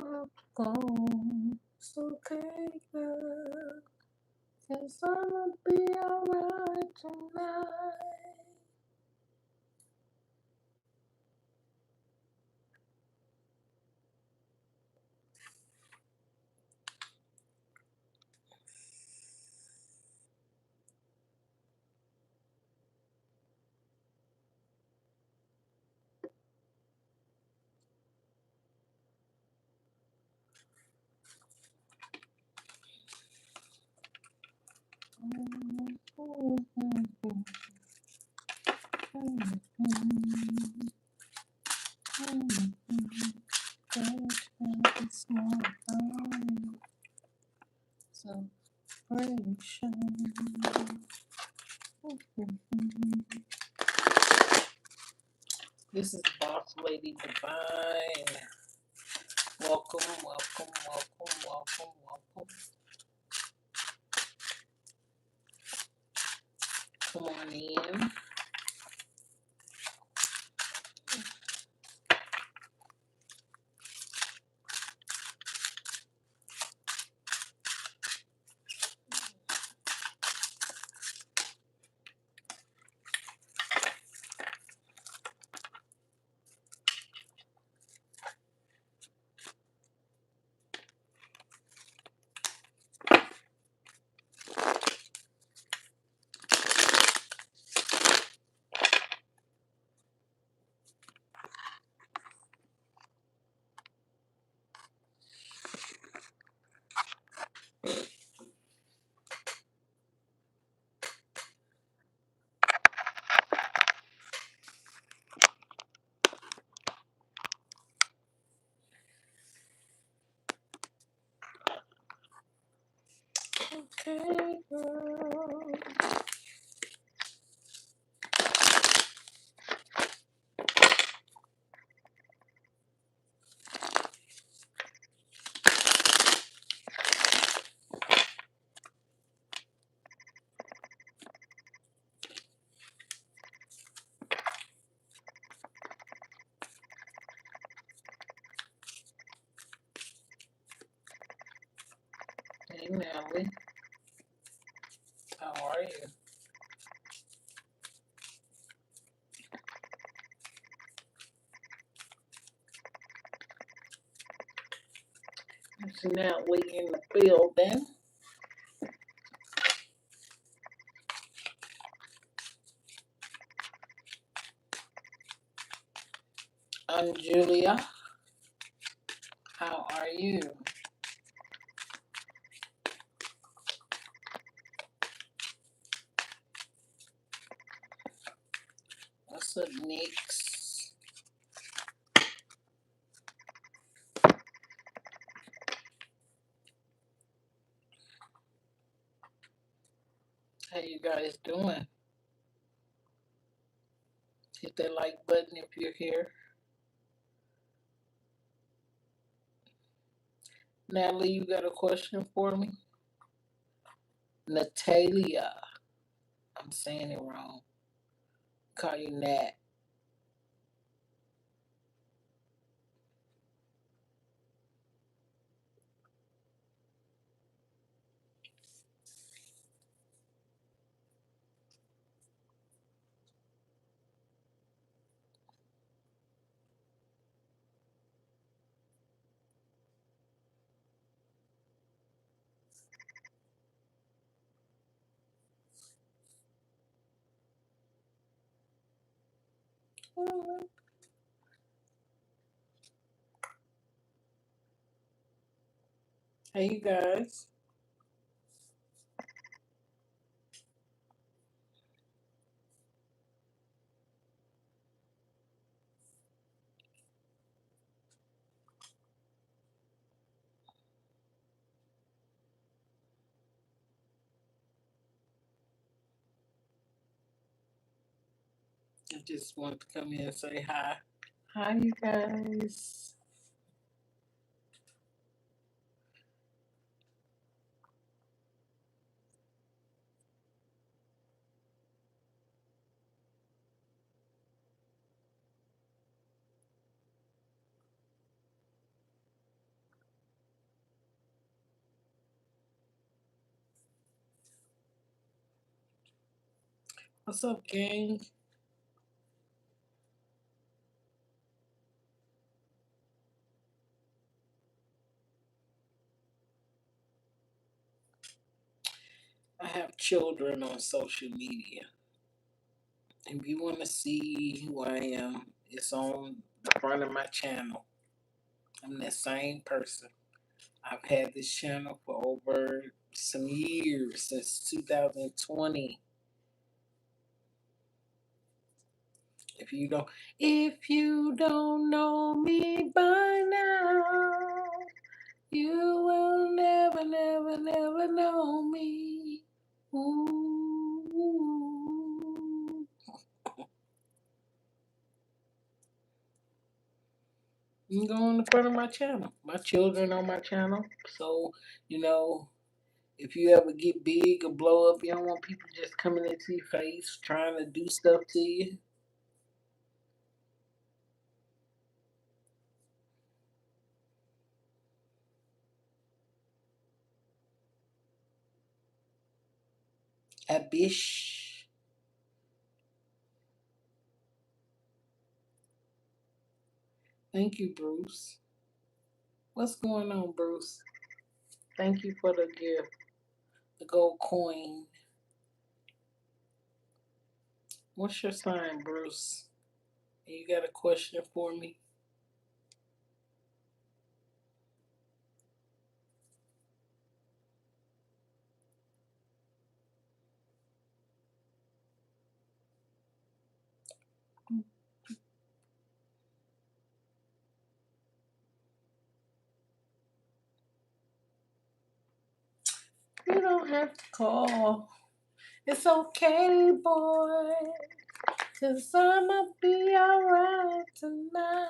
wanna go. It's okay, girl. 'Cause I'ma be alright tonight. Celebration. This is Bosslady Divine. Welcome, welcome, welcome, welcome, welcome. Come on in. Okay, girl. Hey, Nelly. How are you? It's Nelly in the building. I'm Julia. How are you? What's up, Nix? How you guys doing? Hit that like button if you're here. Natalie, you got a question for me? Natalia. I'm saying it wrong. Call you Nat. Hey, you guys. I just want to come in and say hi. Hi, you guys. What's up, gang? I have children on social media. If you want to see who I am, it's on the front of my channel. I'm that same person. I've had this channel for over some years, since 2020. If you don't, if you don't know me by now, you will never, never, never know me. Ooh. You go on the front of my channel. My children on my channel. So, you know, if you ever get big or blow up, you don't want people just coming into your face trying to do stuff to you. Abish. Thank you, Bruce. What's going on, Bruce? Thank you for the gift, the gold coin. What's your sign, Bruce? You got a question for me? You don't have to call. It's okay, boy. Cause I'ma be alright tonight.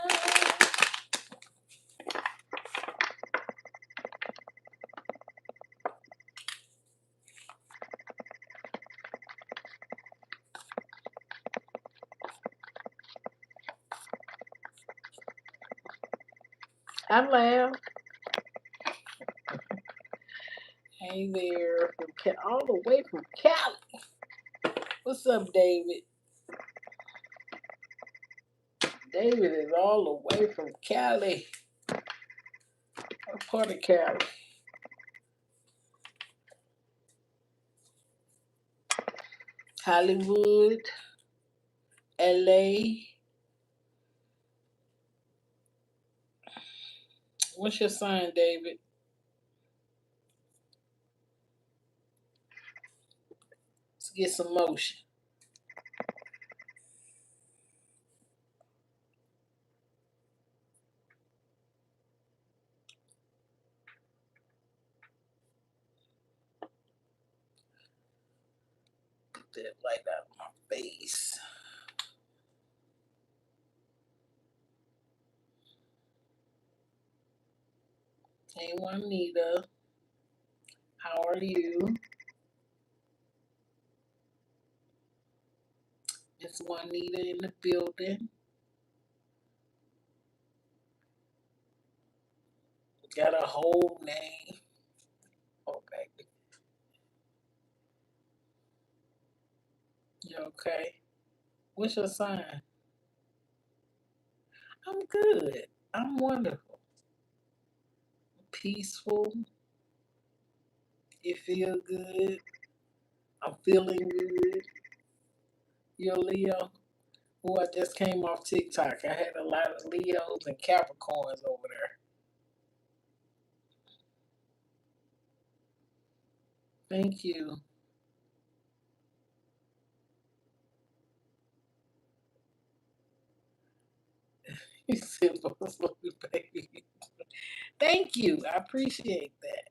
I laugh. Hey there, all the way from Cali. What's up, David? David is all the way from Cali. What part of Cali? Hollywood, LA. What's your sign, David? Let's get some motion. Get that light out of my face. Hey, Juanita. How are you? It's Juanita in the building. Got a whole name. Oh, baby. You okay? What's your sign? I'm good. I'm wonderful. Peaceful. You feel good. I'm feeling good. You're Leo. Oh, I just came off TikTok. I had a lot of Leos and Capricorns over there. Thank you. You said, baby. Thank you. I appreciate that.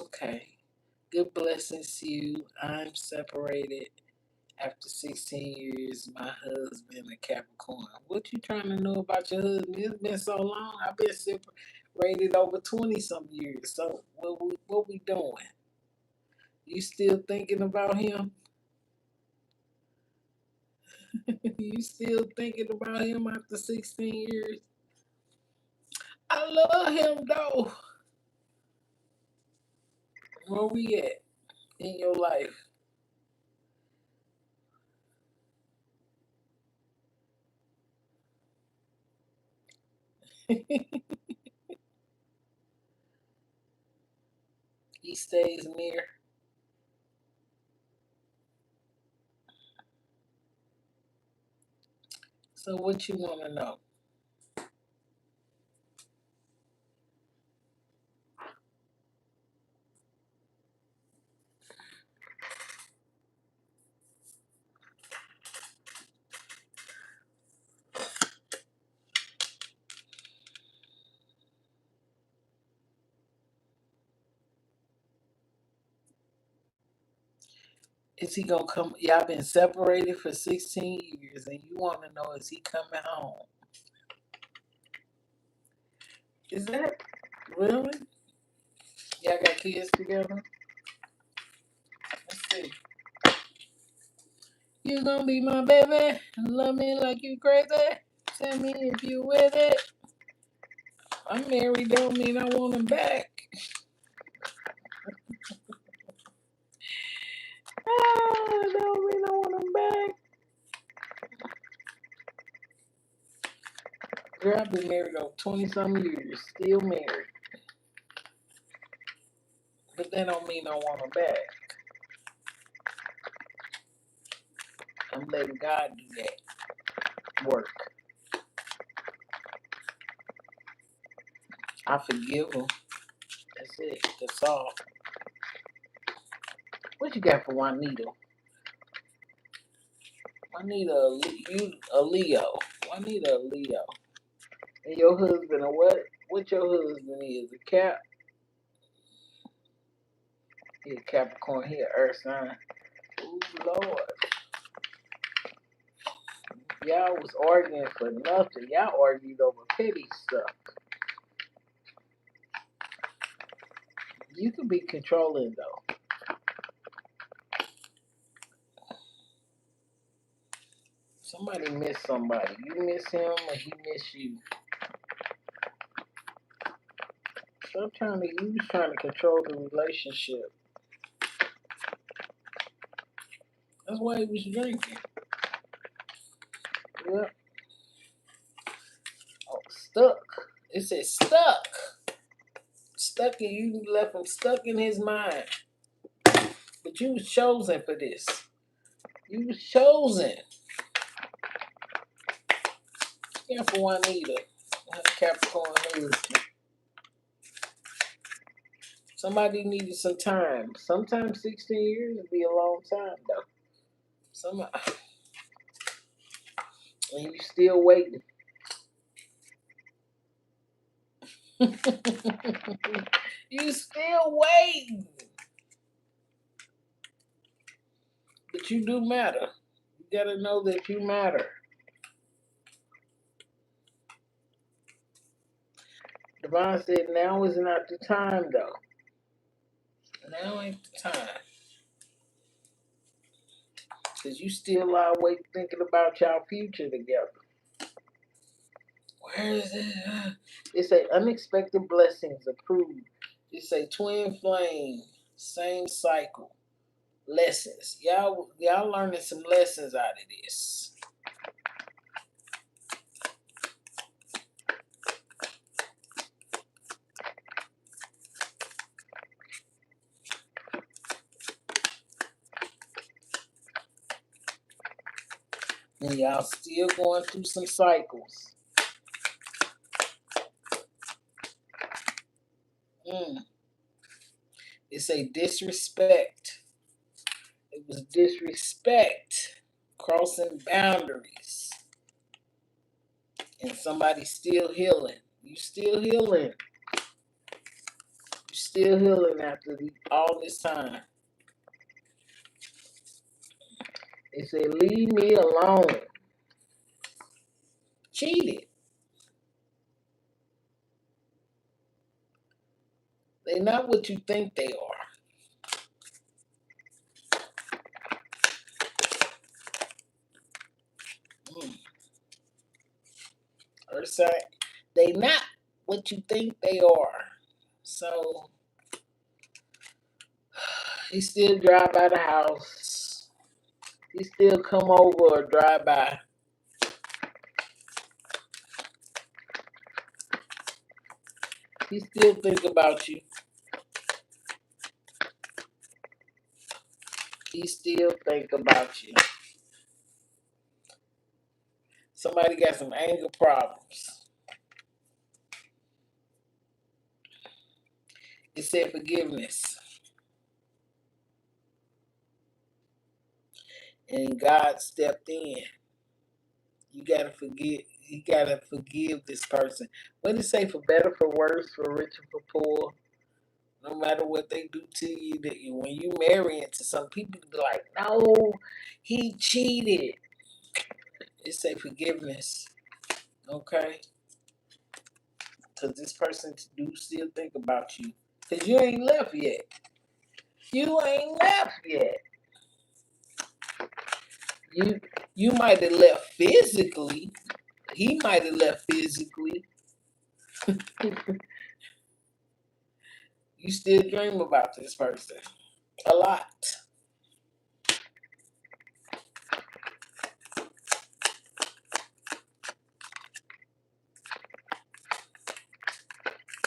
Okay. Good blessings to you. I'm separated after 16 years. My husband, a Capricorn. What you trying to know about your husband? It's been so long. I've been separated over 20 some years. So what we doing? You still thinking about him? You still thinking about him after 16 years? I love him though. Where we at in your life? He stays near. So what you want to know? Is he gonna come? Y'all been separated for 16 years, and you want to know is he coming home? Is that really? Y'all got kids together? Let's see. You gonna be my baby? Love me like you crazy? Tell me if you with it. I'm married, don't mean I want him back. Ah, don't mean I want him back. Girl, I've been married over 20 some years, still married. But that don't mean I want him back. I'm letting God do that work. I forgive him. That's it. That's all. What you got for Juanita? Juanita, you a Leo. Juanita a Leo. And your husband a what? What your husband is? A Cap? He a Capricorn. He a Earth sign. Ooh, Lord. Y'all was arguing for nothing. Y'all argued over petty stuff. You can be controlling though. Somebody miss somebody. You miss him or he miss you. Sometimes you was trying to control the relationship. That's why he was drinking. Yep. Oh, stuck. It said stuck. Stuck in you left him stuck in his mind. But you was chosen for this. You was chosen. Yeah, for Juanita. Capricorn husband. Somebody needed some time. Sometimes 16 years would be a long time though. Some and you still waiting. You still waiting. But you do matter. You gotta know that you matter. Divine said now is not the time though. Now ain't the time. Cause you still lie awake thinking about y'all future together. Where is it? It say unexpected blessings approved. It say twin flame, same cycle. Lessons. Y'all learning some lessons out of this. And y'all still going through some cycles. Mm. It say disrespect. It was disrespect. Crossing boundaries. And somebody still healing. You still healing. You still healing after all this time. It said, leave me alone. Cheated. They're not what you think they are. Earth sign, they not what you think they are. So he still drive by the house. He still come over or drive by. He still think about you. He still think about you. Somebody got some anger problems. It said forgiveness. And God stepped in. You gotta forgive. You gotta forgive this person. What did it say? For better, for worse, for rich and for poor. No matter what they do to you, that when you marry into some people, be like, no, he cheated. It say forgiveness. Okay, because this person do still think about you. Because you ain't left yet. You ain't left yet. You you might have left physically. He might have left physically. You still dream about this person a lot.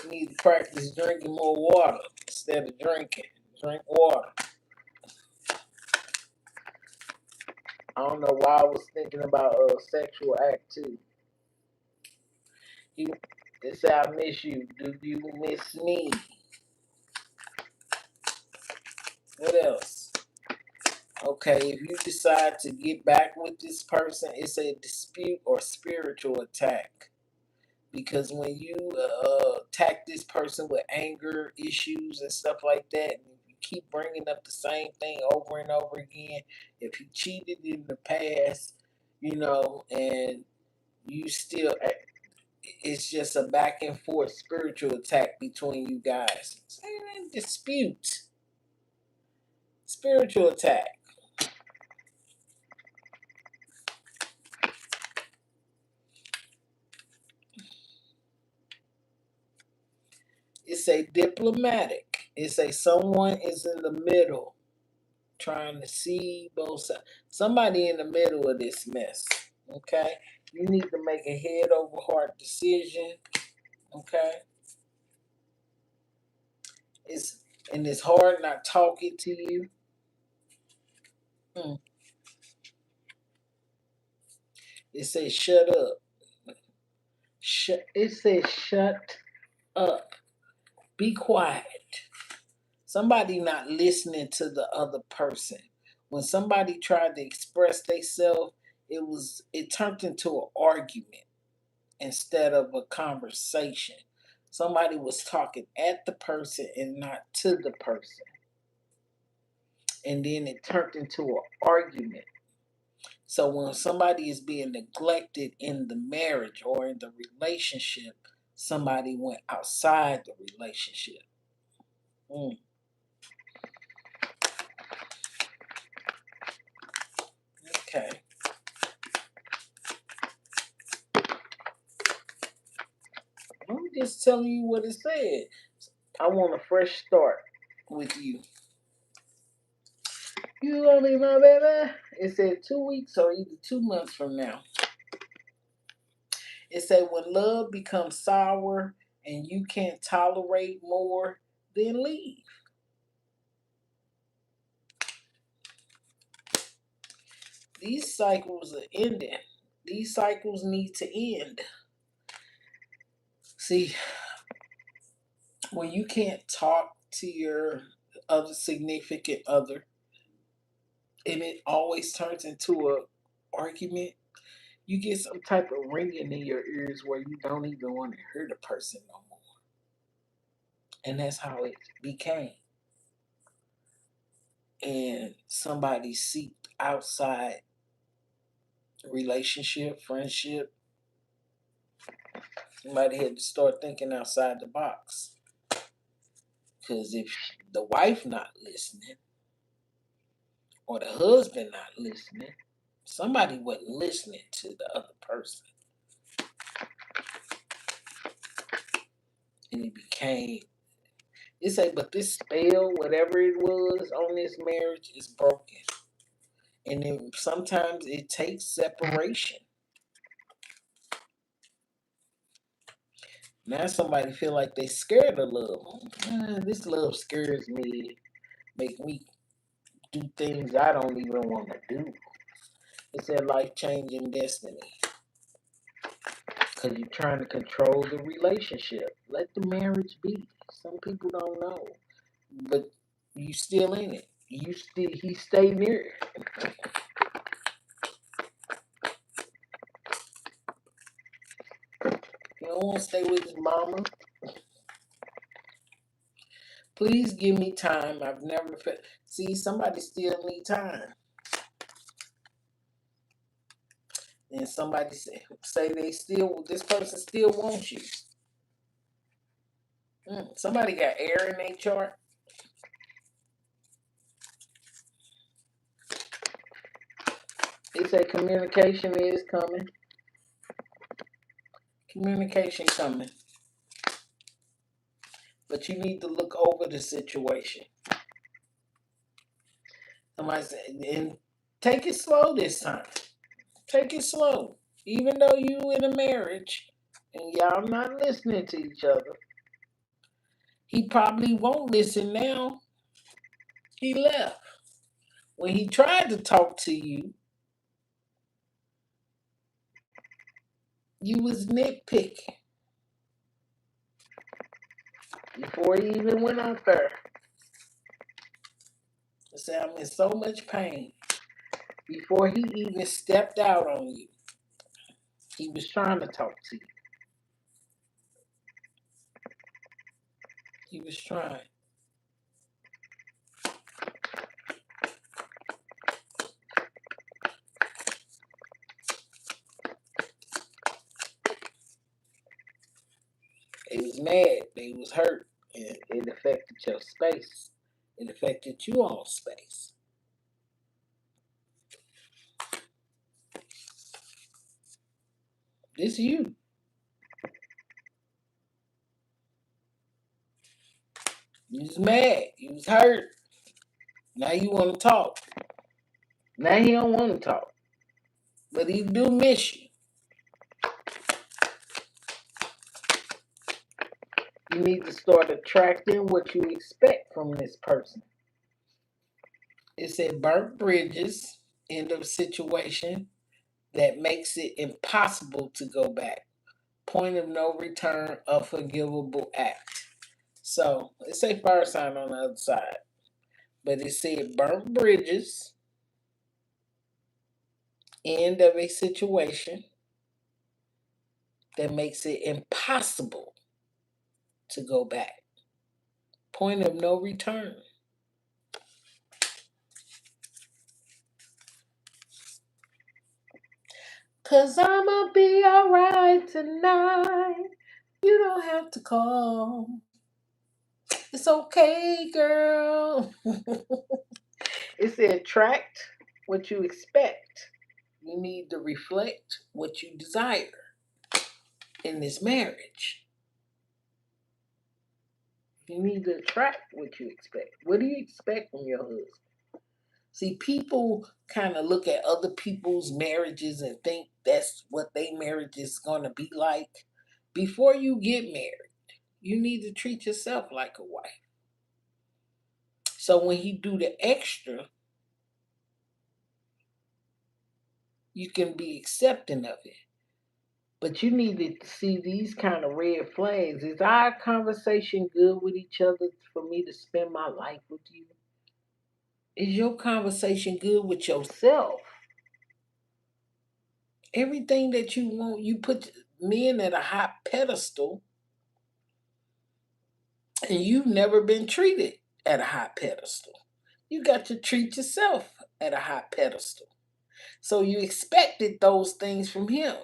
You need to practice drinking more water instead of drinking. Drink water. I don't know why I was thinking about a sexual act too. You, they say I miss you. Do you miss me? What else? Okay, if you decide to get back with this person, it's a dispute or spiritual attack. Because when you attack this person with anger issues and stuff like that, and if you keep bringing up the same thing over and over again, if he cheated in the past, and you still, it's just a back and forth spiritual attack between you guys. It's a dispute, spiritual attack. It's a diplomatic. It's a someone is in the middle trying to see both sides. Somebody in the middle of this mess. Okay? You need to make a head over heart decision. Okay? It's hard not talking to you. It says shut up. It says shut up. Be quiet. Somebody not listening to the other person. When somebody tried to express themselves, it turned into an argument instead of a conversation. Somebody was talking at the person and not to the person. And then it turned into an argument. So when somebody is being neglected in the marriage or in the relationship, somebody went outside the relationship. Mm. Okay. I'm just telling you what it said. I want a fresh start with you. You love me, my baby. It said 2 weeks or either 2 months from now. It said when love becomes sour and you can't tolerate more, then leave. These cycles are ending. These cycles need to end. See, when you can't talk to your other significant other and it always turns into a argument, you get some type of ringing in your ears where you don't even want to hear the person no more. And that's how it became. And somebody seeked outside relationship, friendship. Somebody had to start thinking outside the box. Because if the wife not listening or the husband not listening, somebody wasn't listening to the other person. And it became, it say, but this spell, whatever it was on this marriage, is broken. And then sometimes it takes separation. Now somebody feel like they scared of love. This love scares me, make me do things I don't even want to do. It's a life changing destiny. Because you're trying to control the relationship. Let the marriage be. Some people don't know. But you still in it. He stay near it. You don't want to stay with his mama. Please give me time. I've never see somebody still need time. And somebody say they still, this person still wants you. Somebody got air in their chart. They say communication is coming. Communication coming. But you need to look over the situation. Somebody said, and take it slow this time. Take it slow. Even though you in a marriage and y'all not listening to each other, he probably won't listen now. He left. When he tried to talk to you, you was nitpicking before he even went out there. I said, I'm in so much pain. Before he even stepped out on you, he was trying to talk to you. He was trying. They was mad. They was hurt. And it affected your space. It affected you all space. This you. You was mad. You was hurt. Now you want to talk. Now he don't want to talk. But he do miss you. You need to start attracting what you expect from this person. It said burnt bridges, end of situation that makes it impossible to go back. Point of no return, a forgivable act. So it say fire sign on the other side. But it said burnt bridges, end of a situation that makes it impossible to go back. Point of no return. Cause I'ma be alright tonight. You don't have to call. It's okay, girl. It said attract what you expect. You need to reflect what you desire in this marriage. You need to attract what you expect. What do you expect from your husband? See, people kind of look at other people's marriages and think that's what their marriage is going to be like. Before you get married, you need to treat yourself like a wife. So when he do the extra, you can be accepting of it. But you need to see these kind of red flags. Is our conversation good with each other for me to spend my life with you? Is your conversation good with yourself? Everything that you want, you put men at a high pedestal, and you've never been treated at a high pedestal. You got to treat yourself at a high pedestal. So you expected those things from him.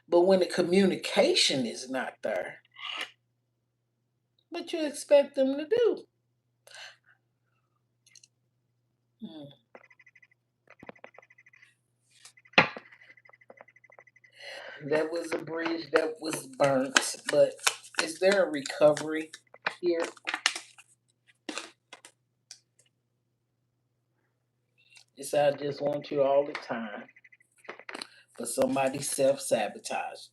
But when the communication is not there, what you expect them to do? That was a bridge that was burnt, but Is there a recovery here? It's I just want you all the time, but somebody self-sabotage.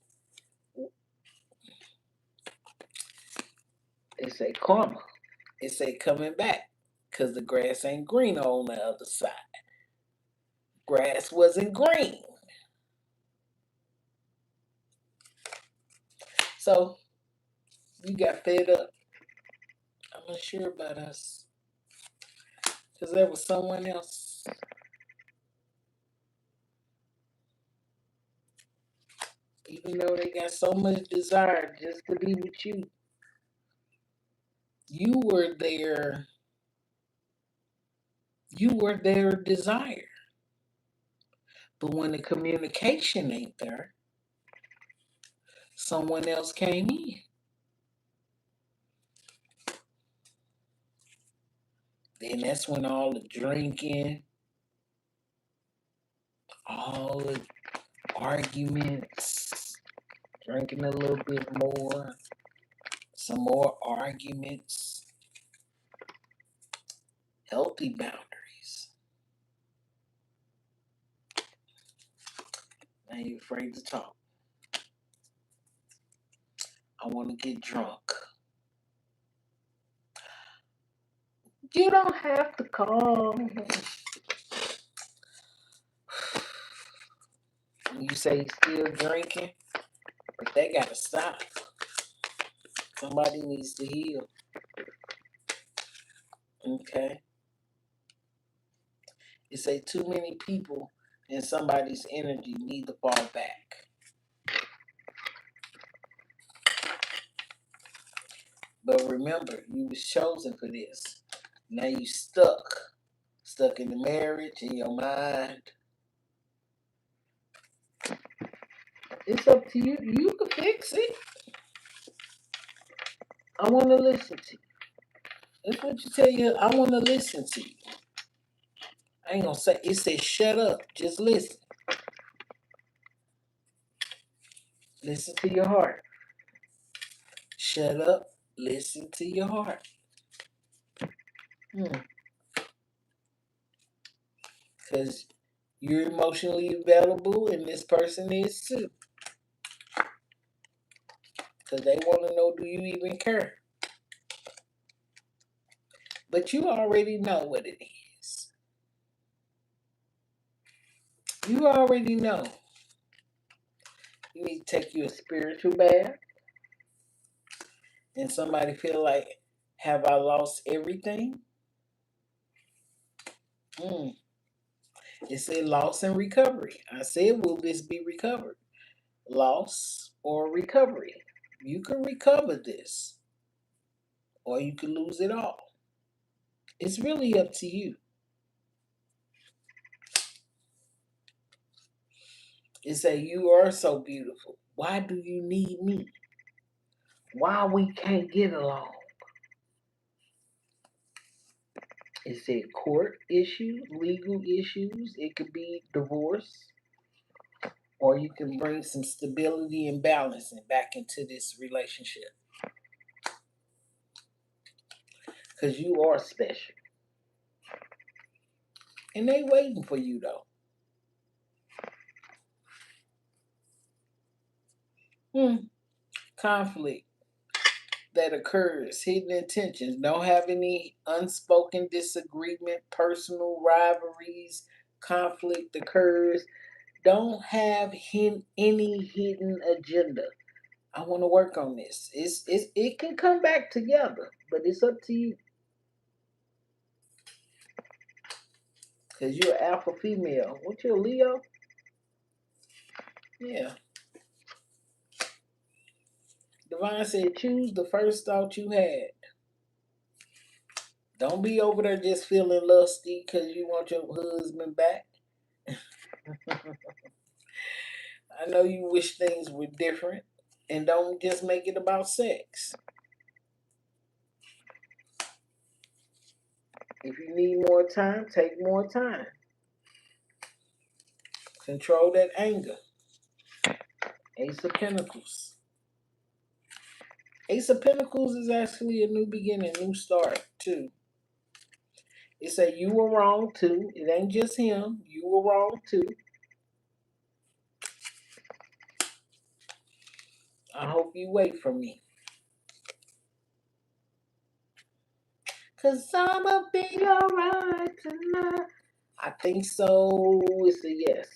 They say karma. It say coming back, because the grass ain't greener on the other side. Grass wasn't green. So you got fed up. I'm not sure about us. Because there was someone else. Even though they got so much desire just to be with you, you were their desire. But when the communication ain't there, someone else came in. Then that's when all the drinking, all the arguments, drinking a little bit more, some more arguments, healthy boundaries. I ain't afraid to talk. I want to get drunk. You don't have to come. You say he's still drinking, but they gotta stop. Somebody needs to heal. Okay. You say too many people and somebody's energy need to fall back. But remember, you was chosen for this. Now you stuck in the marriage, in your mind. It's up to you. You can fix it. I want to listen to you. That's what you tell you. I want to listen to you. I ain't gonna say it. Says shut up. Just listen. Listen to your heart. Shut up. Listen to your heart. Because you're emotionally available, and this person is too. Because they want to know, do you even care? But you already know what it is. You already know. You need to take you a spiritual bath. And somebody feel like, have I lost everything? It said loss and recovery. I said, will this be recovered? Loss or recovery. You can recover this, or you can lose it all. It's really up to you. It say you are so beautiful. Why do you need me? Why we can't get along? It said court issues, legal issues. It could be divorce, or you can bring some stability and balance back into this relationship. Because you are special. And they waiting for you though. Conflict that occurs, hidden intentions, don't have any unspoken disagreement, personal rivalries, conflict occurs, don't have any hidden agenda. I want to work on this. It can come back together, but it's up to you. Because you're an alpha female. What you, a Leo? Yeah. Divine said, choose the first thought you had. Don't be over there just feeling lusty because you want your husband back. I know you wish things were different. And don't just make it about sex. If you need more time, take more time. Control that anger. Ace of Pentacles. Ace of Pentacles is actually a new beginning, new start too. It said you were wrong too. It ain't just him. You were wrong too. I hope you wait for me. Cause I'ma be alright tonight. I think so. It's a yes.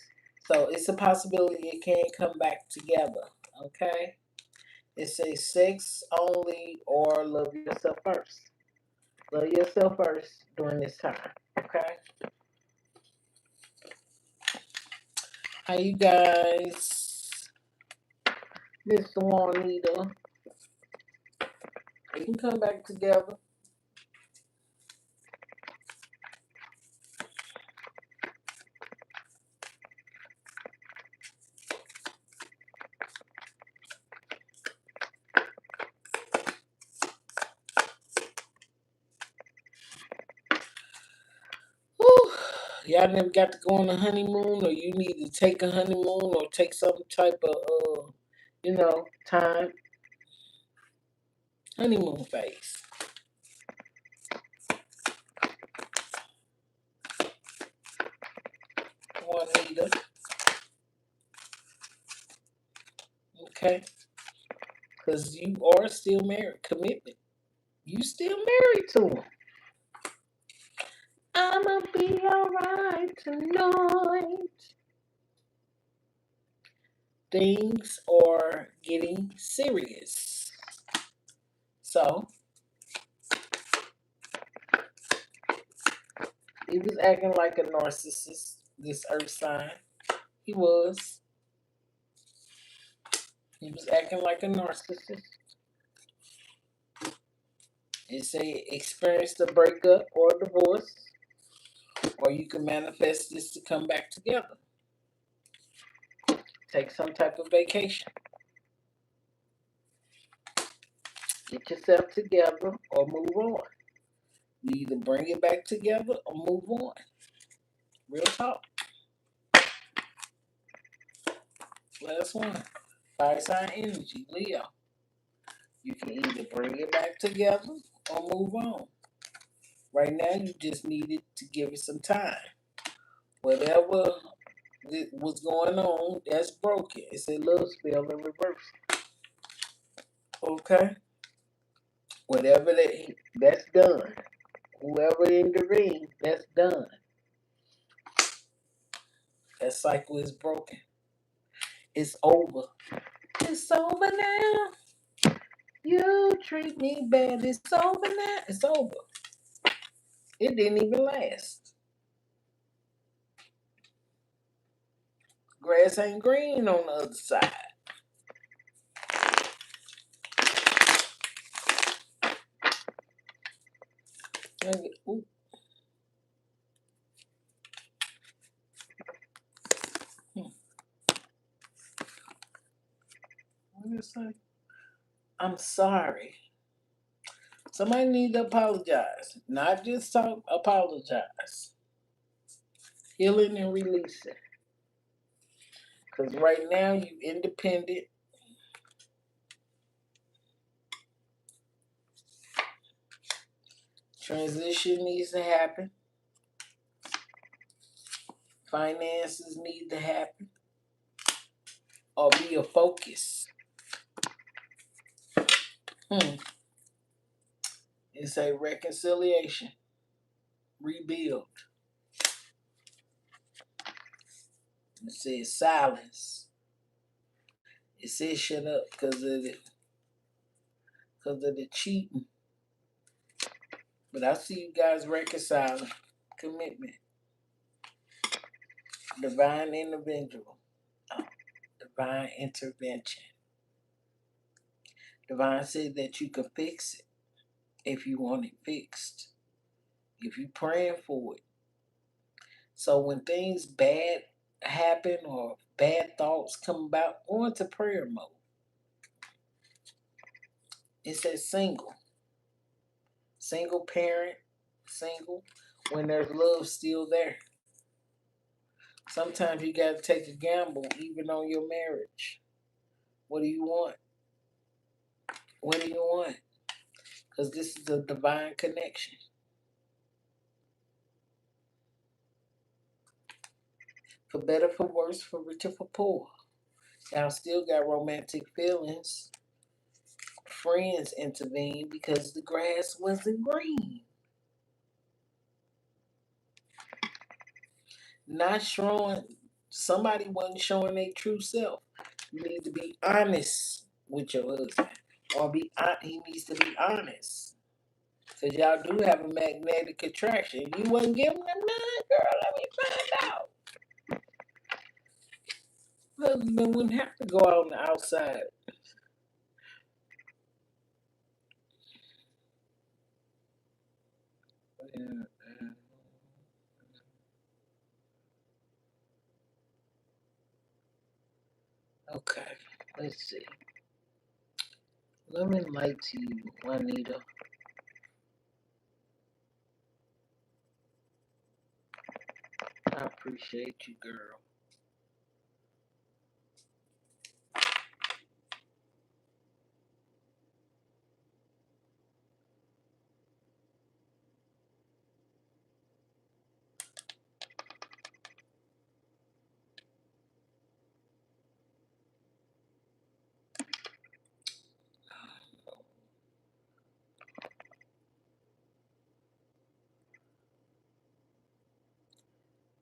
So it's a possibility it can come back together. Okay? It says sex only or love yourself first. Love yourself first during this time. Okay? How you guys? Mr. Juanita. We can come back together. Whew. Y'all never got to go on a honeymoon, or you need to take a honeymoon, or take some type of, time. Honeymoon phase. Juanita. Okay? Because you are still married. Commitment. You still married to him. I'ma be alright tonight. Things are getting serious. So, he was acting like a narcissist, this earth sign. He was. He was acting like a narcissist. It say experience the breakup or divorce, or you can manifest this to come back together. Take some type of vacation. Get yourself together or move on. You either bring it back together or move on. Real talk. Last one. Fire sign energy, Leo. You can either bring it back together or move on. Right now, you just needed to give it some time. Whatever was going on, that's broken. It's a love spell in reverse. Okay? Whatever that's done. Whoever intervened, that's done. That cycle is broken. It's over. It's over now. You treat me bad. It's over now. It's over. It didn't even last. Grass ain't green on the other side. Ooh. What did it say? I'm sorry. Somebody need to apologize. Not just talk, apologize. Healing and releasing. Because right now you independent. Transition needs to happen. Finances need to happen. Or be a focus. It's a reconciliation. Rebuild. It says silence. It says shut up because of the cheating. But I see you guys reconciling. Commitment. Divine intervention. Divine intervention. Divine said that you can fix it if you want it fixed. If you're praying for it. So when things bad happen or bad thoughts come about, go into prayer mode. It says single. Single parent, single, when there's love still there. Sometimes you got to take a gamble even on your marriage. What do you want? What do you want? Because this is a divine connection. For better, for worse, for richer, for poor. Y'all still got romantic feelings. Friends intervene because the grass wasn't green. Not showing, somebody wasn't showing their true self. You need to be honest with your husband. Or he needs to be honest. Because y'all do have a magnetic attraction. You wasn't giving him none, girl. Let me find out. Husband wouldn't have to go out on the outside. Okay, let's see. Let me light to you, Juanita. I appreciate you, girl.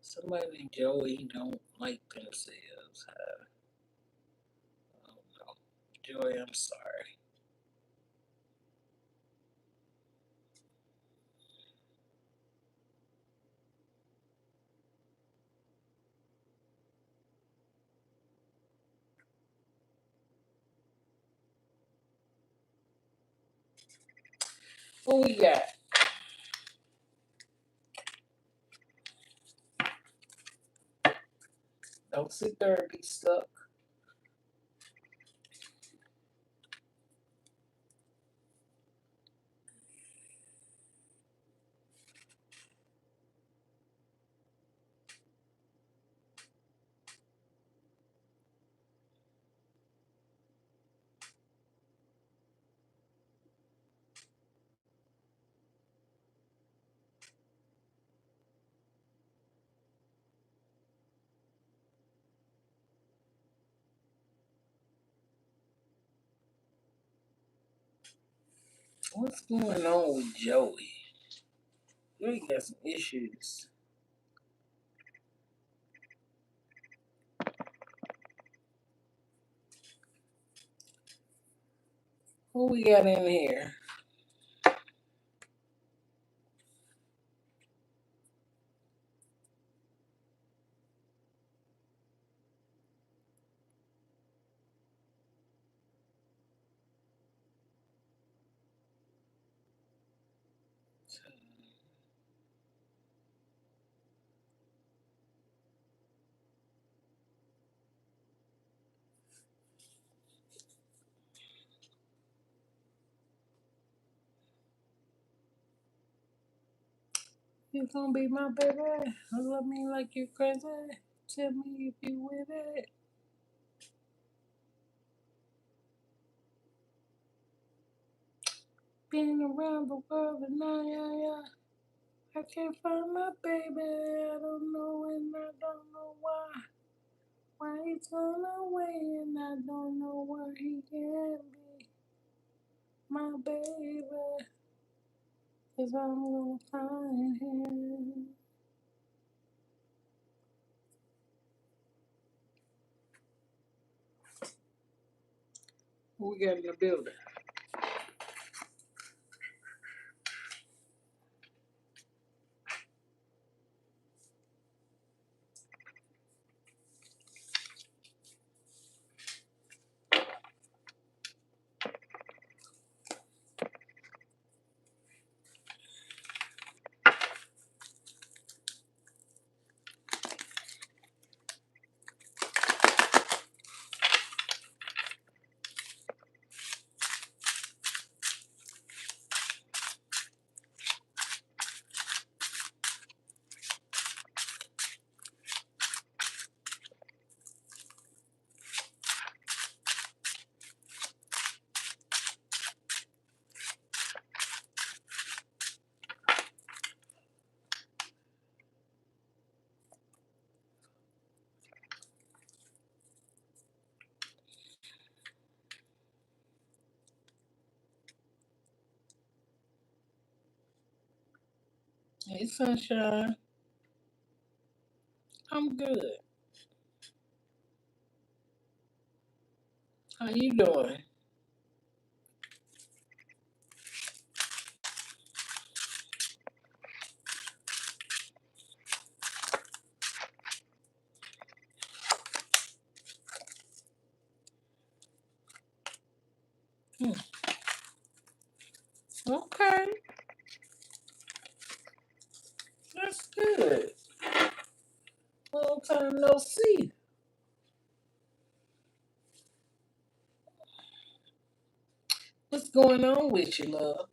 Somebody named Joey don't like themselves. I don't know. Joey, I'm sorry. Who we got? Don't sit there and be stuck. What's going on with Joey? Joey got some issues. Who we got in here? You gonna be my baby? Love me like you crazy. Tell me if you with it. Been around the world and I can't find my baby. I don't know and I don't know why. Why he's gone away and I don't know where he can be. My baby, 'cause I'm gonna find him. Who we got in the building? Hey, Sunshine. I'm good. How you doing? Hmm. Okay, that's good. Long time no see. What's going on with you, love?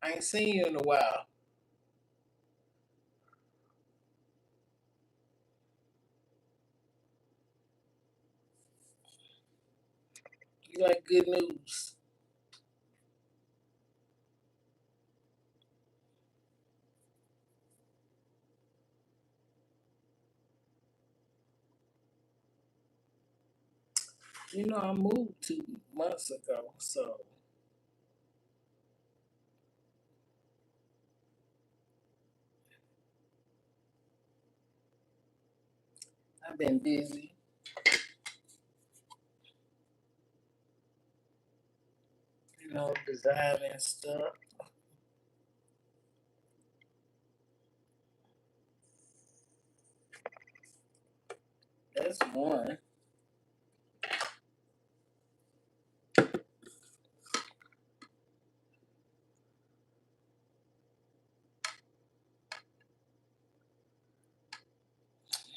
I ain't seen you in a while. You like good news? You know, I moved 2 months ago, so I've been busy, designing stuff. That's one.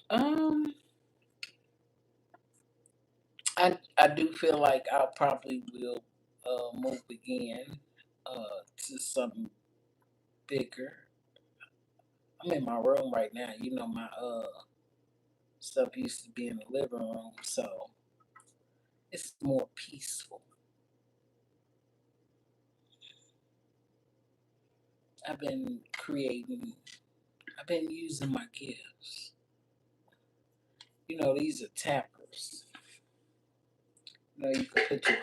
Um, I do feel like I probably will move again to something bigger. I'm in my room right now. My stuff used to be in the living room, so it's more peaceful. I've been creating. I've been using my gifts. These are tappers. You can put your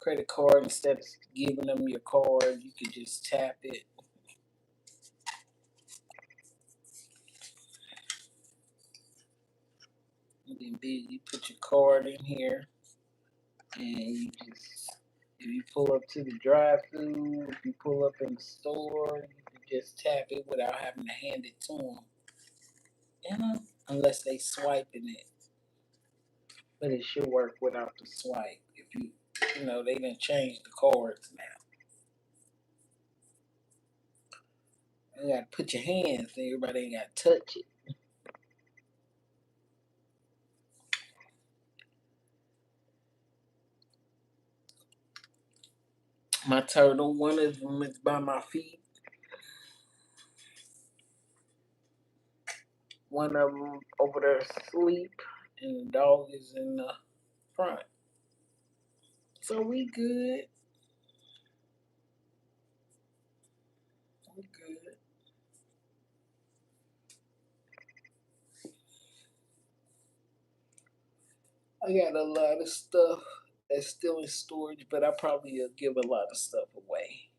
credit card instead of giving them your card. You can just tap it. And then you put your card in here, and you just if you pull up to the drive-through, if you pull up in the store, you can just tap it without having to hand it to them. Unless they swiping it, but it should work without the swipe. If they didn't change the cards now. You got to put your hands there. Everybody ain't got to touch it. My turtle, one of them is by my feet. One of them over there asleep, and the dog is in the front. So we good. We good. I got a lot of stuff that's still in storage, but I probably will give a lot of stuff away.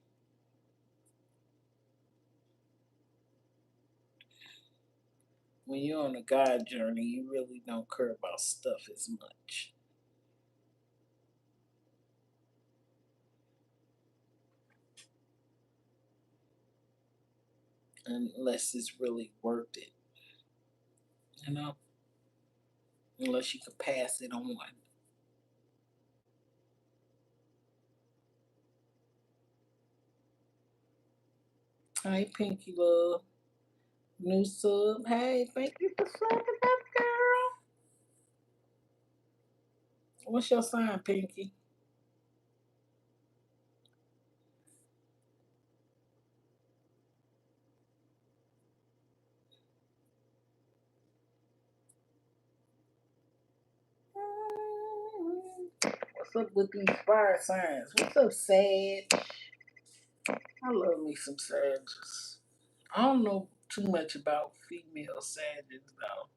When you're on a God journey, you really don't care about stuff as much. Unless it's really worth it, you know? Unless you could pass it on. Hi, Pinky Love. New sub. Hey, thank you for subbing up, girl. What's your sign, Pinky? What's up with these fire signs? What's up, Sag? I love me some Sages. I don't know too much about female Sages, though.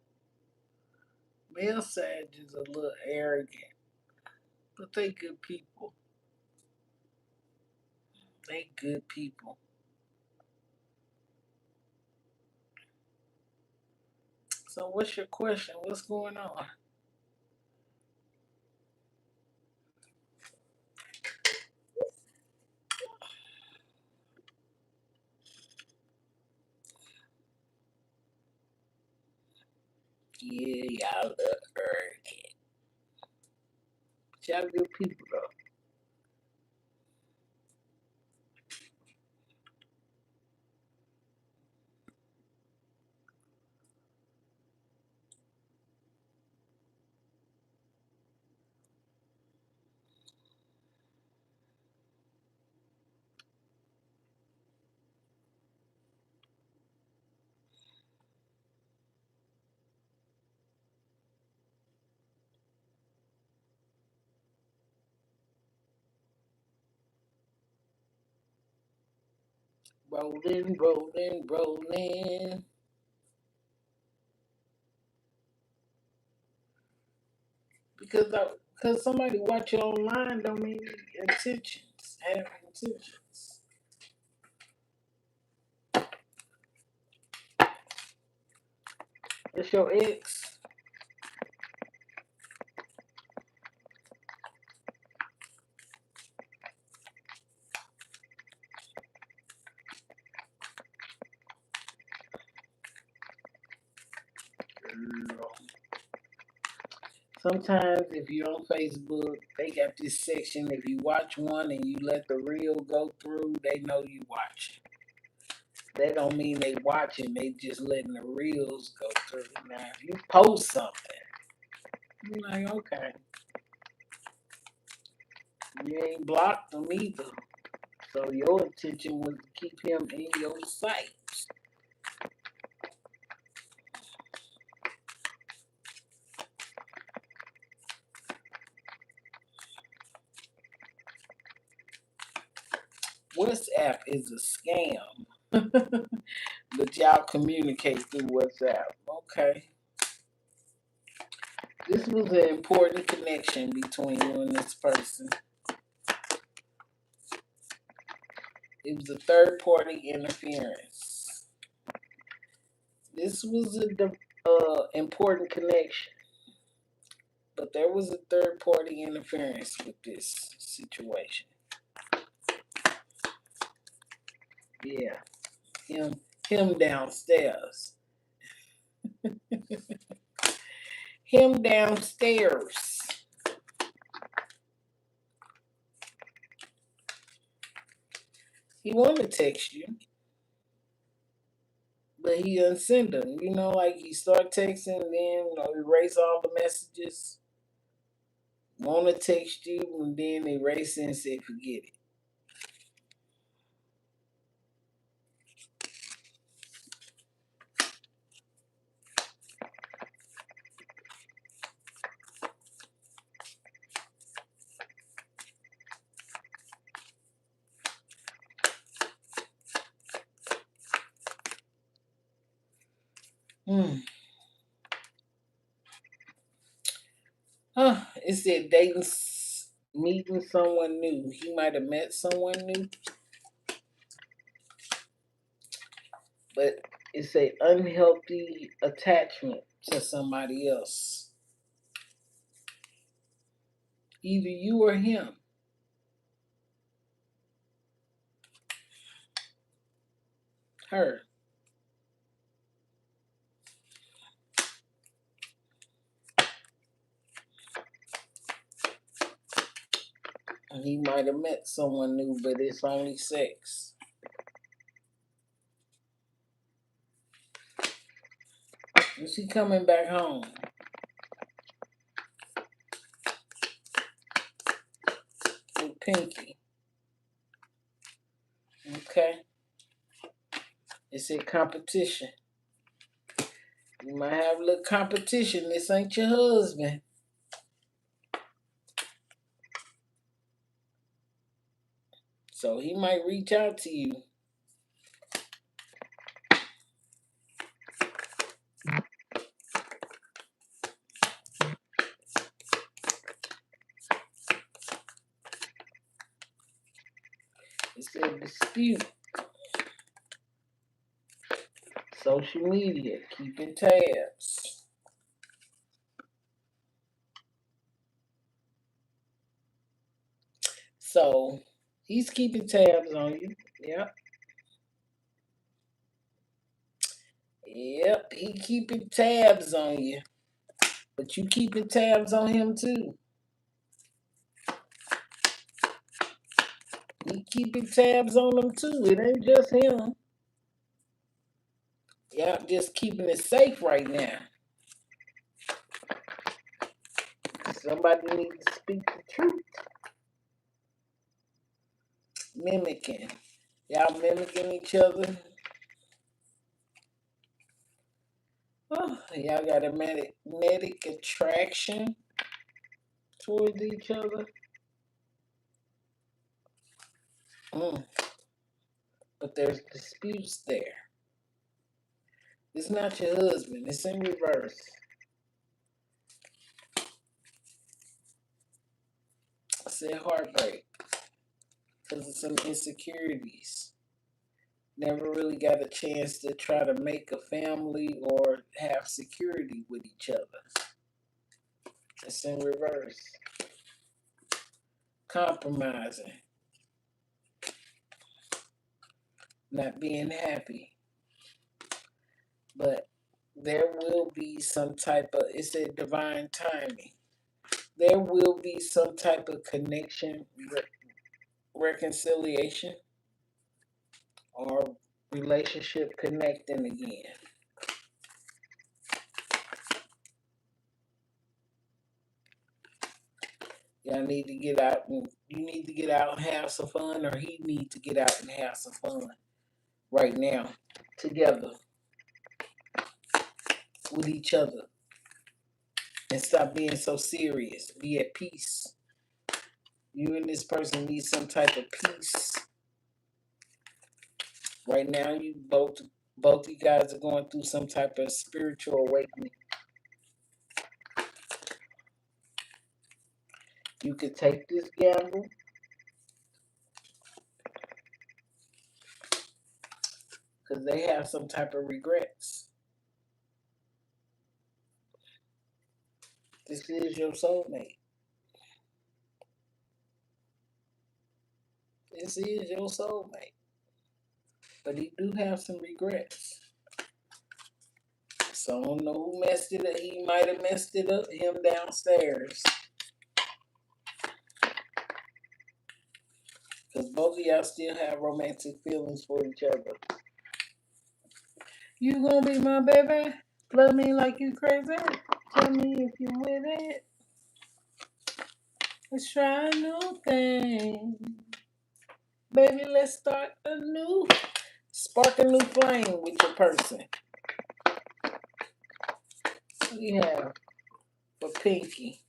Male Sages are a little arrogant, but they good people. They good people. So what's your question? What's going on? Yeah, y'all look arrogant. Y'all good people though. Rolling, rolling, rolling. Because somebody watch you online don't mean intentions. Have intentions. It's your ex. Sometimes if you're on Facebook, they got this section. If you watch one and you let the reel go through, they know you watching. That don't mean they watching. They just letting the reels go through. Now, if you post something, you're like, okay, you ain't blocked them either. So your intention was to keep him in your sight. WhatsApp is a scam. But y'all communicate through WhatsApp. Okay. This was an important connection between you and this person. It was a third party interference. This was a important connection, but there was a third party interference with this situation. Yeah, him downstairs. Him downstairs. He wanted to text you, but he unsend them. You know, like he start texting, and then erase all the messages. Want to text you, and then erase it and say forget it. Hmm. It said dating, meeting someone new. He might have met someone new, but it's a unhealthy attachment to somebody else. Either you or him. Her. And he might have met someone new, but it's only sex. Is he coming back home? With Pinky. Okay. It's a competition. You might have a little competition. This ain't your husband. So he might reach out to you. It's a dispute. Social media, keeping tabs. So he's keeping tabs on you. Yep. Yep, he keeping tabs on you. But you keeping tabs on him too. He keeping tabs on them too. It ain't just him. Y'all just keeping it safe right now. Somebody needs to speak the truth. Mimicking. Y'all mimicking each other. Oh, y'all got a magnetic attraction towards each other. Mm. But there's disputes there. It's not your husband. It's in reverse. I said heartbreak because of some insecurities. Never really got a chance to try to make a family or have security with each other. It's in reverse. Compromising. Not being happy. But there will be some type of, it's a divine timing. There will be some type of connection, reconciliation, or relationship connecting again. Y'all need to get out and you need to get out and have some fun, or he need to get out and have some fun right now together with each other and stop being so serious. Be at peace. You and this person need some type of peace. Right now, you both you guys are going through some type of spiritual awakening. You could take this gamble because they have some type of regrets. This is your soulmate. This is your soulmate. But he do have some regrets. So I don't know who messed it up. He might have messed it up, him downstairs. Because both of y'all still have romantic feelings for each other. You gonna be my baby? Love me like you crazy? Tell me if you with it. Let's try a new thing. Baby, let's start spark a new flame with your person. What do you have for Pinky?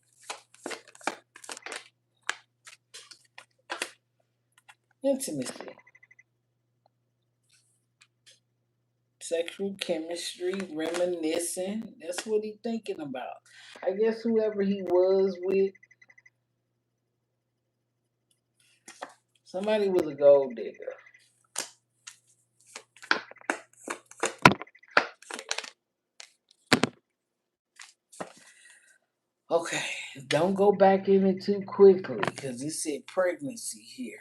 Intimacy. Sexual chemistry, reminiscing. That's what he thinking about. I guess whoever he was with, somebody was a gold digger. Okay, don't go back in it too quickly because it said pregnancy here.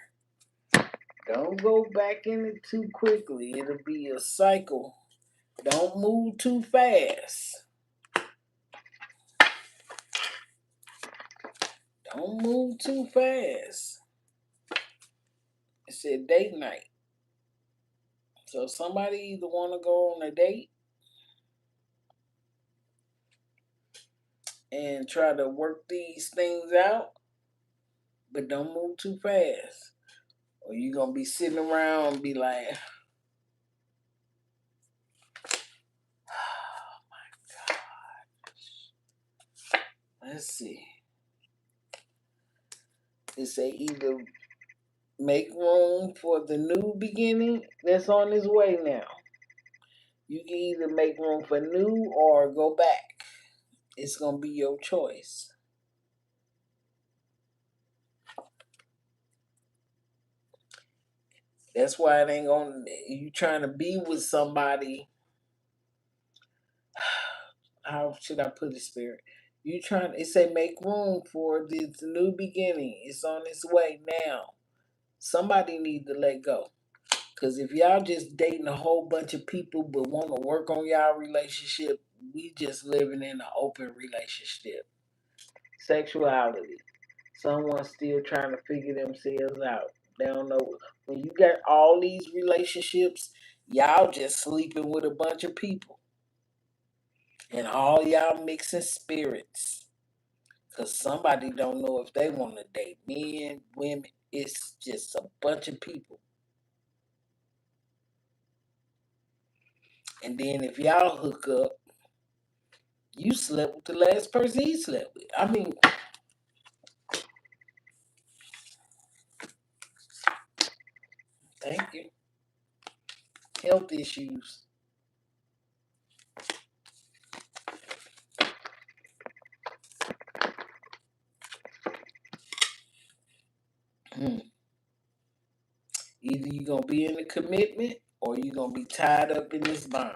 Don't go back in it too quickly. It'll be a cycle. Don't move too fast. Don't move too fast. It said date night. So somebody either want to go on a date and try to work these things out, but don't move too fast. Or you're going to be sitting around and be like, oh my God. Let's see. It say either make room for the new beginning that's on its way now. You can either make room for new or go back. It's going to be your choice. That's why it ain't gonna. You trying to be with somebody. How should I put it, Spirit? You trying? It say make room for this new beginning. It's on its way now. Somebody need to let go. Cause if y'all just dating a whole bunch of people but want to work on y'all relationship, we just living in an open relationship. Sexuality. Someone still trying to figure themselves out. They don't know. When you got all these relationships, y'all just sleeping with a bunch of people. And all y'all mixing spirits. Cause somebody don't know if they want to date men, women. It's just a bunch of people. And then if y'all hook up, you slept with the last person he slept with. I mean, thank you. Health issues. Hmm. Either you're gonna be in a commitment or you're gonna be tied up in this bond.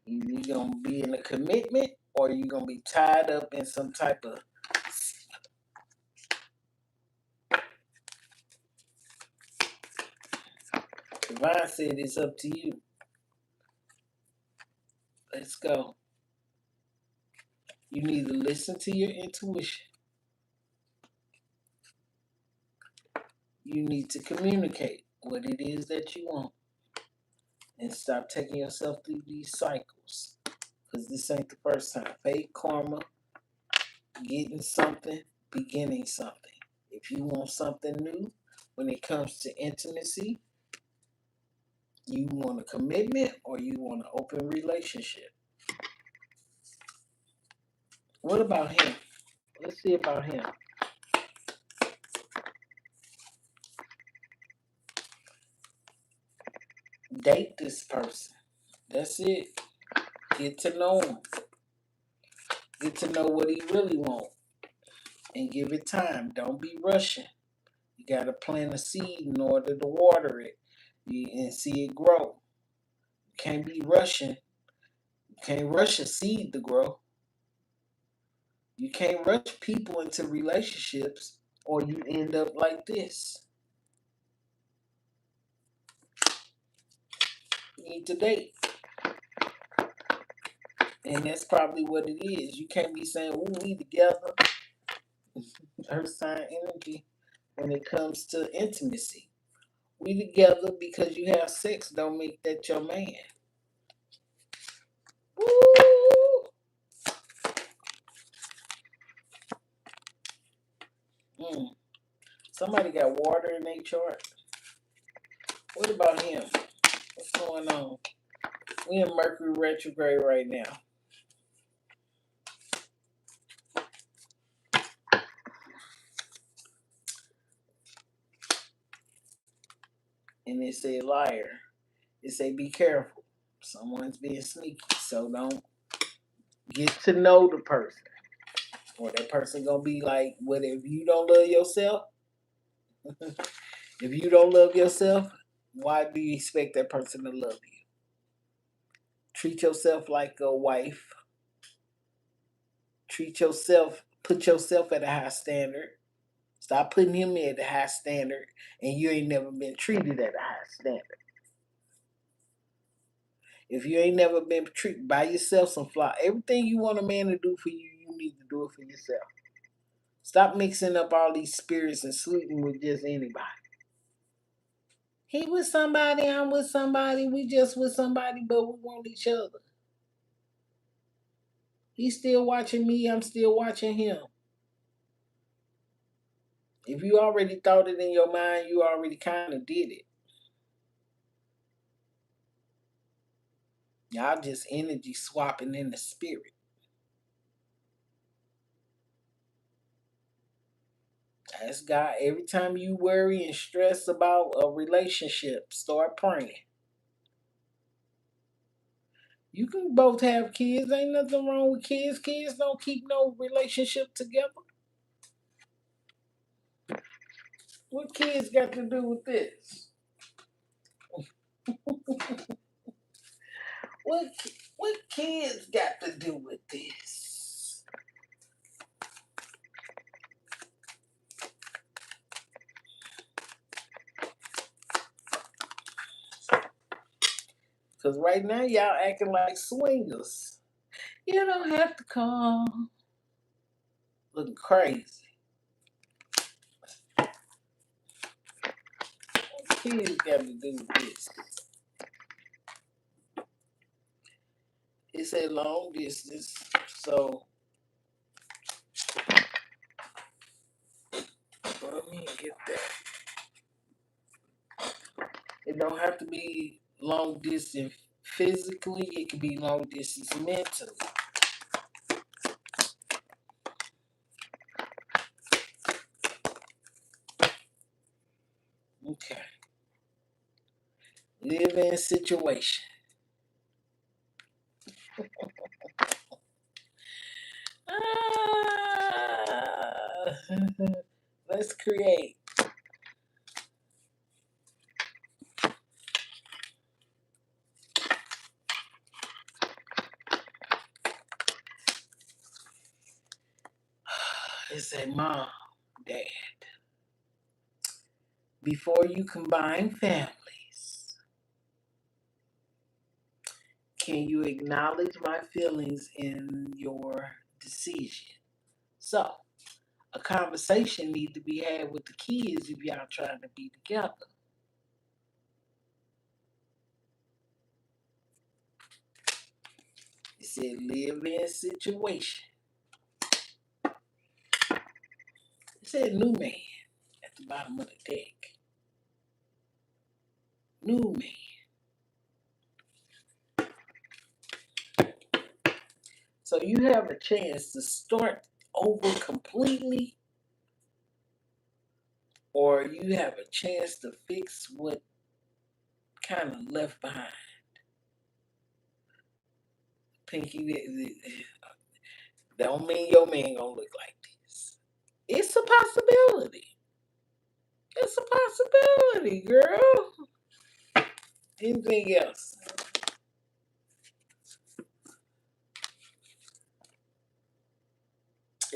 Either you're gonna be in a commitment or you're gonna be tied up in some type of. Divine said it's up to you. Let's go. You need to listen to your intuition. You need to communicate what it is that you want and stop taking yourself through these cycles. Because this ain't the first time. Fake karma, getting something, beginning something. If you want something new when it comes to intimacy, you want a commitment or you want an open relationship. What about him? Let's see about him. Date this person. That's it. Get to know him. Get to know what he really wants and give it time. Don't be rushing. You got to plant a seed in order to water it and see it grow. You can't be rushing. You can't rush a seed to grow. You can't rush people into relationships or you end up like this. You need to date. And that's probably what it is. You can't be saying, ooh, we together. Earth sign energy when it comes to intimacy. We together because you have sex don't make that your man. Woo! Mm. Somebody got water in their chart. What about him? What's going on? We in Mercury retrograde right now. And it say liar. It say be careful. Someone's being sneaky. So don't get to know the person. Or that person gonna be like, what if you don't love yourself? If you don't love yourself, why do you expect that person to love you? Treat yourself like a wife. Treat yourself, put yourself at a high standard. Stop putting him at a high standard and you ain't never been treated at a high standard. If you ain't never been treated, buy yourself some flowers. Everything you want a man to do for you, you need to do it for yourself. Stop mixing up all these spirits and sleeping with just anybody. He with somebody, I'm with somebody, we just with somebody, but we want each other. He's still watching me, I'm still watching him. If you already thought it in your mind, you already kind of did it. Y'all just energy swapping in the spirit. Ask God every time you worry and stress about a relationship, start praying. You can both have kids. Ain't nothing wrong with kids. Kids don't keep no relationship together. What kids got to do with this? What what kids got to do with this? Because right now y'all acting like swingers. You don't have to come. Looking crazy. What kids got to do with this? It's a long distance, so let me get that. It don't have to be long distance physically, it can be long distance mentally. Okay. Live in situation. Ah, let's create. It's a mom, dad. Before you combine families, can you acknowledge my feelings in your decision? So, a conversation need to be had with the kids if y'all trying to be together. It said live-in situation. It said new man at the bottom of the deck. New man. So you have a chance to start over completely, or you have a chance to fix what kind of left behind. Pinky, don't mean your man gonna look like this. It's a possibility. It's a possibility, girl. Anything else?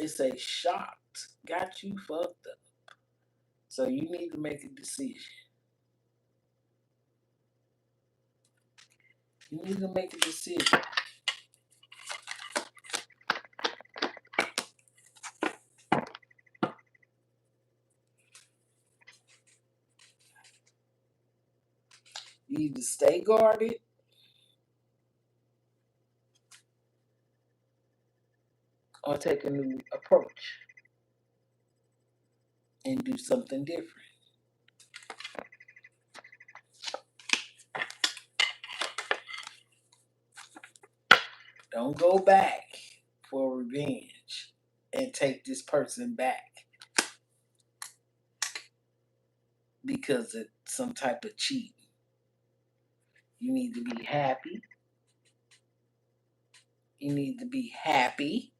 It's a shocked. Got you fucked up. So you need to make a decision. You need to make a decision. You either stay guarded or take a new approach and do something different. Don't go back for revenge and take this person back because of some type of cheating. You need to be happy. You need to be happy.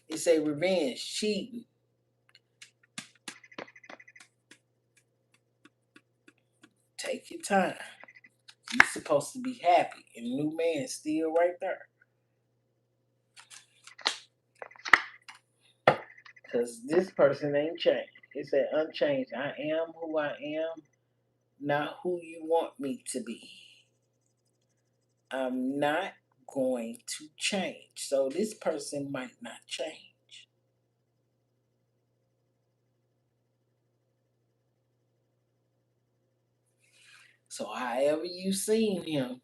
It's a revenge, cheating. Take your time. You're supposed to be happy, and the new man's still right there. Because this person ain't changed. It said unchanged. I am who I am, not who you want me to be. I'm not going to change. So this person might not change. So however you seen him,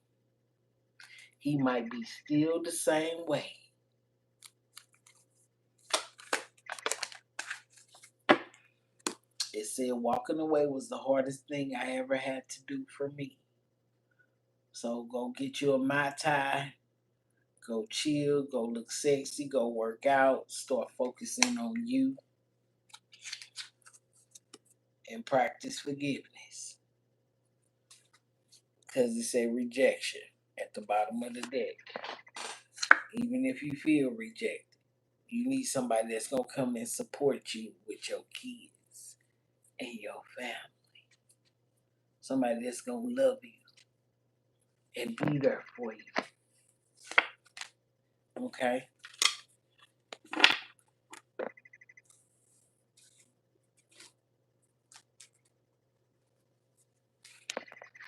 he might be still the same way. It said walking away was the hardest thing I ever had to do for me. So go get you a Mai Tai, go chill, go look sexy, go work out, start focusing on you, and practice forgiveness. Because it said rejection at the bottom of the deck. Even if you feel rejected, You need somebody that's going to come and support you with your kids and your family. Somebody that's going to love you and be there for you. Okay?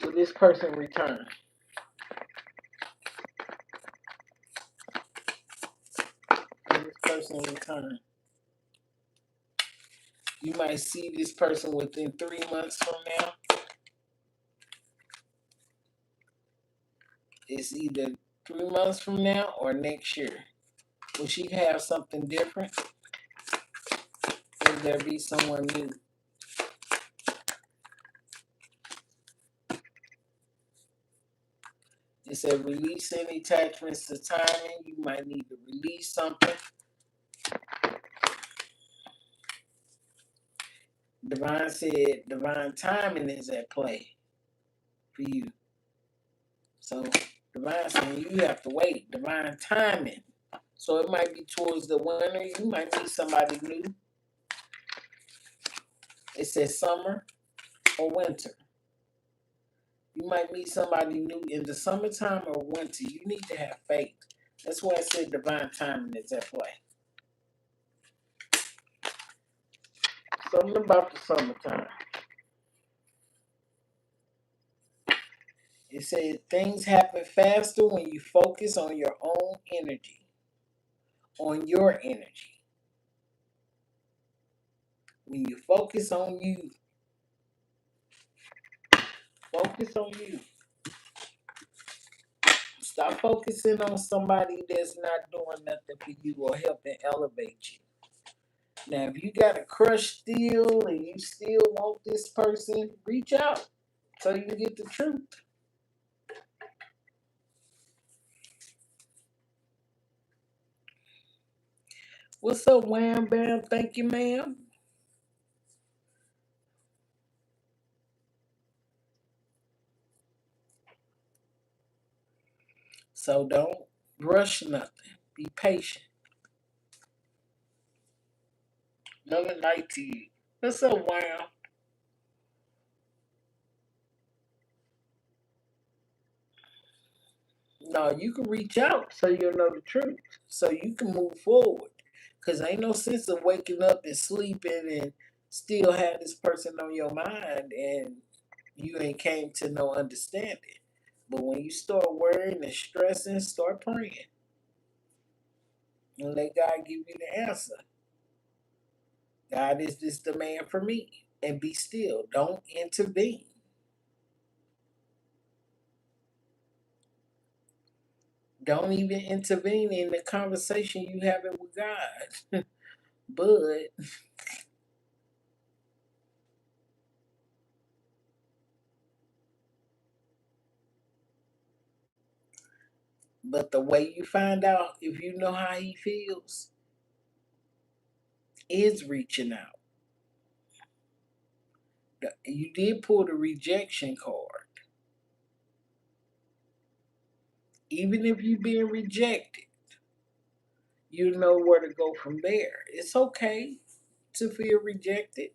Will this person return? Will this person return? You might see this person within 3 months from now. It's either 3 months from now or next year. Will she have something different? Will there be someone new? It said release any attachments to timing. You might need to release something. Divine said divine timing is at play for you. So divine saying you have to wait. Divine timing. So it might be towards the winter. You might meet somebody new. It says summer or winter. You might meet somebody new in the summertime or winter. You need to have faith. That's why I said divine timing is at play. Something about the summertime. It said things happen faster when you focus on your own energy. On your energy. When you focus on you. Focus on you. Stop focusing on somebody that's not doing nothing for you or helping elevate you. Now, if you got a crush still and you still want this person, reach out so you can get the truth. What's up, Wham Bam? Thank you, ma'am. So don't rush nothing. Be patient. Love and light to you. What's up, Wham? No, you can reach out so you'll know the truth. So you can move forward. Because ain't no sense of waking up and sleeping and still have this person on your mind and you ain't came to no understanding. But when you start worrying and stressing, start praying and let God give you the answer. God, is this the man for me? And be still. Don't intervene. Don't even intervene in the conversation you having with God. but but the way you find out if you know how he feels is reaching out. You did pull the rejection card. Even if you're being rejected, you know where to go from there. It's okay to feel rejected.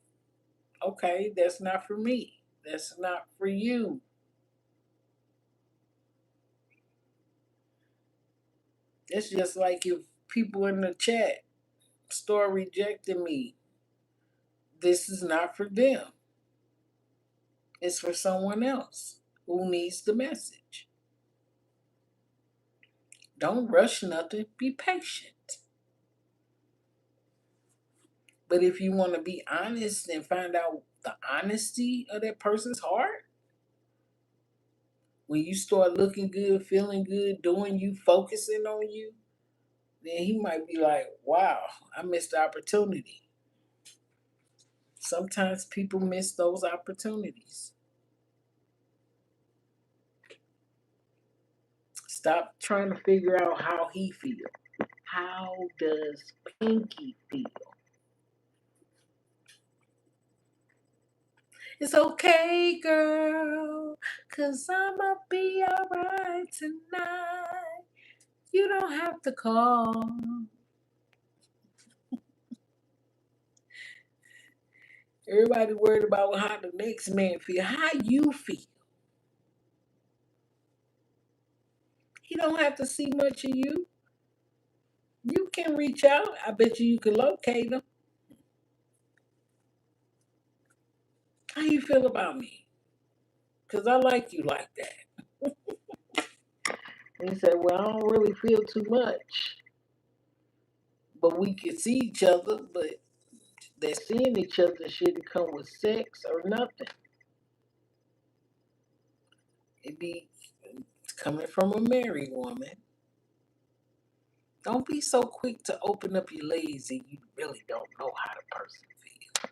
Okay, that's not for me. That's not for you. It's just like if people in the chat start rejecting me, this is not for them. It's for someone else who needs the message. Don't rush nothing. Be patient. But if you want to be honest and find out the honesty of that person's heart, when you start looking good, feeling good, doing you, focusing on you, then he might be like, wow, I missed the opportunity. Sometimes people miss those opportunities. Stop trying to figure out how he feels. How does Pinky feel? It's okay, girl, cause I'ma be alright tonight. You don't have to call. Everybody worried about how the next man feel. How you feel. He don't have to see much of you. You can reach out. I bet you can locate him. How you feel about me? Because I like you like that. And he said, well, I don't really feel too much. But we can see each other, but that seeing each other shouldn't come with sex or nothing. It be coming from a married woman. Don't be so quick to open up your legs and you really don't know how the person feels.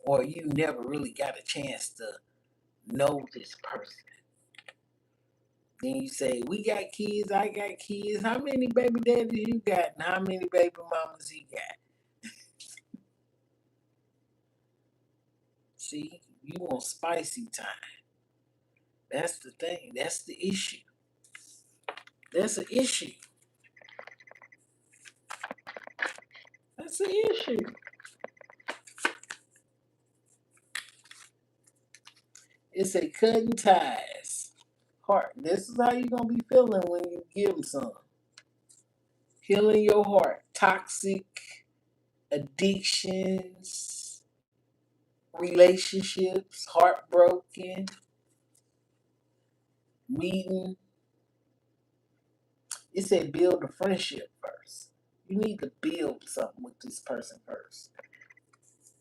Or you never really got a chance to know this person. Then you say, we got kids, I got kids. How many baby daddies you got and how many baby mamas he got? See, you want spicy time. That's the thing. That's the issue. That's an issue. That's an issue. It's a cutting ties. Heart. This is how you're going to be feeling when you give them some. Healing your heart. Toxic addictions, relationships, heartbroken, meeting. It said build a friendship first. You need to build something with this person first.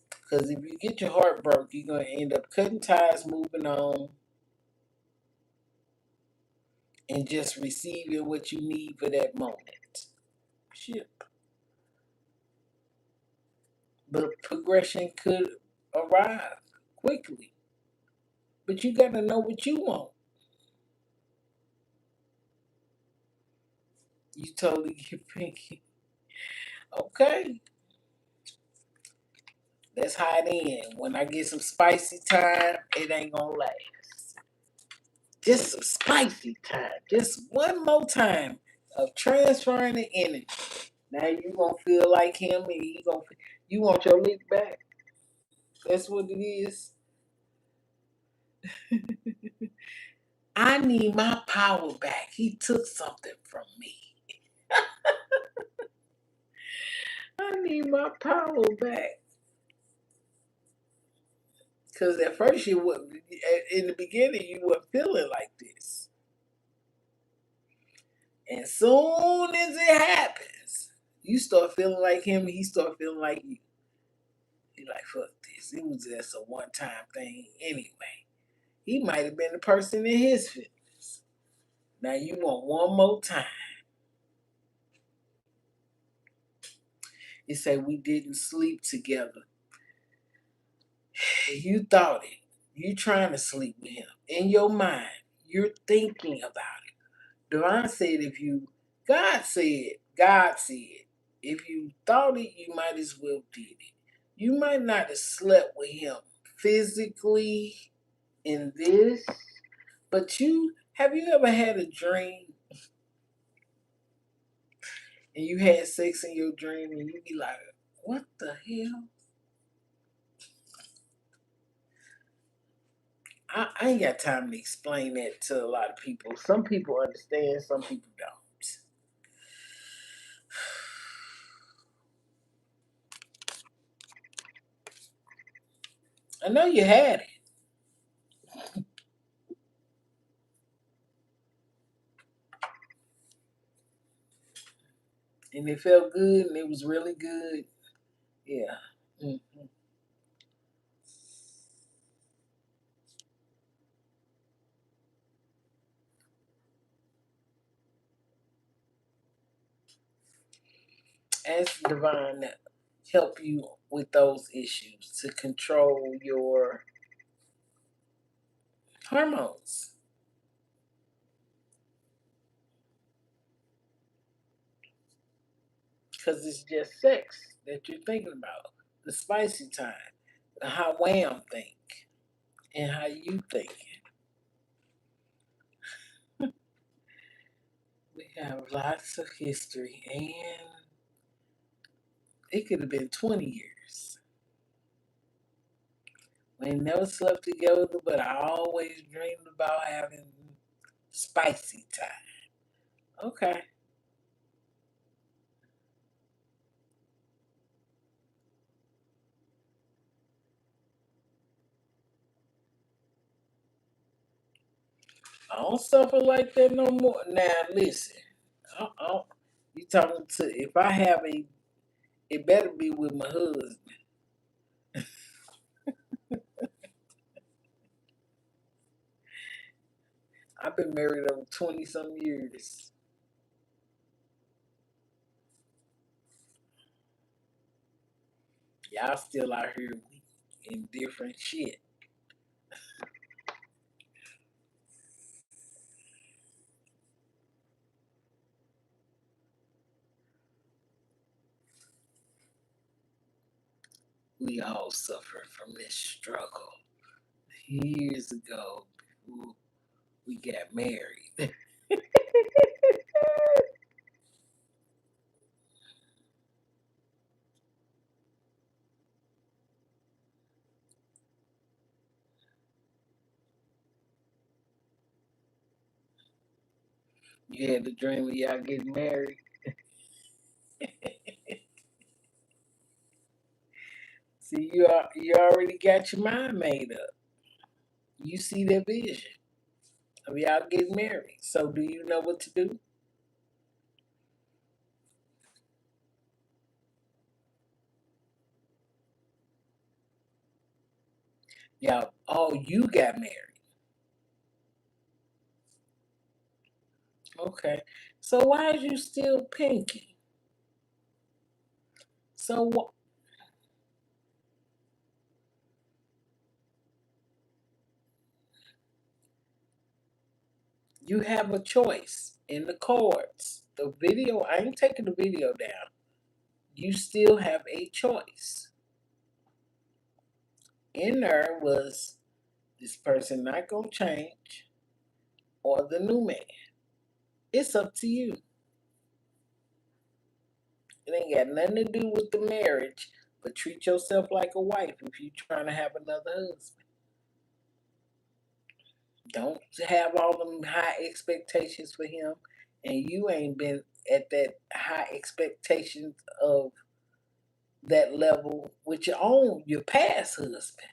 Because if you get your heart broke, you're going to end up cutting ties, moving on, and just receiving what you need for that moment. Ship. But progression could arrive quickly. But you got to know what you want. You totally get pinky. Okay. Let's hide in. When I get some spicy time, it ain't gonna last. Just some spicy time. Just one more time of transferring the energy. Now you gonna feel like him, and you want your lick back. That's what it is. I need my power back. He took something from me. I need my power back. Because at first in the beginning, you weren't feeling like this. And soon as it happens, you start feeling like him and he start feeling like you. You're like, fuck this. It was just a one-time thing anyway. He might have been the person in his feelings. Now you want one more time. You say we didn't sleep together. You thought it. You trying to sleep with him. In your mind, you're thinking about it. Divine said God said, if you thought it, you might as well did it. You might not have slept with him physically in this, but have you ever had a dream and you had sex in your dream and you be like, what the hell? I ain't got time to explain that to a lot of people. Some people understand, some people don't. I know you had it. And it felt good and it was really good. Yeah. Mm-hmm. Ask Divine to help you with those issues to control your hormones. Because it's just sex that you're thinking about. The spicy time. How Wham think and how you think. We have lots of history and It could have been 20 years. We ain't never slept together, but I always dreamed about having spicy time. Okay. I don't suffer like that no more. Now listen, I, you talking to if I have a, it better be with my husband. I've been married over 20 some years. Y'all still out here in different shit. We all suffer from this struggle. Years ago, before we got married. You had the dream of y'all getting married. See, you already got your mind made up. You see that vision of y'all getting married. So do you know what to do? Y'all, oh, you got married. Okay. So why is you still pinky? So you have a choice in the cards. The video, I ain't taking the video down. You still have a choice. In there was this person not gonna change or the new man. It's up to you. It ain't got nothing to do with the marriage, but treat yourself like a wife if you trying to have another husband. Don't have all them high expectations for him, and you ain't been at that high expectations of that level with your past husband.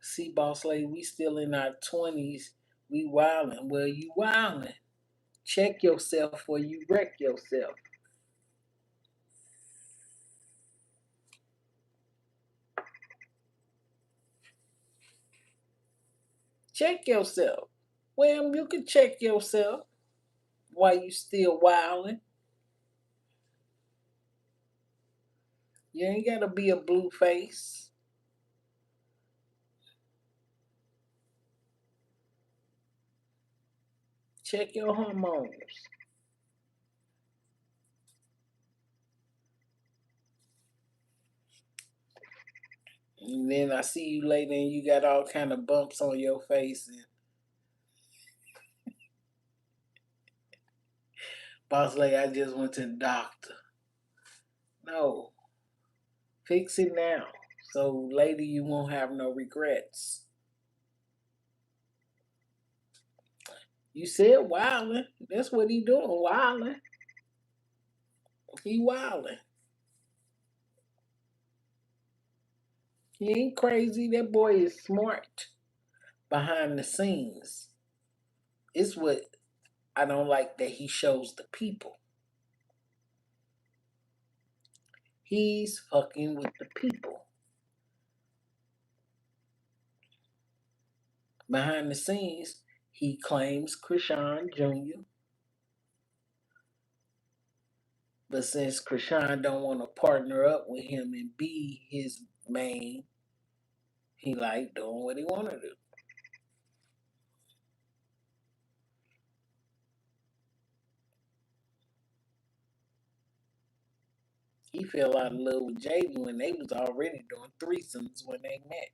See, boss lady, we still in our 20s. We wildin'. Well, you wildin'. Check yourself before you wreck yourself. Check yourself. Well, you can check yourself while you still wildin'. You ain't gotta be a blue face. Check your hormones. And then I see you later and you got all kind of bumps on your face. And boss lady, I just went to the doctor. No, fix it now. So later you won't have no regrets. You said wildin'. That's what he doing, wildin'. He wildin'. He ain't crazy. That boy is smart behind the scenes. It's what I don't like that he shows the people. He's fucking with the people. Behind the scenes, he claims Krishan Jr. But since Krishan don't want to partner up with him and be his main, he like doing what he want to do. He fell out of love with Jaden when they was already doing threesomes when they met.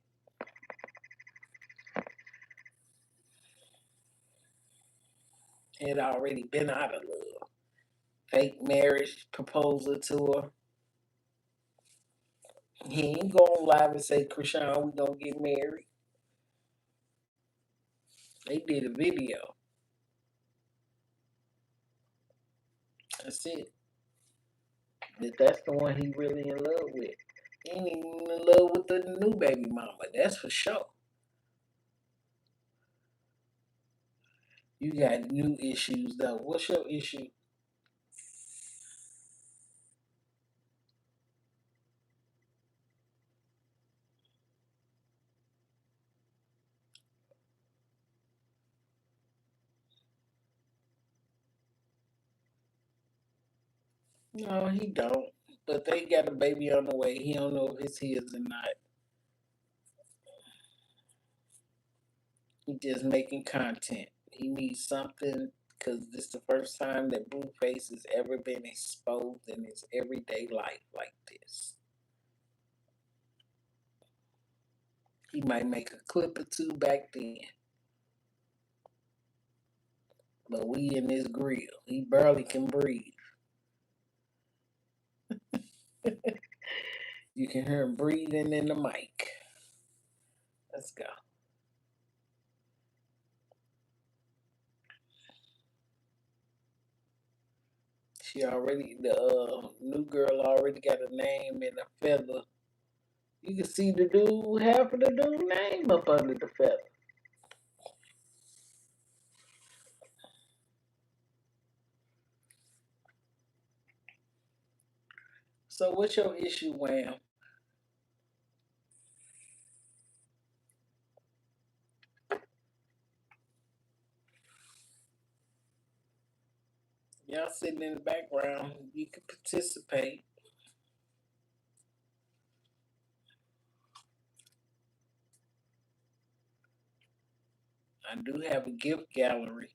Had already been out of love. Fake marriage proposal to her. He ain't go on live and say, Krishan, we gonna get married. They did a video. That's it. But that's the one he really in love with. He ain't even in love with the new baby mama. That's for sure. You got new issues though. What's your issue? No, he don't. But they got a baby on the way. He don't know if it's his or not. He just making content. He needs something because this is the first time that Blueface has ever been exposed in his everyday life like this. He might make a clip or two back then. But we in this grill. He barely can breathe. You can hear him breathing in the mic. Let's go. The new girl already got a name and a feather. You can see the dude, half of the dude name up under the feather. So what's your issue, Wham? Y'all sitting in the background. You can participate. I do have a gift gallery.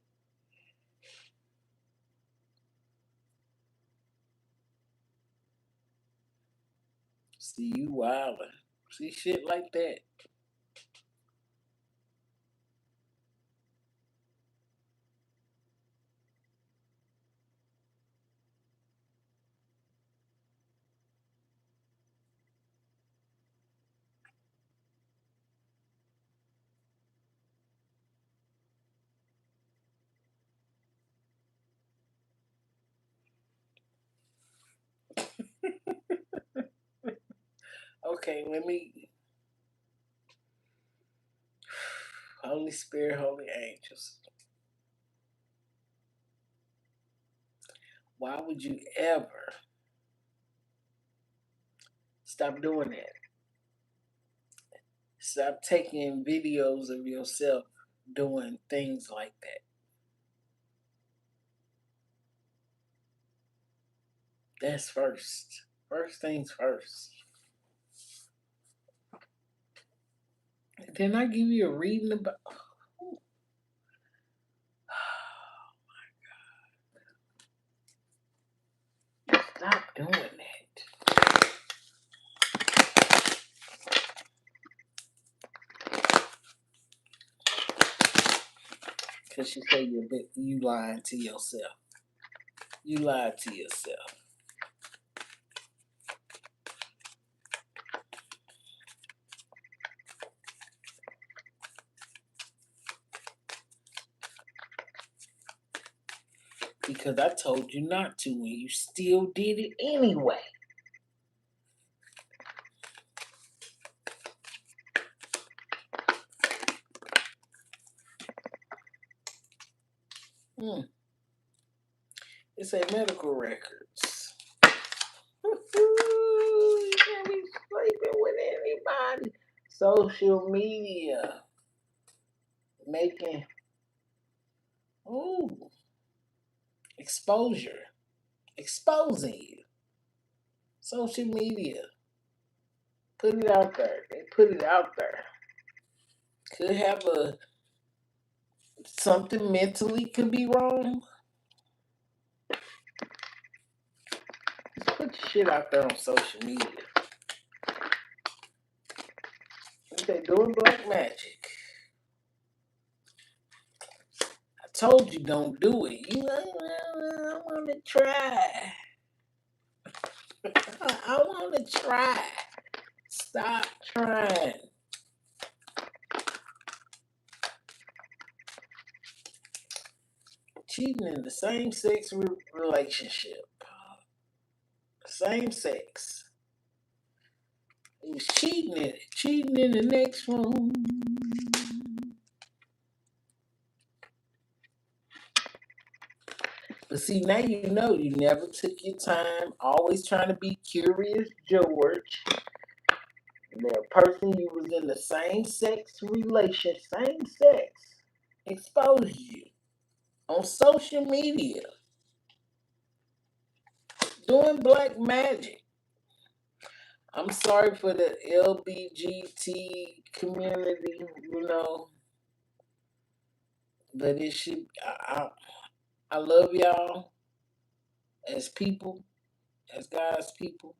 See you wildin'. See shit like that. Okay, let me. Holy Spirit, Holy Angels. Why would you ever stop doing that? Stop taking videos of yourself doing things like that. That's first. First things first. Didn't I give you a reading about? Stop doing that. Because you say you lying to yourself. You lied to yourself. Because I told you not to, and you still did it anyway. It's a medical records. You can't be sleeping with anybody. Social media making exposure, exposing you. Social media, put it out there. They put it out there. Could have a something mentally could be wrong. Just put your shit out there on social media. They doing black magic. I told you don't do it. You like, I want to try. I want to try. Stop trying. Cheating in the same sex relationship. Same sex. It was cheating in it. Cheating in the next room. But see, now you know you never took your time, always trying to be curious George. And the person you was in the same sex relation, same sex, exposed you on social media, doing black magic. I'm sorry for the LBGT community, but it should. I love y'all as people, as God's people,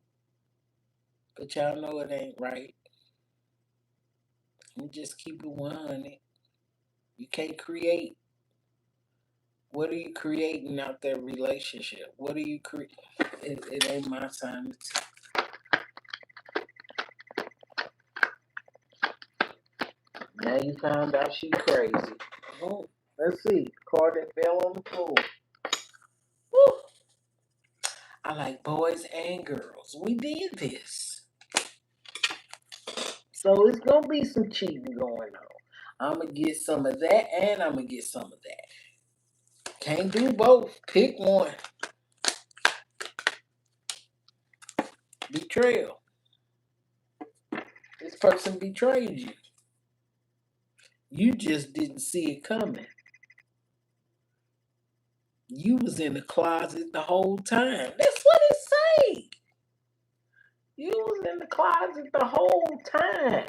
but y'all know it ain't right. We just keep it 100. You can't create. What are you creating out that relationship? What are you creating? It ain't my time to. Now you found out she crazy. Oh, let's see. Card that fell on the floor. Woo. I like boys and girls. We did this. So it's going to be some cheating going on. I'm going to get some of that and I'm going to get some of that. Can't do both. Pick one. Betrayal. This person betrayed you. You just didn't see it coming. You was in the closet the whole time. That's what it say. You was in the closet the whole time.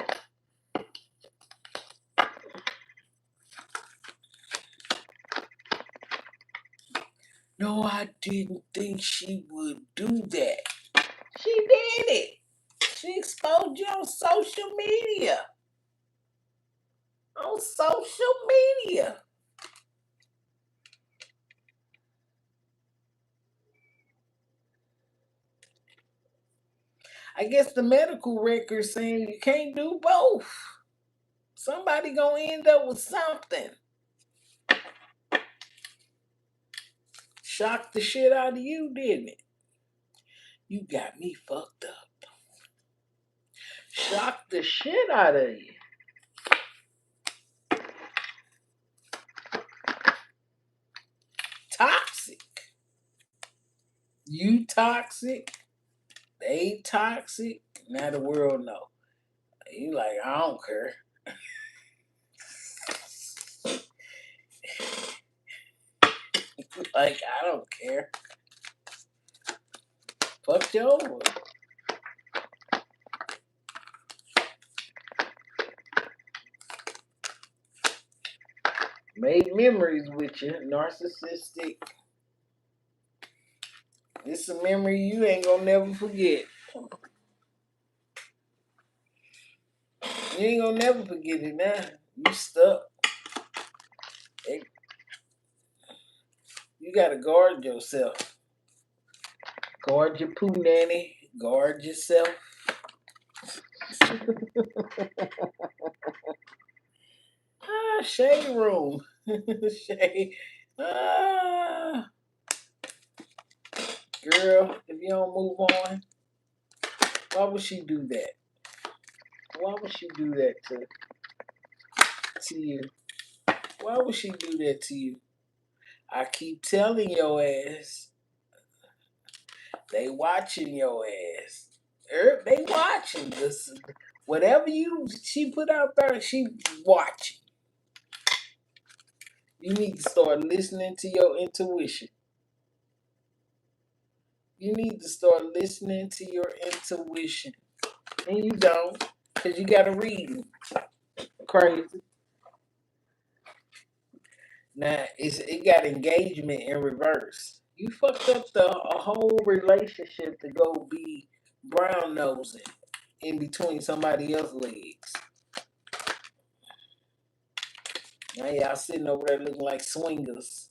No, I didn't think she would do that. She did it. She exposed you on social media. On social media. I guess the medical record saying you can't do both. Somebody gonna end up with something. Shocked the shit out of you, didn't it? You got me fucked up. Shocked the shit out of you. Toxic. You toxic. They toxic. Now the world know. You like, I don't care. Like, I don't care. Fuck you over. Made memories with you. Narcissistic. It's a memory you ain't gonna never forget. You ain't gonna never forget it now. You stuck. You gotta guard yourself. Guard your poo nanny. Guard yourself. Shade room. Shade. Ah. Girl, if you don't move on, why would she do that? Why would she do that to you? Why would she do that to you? I keep telling your ass. They watching your ass. They watching this. Whatever she put out there, she watching. You need to start listening to your intuition. You need to start listening to your intuition. And you don't, because you got to read crazy. Now, it got engagement in reverse. You fucked up a whole relationship to go be brown nosing in between somebody else's legs. Now y'all sitting over there looking like swingers.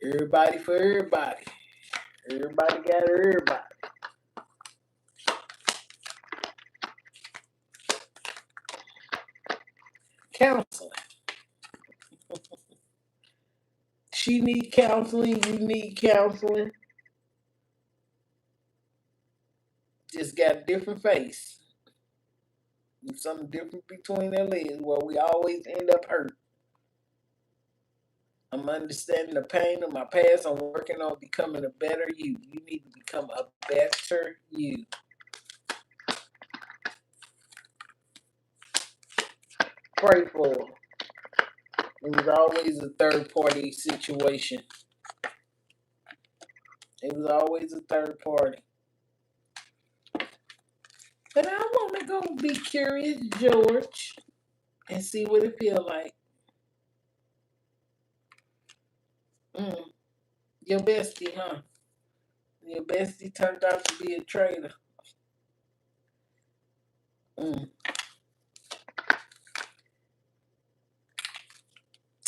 Everybody for everybody. Everybody got everybody. Counseling. She need counseling. You need counseling. Just got a different face. And something different between their legs where we always end up hurt. I'm understanding the pain of my past. I'm working on becoming a better you. You need to become a better you. Pray for her. It was always a third party situation. It was always a third party. But I want to go be curious, George, and see what it feel like. Mm, your bestie, huh? Your bestie turned out to be a traitor. Mm.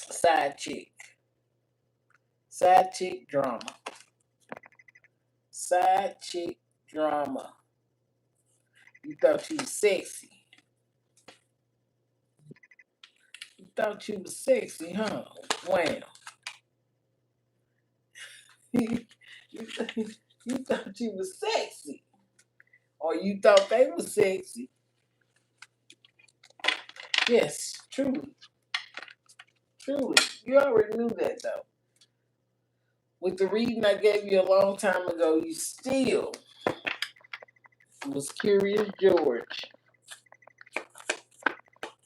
Side chick. Side chick drama. Side chick drama. You thought you was sexy. You thought you was sexy, huh? Wow. you, you thought you was sexy. Or you thought they was sexy. Yes, truly. Truly. You already knew that though. With the reading I gave you a long time ago, you still was Curious George.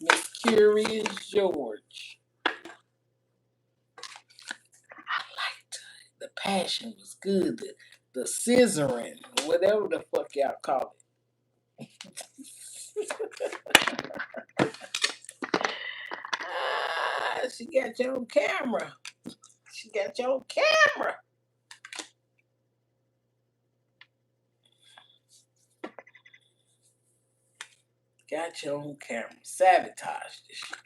Miss Curious George. I liked the passion was good. The scissoring, whatever the fuck y'all call it. She got you on camera. She got you on camera. Got you on camera. Sabotaged this shit.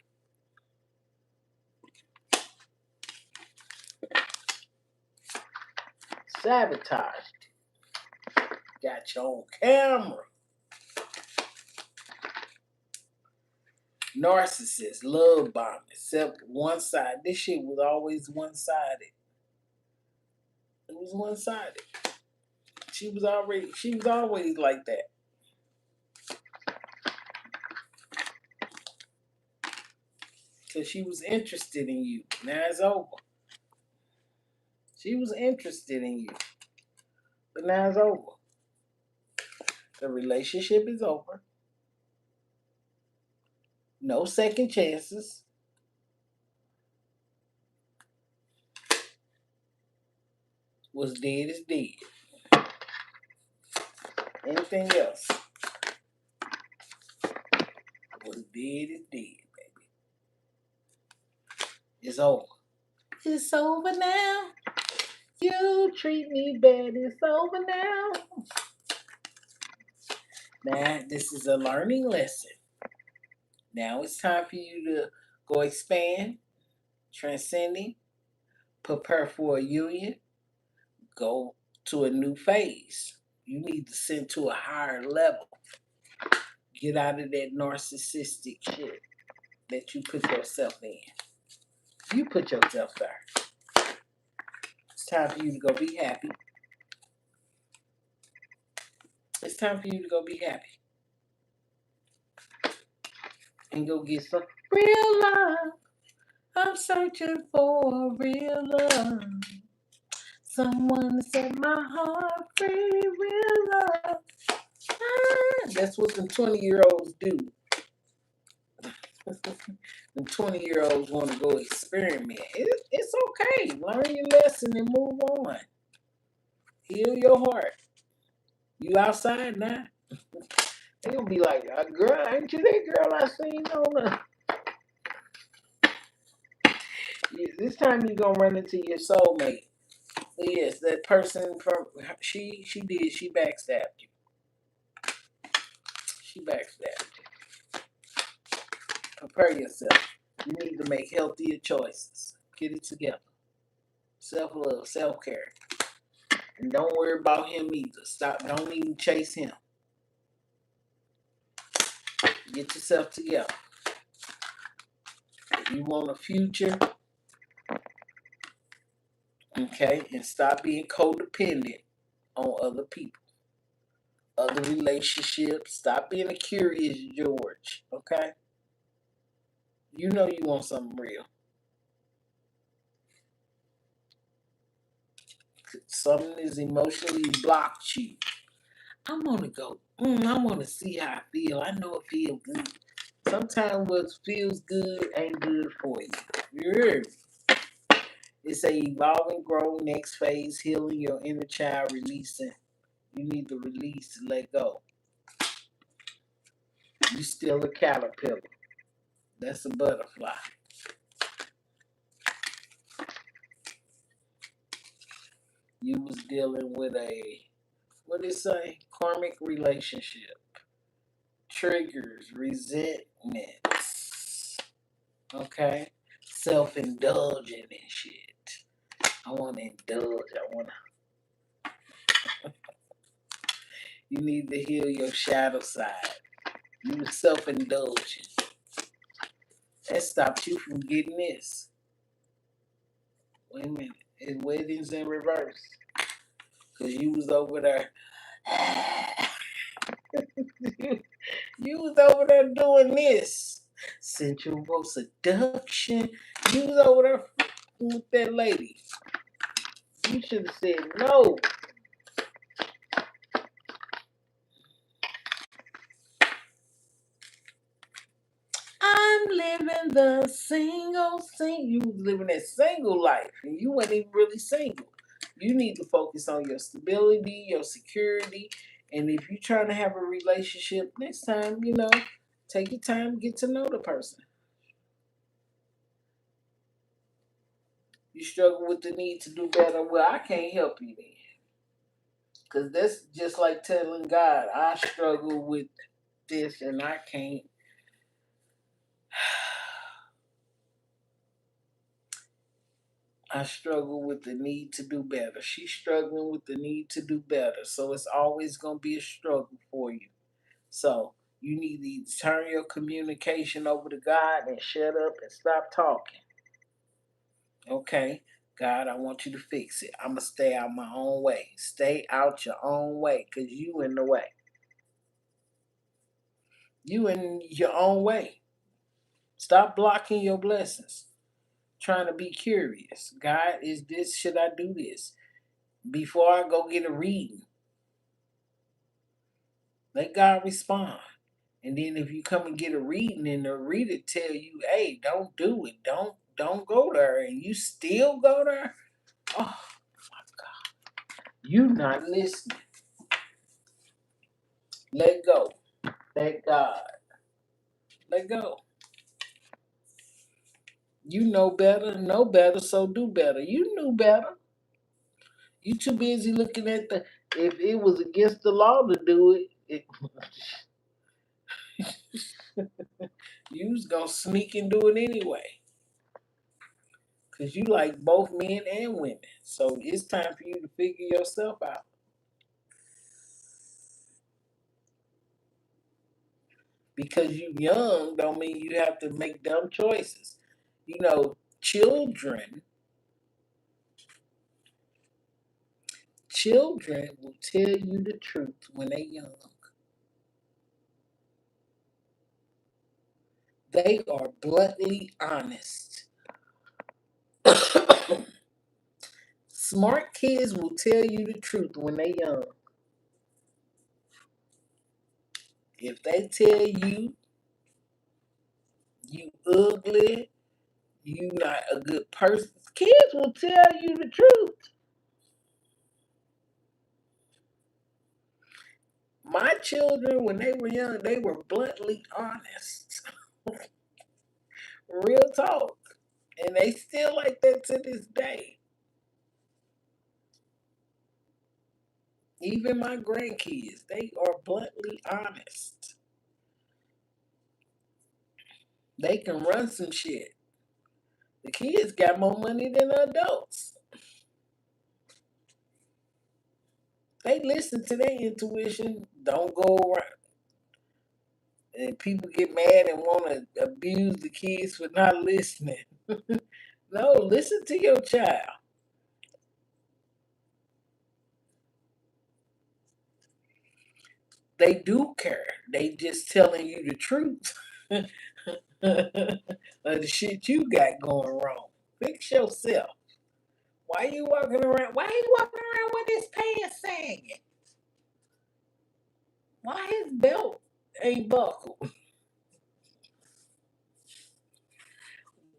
Sabotaged. Got you on camera. Narcissist, love bomb, except one side. This shit was always one sided. It was one sided. She was always like that. Cause she was interested in you. Now it's over. She was interested in you. But now it's over. The relationship is over. No second chances. What's dead is dead. Anything else? What's dead is dead, baby. It's over. It's over now. You treat me bad. It's over now. Now, this is a learning lesson. Now it's time for you to go expand, transcending, prepare for a union, go to a new phase. You need to send to a higher level. Get out of that narcissistic shit that you put yourself in. You put yourself there. It's time for you to go be happy. It's time for you to go be happy. And go get some real love. I'm searching for real love. Someone to set my heart free, real love. That's what the 20-year-olds do. The 20-year-olds want to go experiment. It's okay. Learn your lesson and move on. Heal your heart. You outside now. They gonna be like, girl, ain't you that girl I seen on the... This time you gonna run into your soulmate. Yes, that person from she backstabbed you. She backstabbed you. Prepare yourself. You need to make healthier choices. Get it together. Self-love, self-care. And don't worry about him either. Stop. Don't even chase him. Get yourself together. If you want a future, okay, and stop being codependent on other people, other relationships. Stop being a curious George, okay? You know you want something real. Something is emotionally blocked you. I want to go. I want to see how I feel. I know it feels good. Sometimes what feels good ain't good for you. You heard me? It's a evolving, grow, next phase, healing your inner child, releasing. You need to release, let go. You still a caterpillar. That's a butterfly. You was dealing with a, what did it say? Karmic relationship. Triggers, resentments. Okay? Self-indulging and shit. I want to indulge. You need to heal your shadow side. You were self-indulgent. That stopped you from getting this. Wait a minute. It's weddings in reverse. Because you was over there. You was over there doing this. Sensual seduction. You was over there with that lady. You should have said no. I'm living the you was living that single life and you weren't even really single. You need to focus on your stability, your security, and if you're trying to have a relationship next time, take your time, get to know the person. You struggle with the need to do better, well, I can't help you then. Because that's just like telling God, I struggle with this and I can't. I struggle with the need to do better. She's struggling with the need to do better. So it's always going to be a struggle for you. So you need to turn your communication over to God and shut up and stop talking. Okay? God, I want you to fix it. I'm going to stay out my own way. Stay out your own way because you in the way. You in your own way. Stop blocking your blessings. Trying to be curious. God, is this, should I do this? Before I go get a reading, let God respond. And then if you come and get a reading and the reader tell you, hey, don't do it, don't go there, and you still go there, oh my God. You not listening. Let go. Let God. Let go. You know better, so do better. You knew better. You too busy looking at if it was against the law to do it, you was gonna sneak and do it anyway. Cause you like both men and women. So it's time for you to figure yourself out. Because you young don't mean you have to make dumb choices. You know, children will tell you the truth when they're young. They are bluntly honest. Smart kids will tell you the truth when they're young. If they tell you you ugly, you not a good person, kids will tell you the truth. My children, when they were young, they were bluntly honest. Real talk. And they still like that to this day. Even my grandkids, they are bluntly honest. They can run some shit. The kids got more money than the adults. They listen to their intuition. Don't go around. And people get mad and want to abuse the kids for not listening. No, listen to your child. They do care. They just telling you the truth of the shit you got going wrong. Fix yourself. Why you walking around? Why you walking around with his pants sagging? Why his belt ain't buckled?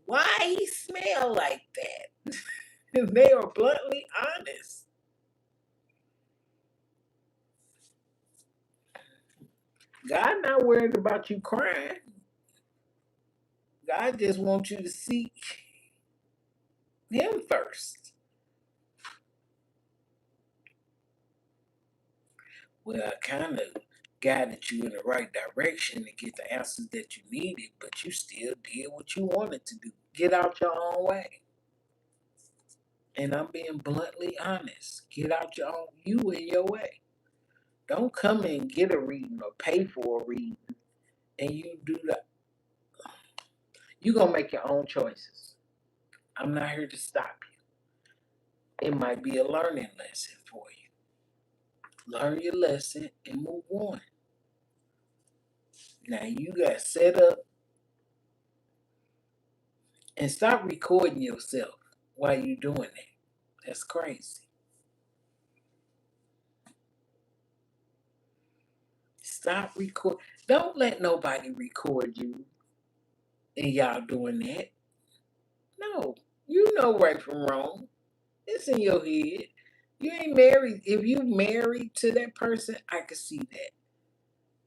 Why he smell like that? They are bluntly honest. God not worried about you crying. God just wants you to seek Him first. Well, I kind of guided you in the right direction to get the answers that you needed, but you still did what you wanted to do. Get out your own way. And I'm being bluntly honest. Get out your own, you in your way. Don't come and get a reading or pay for a reading and you do that. You're going to make your own choices. I'm not here to stop you. It might be a learning lesson for you. Learn your lesson and move on. Now you got set up and stop recording yourself while you doing that. That's crazy. Stop record. Don't let nobody record you and y'all doing that. No, you know right from wrong. It's in your head. You ain't married. If you married to that person, I can see that.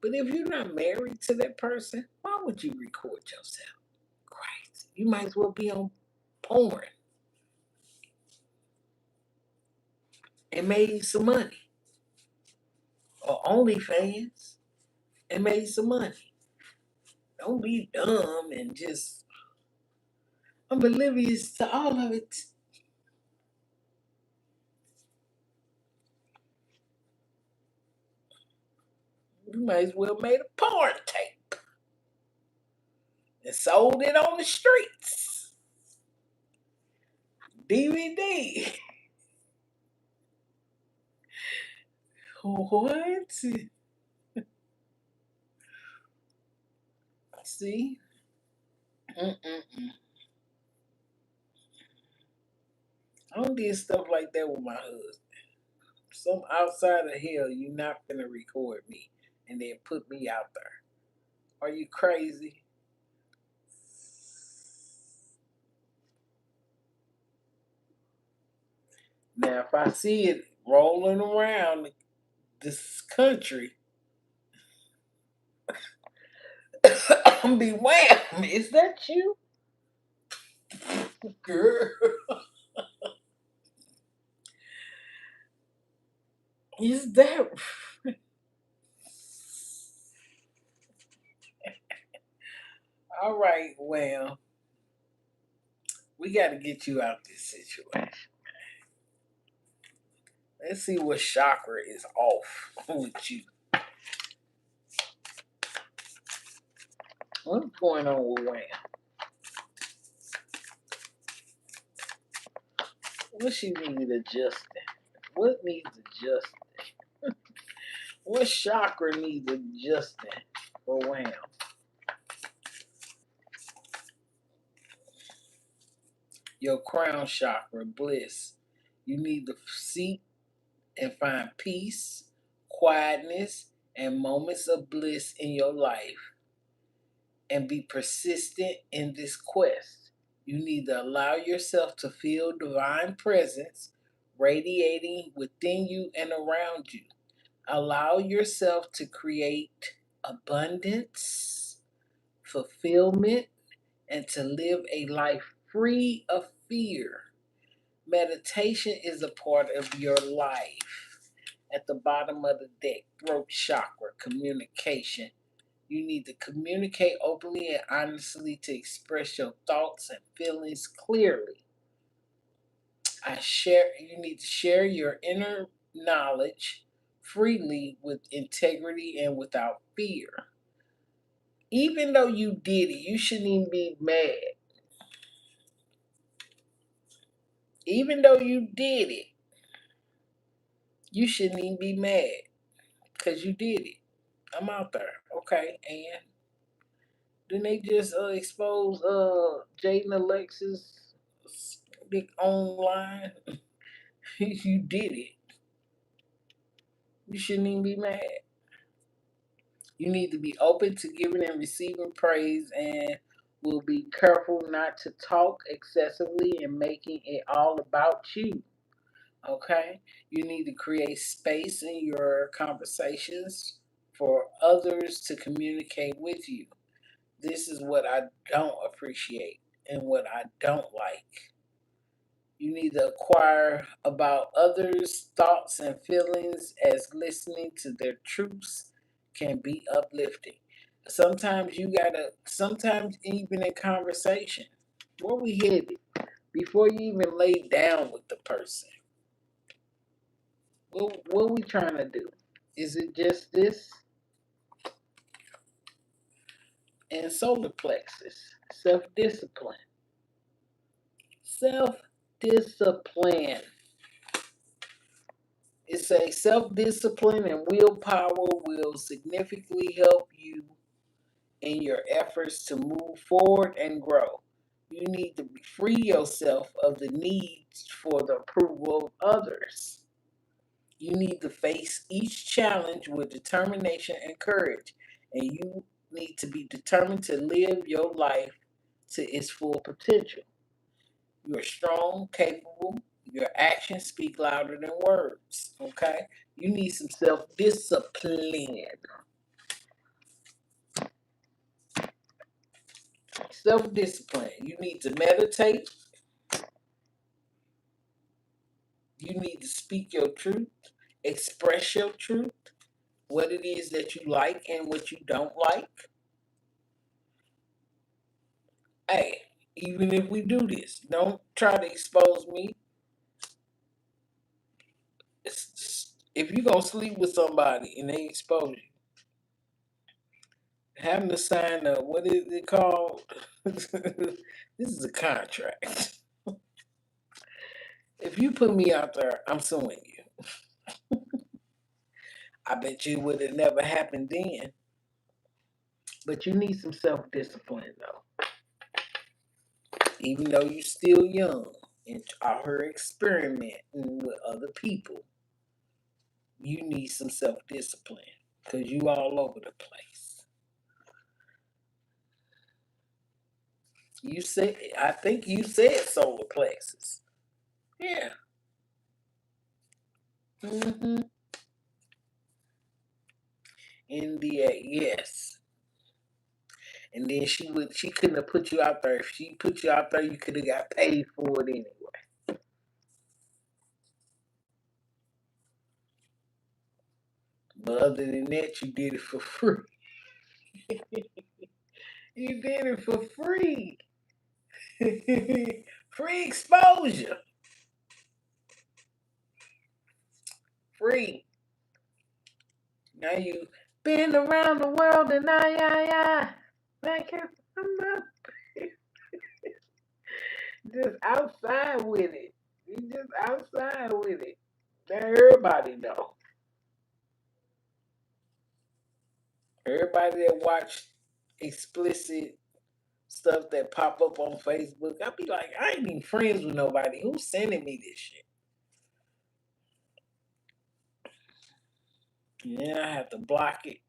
But if you're not married to that person, why would you record yourself? Crazy. You might as well be on porn and made some money. Or OnlyFans and made some money. Don't be dumb and just oblivious to all of it. You might as well made a porn tape and sold it on the streets. DVD. What? See? Mm-mm-mm. I don't did stuff like that with my husband. Some outside of hell, you not gonna record me and then put me out there. Are you crazy? Now, if I see it rolling around this country, I'm be wham. Is that you, girl? Is that? All right? Well, we got to get you out this situation. Let's see what chakra is off with you. What's going on with Wham? What she need adjusting? What needs adjusting? What chakra needs adjusting for Wham? Your crown chakra, bliss. You need to seek and find peace, quietness, and moments of bliss in your life and be persistent in this quest. You need to allow yourself to feel divine presence radiating within you and around you. Allow yourself to create abundance, fulfillment, and to live a life free of fear. Meditation is a part of your life. At the bottom of the deck, throat chakra, communication. You need to communicate openly and honestly to express your thoughts and feelings clearly. You need to share your inner knowledge freely with integrity and without fear. Even though you did it, you shouldn't even be mad. Even though you did it, you shouldn't even be mad because you did it. I'm out there. Okay, and then they just expose Jaden Alexis big online. You did it. You shouldn't even be mad. You need to be open to giving and receiving praise and will be careful not to talk excessively and making it all about you. Okay? You need to create space in your conversations for others to communicate with you. This is what I don't appreciate and what I don't like. You need to acquire about others' thoughts and feelings as listening to their truths can be uplifting. Sometimes even in conversation, where we headed, before you even lay down with the person, what we trying to do? Is it just this? And solar plexus, self discipline. Self discipline. It's a self discipline and willpower will significantly help you in your efforts to move forward and grow. You need to free yourself of the needs for the approval of others. You need to face each challenge with determination and courage. And you need to be determined to live your life to its full potential. You're strong, capable. Your actions speak louder than words. Okay? You need some self discipline. Self discipline. You need to meditate. You need to speak your truth, express your truth, what it is that you like and what you don't like. Hey, even if we do this, don't try to expose me. It's just, if you're going to sleep with somebody and they expose you, having to sign a, what is it called? This is a contract. If you put me out there, I'm suing you. I bet you it would have never happened then. But you need some self discipline, though. Even though you're still young and out here experimenting with other people, you need some self discipline because you all over the place. I think you said solar plexus. Yeah. Mm-hmm. NDA, yes. And then she couldn't have put you out there. If she put you out there, you could have got paid for it anyway. But other than that, you did it for free. You did it for free. Free exposure. Free. Now you been around the world and like I'm not just outside with it. You just outside with it. Now everybody know. Everybody that watch explicit stuff that pop up on Facebook, I be like, I ain't even friends with nobody. Who's sending me this shit? Yeah, I have to block it.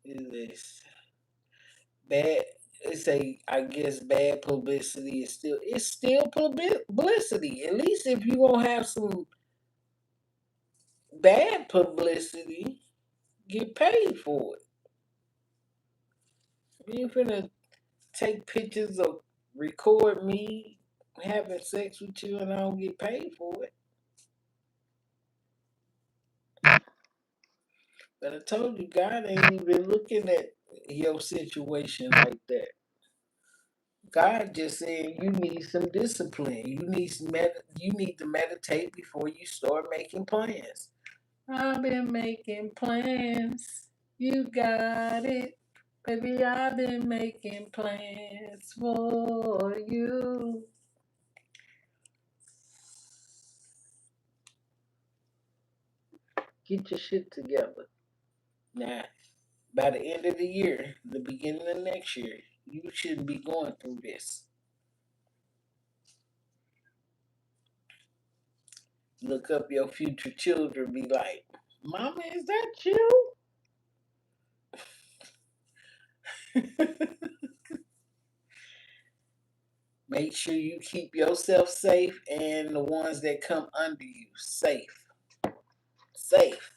Is this bad? It's a, I guess, bad publicity is still, it's still publicity. At least if you gonna have some bad publicity, get paid for it. You finna take pictures or record me having sex with you and I don't get paid for it. But I told you, God ain't even looking at your situation like that. God just saying you need some discipline. You need to meditate before you start making plans. I've been making plans. You got it. Baby, I've been making plans for you. Get your shit together. Now, by the end of the year, the beginning of next year, you shouldn't be going through this. Look up your future children, be like, Mama, is that you? Make sure you keep yourself safe and the ones that come under you safe. Safe.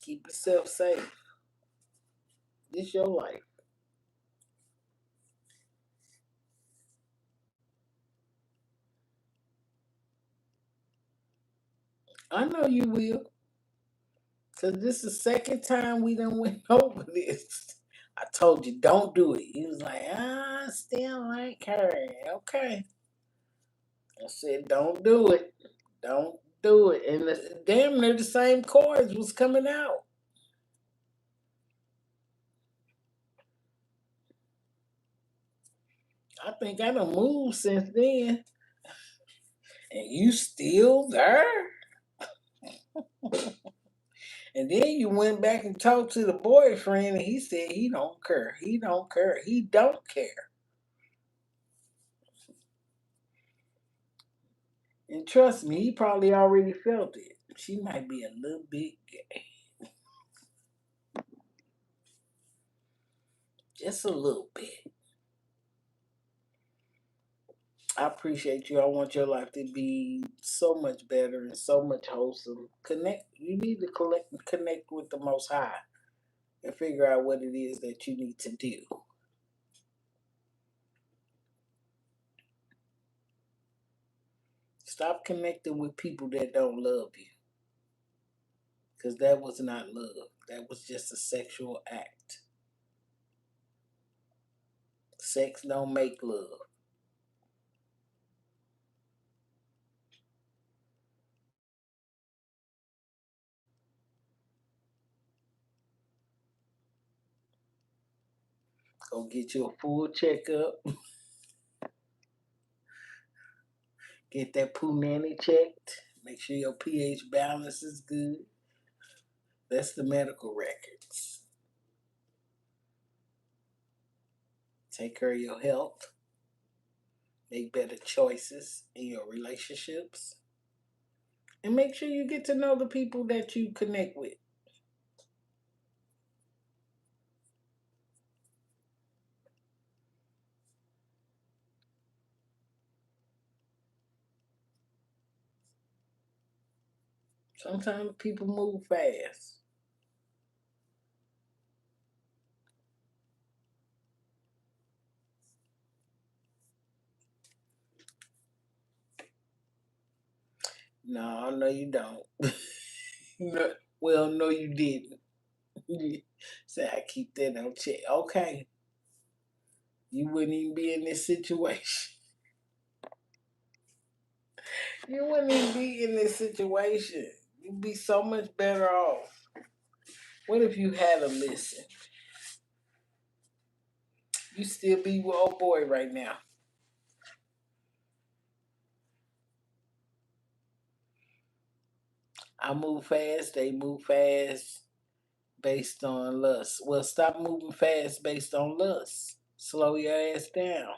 Keep yourself safe. This your life. I know you will. Cause this is the second time we done went over this. I told you don't do it. He was like, still like her. Okay. I said, don't do it. Don't do it. And damn near the same chords was coming out. I think I done moved since then. And you still there? And then you went back and talked to the boyfriend and he said he don't care. He don't care. He don't care. And trust me, he probably already felt it. She might be a little bit gay. Just a little bit. I appreciate you. I want your life to be so much better and so much wholesome. Connect. You need to connect with the Most High and figure out what it is that you need to do. Stop connecting with people that don't love you, because that was not love. That was just a sexual act. Sex don't make love. Go get you a full checkup. Get that poo nanny checked. Make sure your pH balance is good. That's the medical records. Take care of your health. Make better choices in your relationships. And make sure you get to know the people that you connect with. Sometimes people move fast. No, no, you don't. No, well, no, you didn't. Say I keep that on check. Okay, you wouldn't even be in this situation. You wouldn't even be in this situation. You'd be so much better off. What if you had a listen? You still be with old boy right now. I move fast, they move fast based on lust. Well, stop moving fast based on lust. Slow your ass down.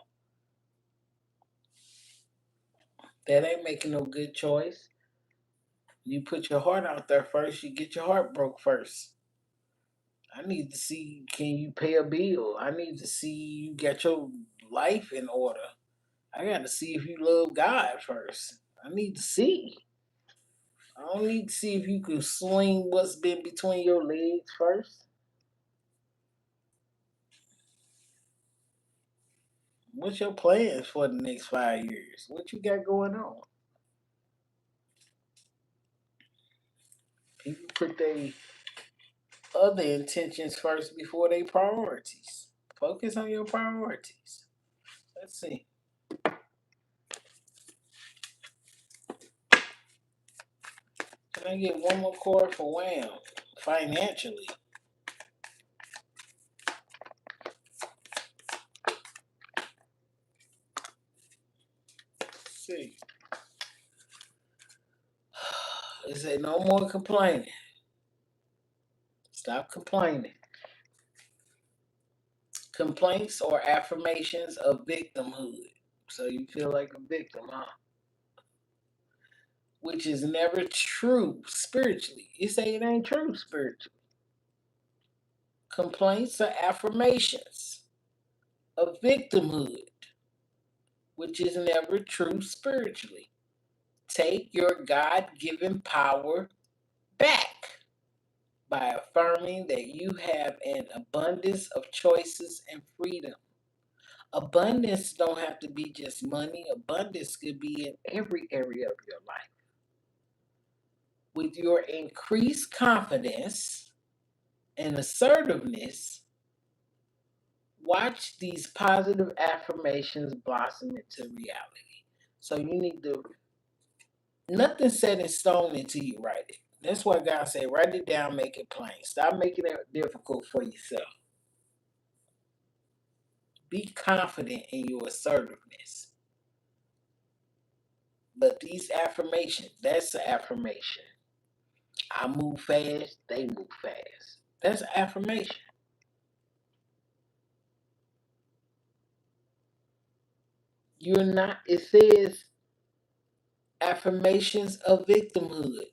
That ain't making no good choice. You put your heart out there first, you get your heart broke first. I need to see, can you pay a bill? I need to see you get your life in order. I got to see if you love God first. I need to see. I don't need to see if you can swing what's been between your legs first. What's your plans for the next 5 years? What you got going on? People put their other intentions first before their priorities. Focus on your priorities. Let's see. Can I get one more card for Wham? Financially. Let's see. It said no more complaining. Stop complaining. Complaints or affirmations of victimhood. So you feel like a victim, huh? Which is never true spiritually. You say it ain't true spiritually. Complaints or affirmations of victimhood, which is never true spiritually. Take your God given power back by affirming that you have an abundance of choices and freedom. Abundance don't have to be just money. Abundance could be in every area of your life. With your increased confidence and assertiveness, watch these positive affirmations blossom into reality. So you need to, nothing set in stone until you write it. That's why God said, write it down, make it plain. Stop making it difficult for yourself. Be confident in your assertiveness. But these affirmations, that's an affirmation. I move fast, they move fast. That's an affirmation. You're not, it says affirmations of victimhood,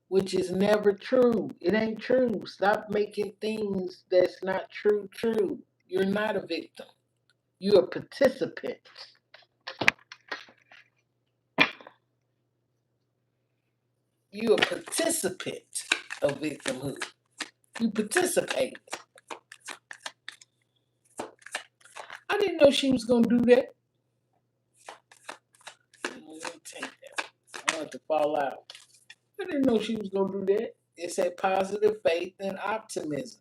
which is never true. It ain't true. Stop making things that's not true. You're not a victim. You're a participant. You're a participant of victimhood. You participate. I didn't know she was gonna do that. I'm gonna take that. I want it to fall out. I didn't know she was gonna do that. It said positive faith and optimism.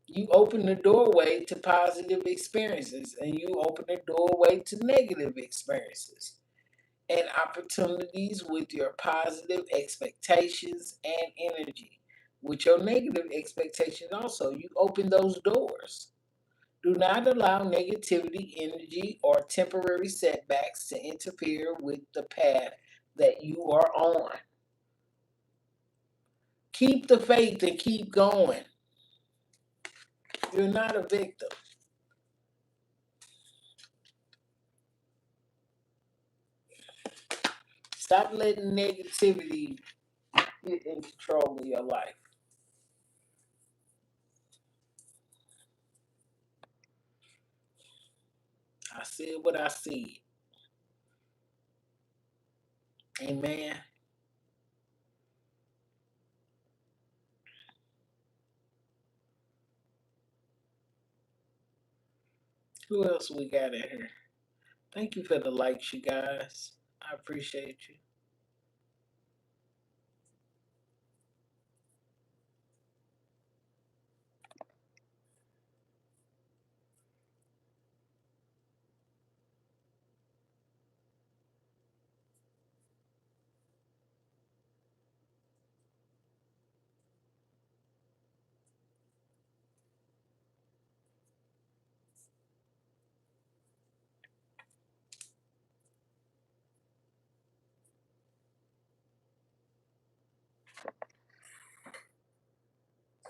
You open the doorway to positive experiences and you open the doorway to negative experiences and opportunities with your positive expectations and energy. With your negative expectations, also, you open those doors. Do not allow negativity, energy, or temporary setbacks to interfere with the path that you are on. Keep the faith and keep going. You're not a victim. Stop letting negativity get in control of your life. I said what I said. Amen. Who else we got in here? Thank you for the likes, you guys. I appreciate you.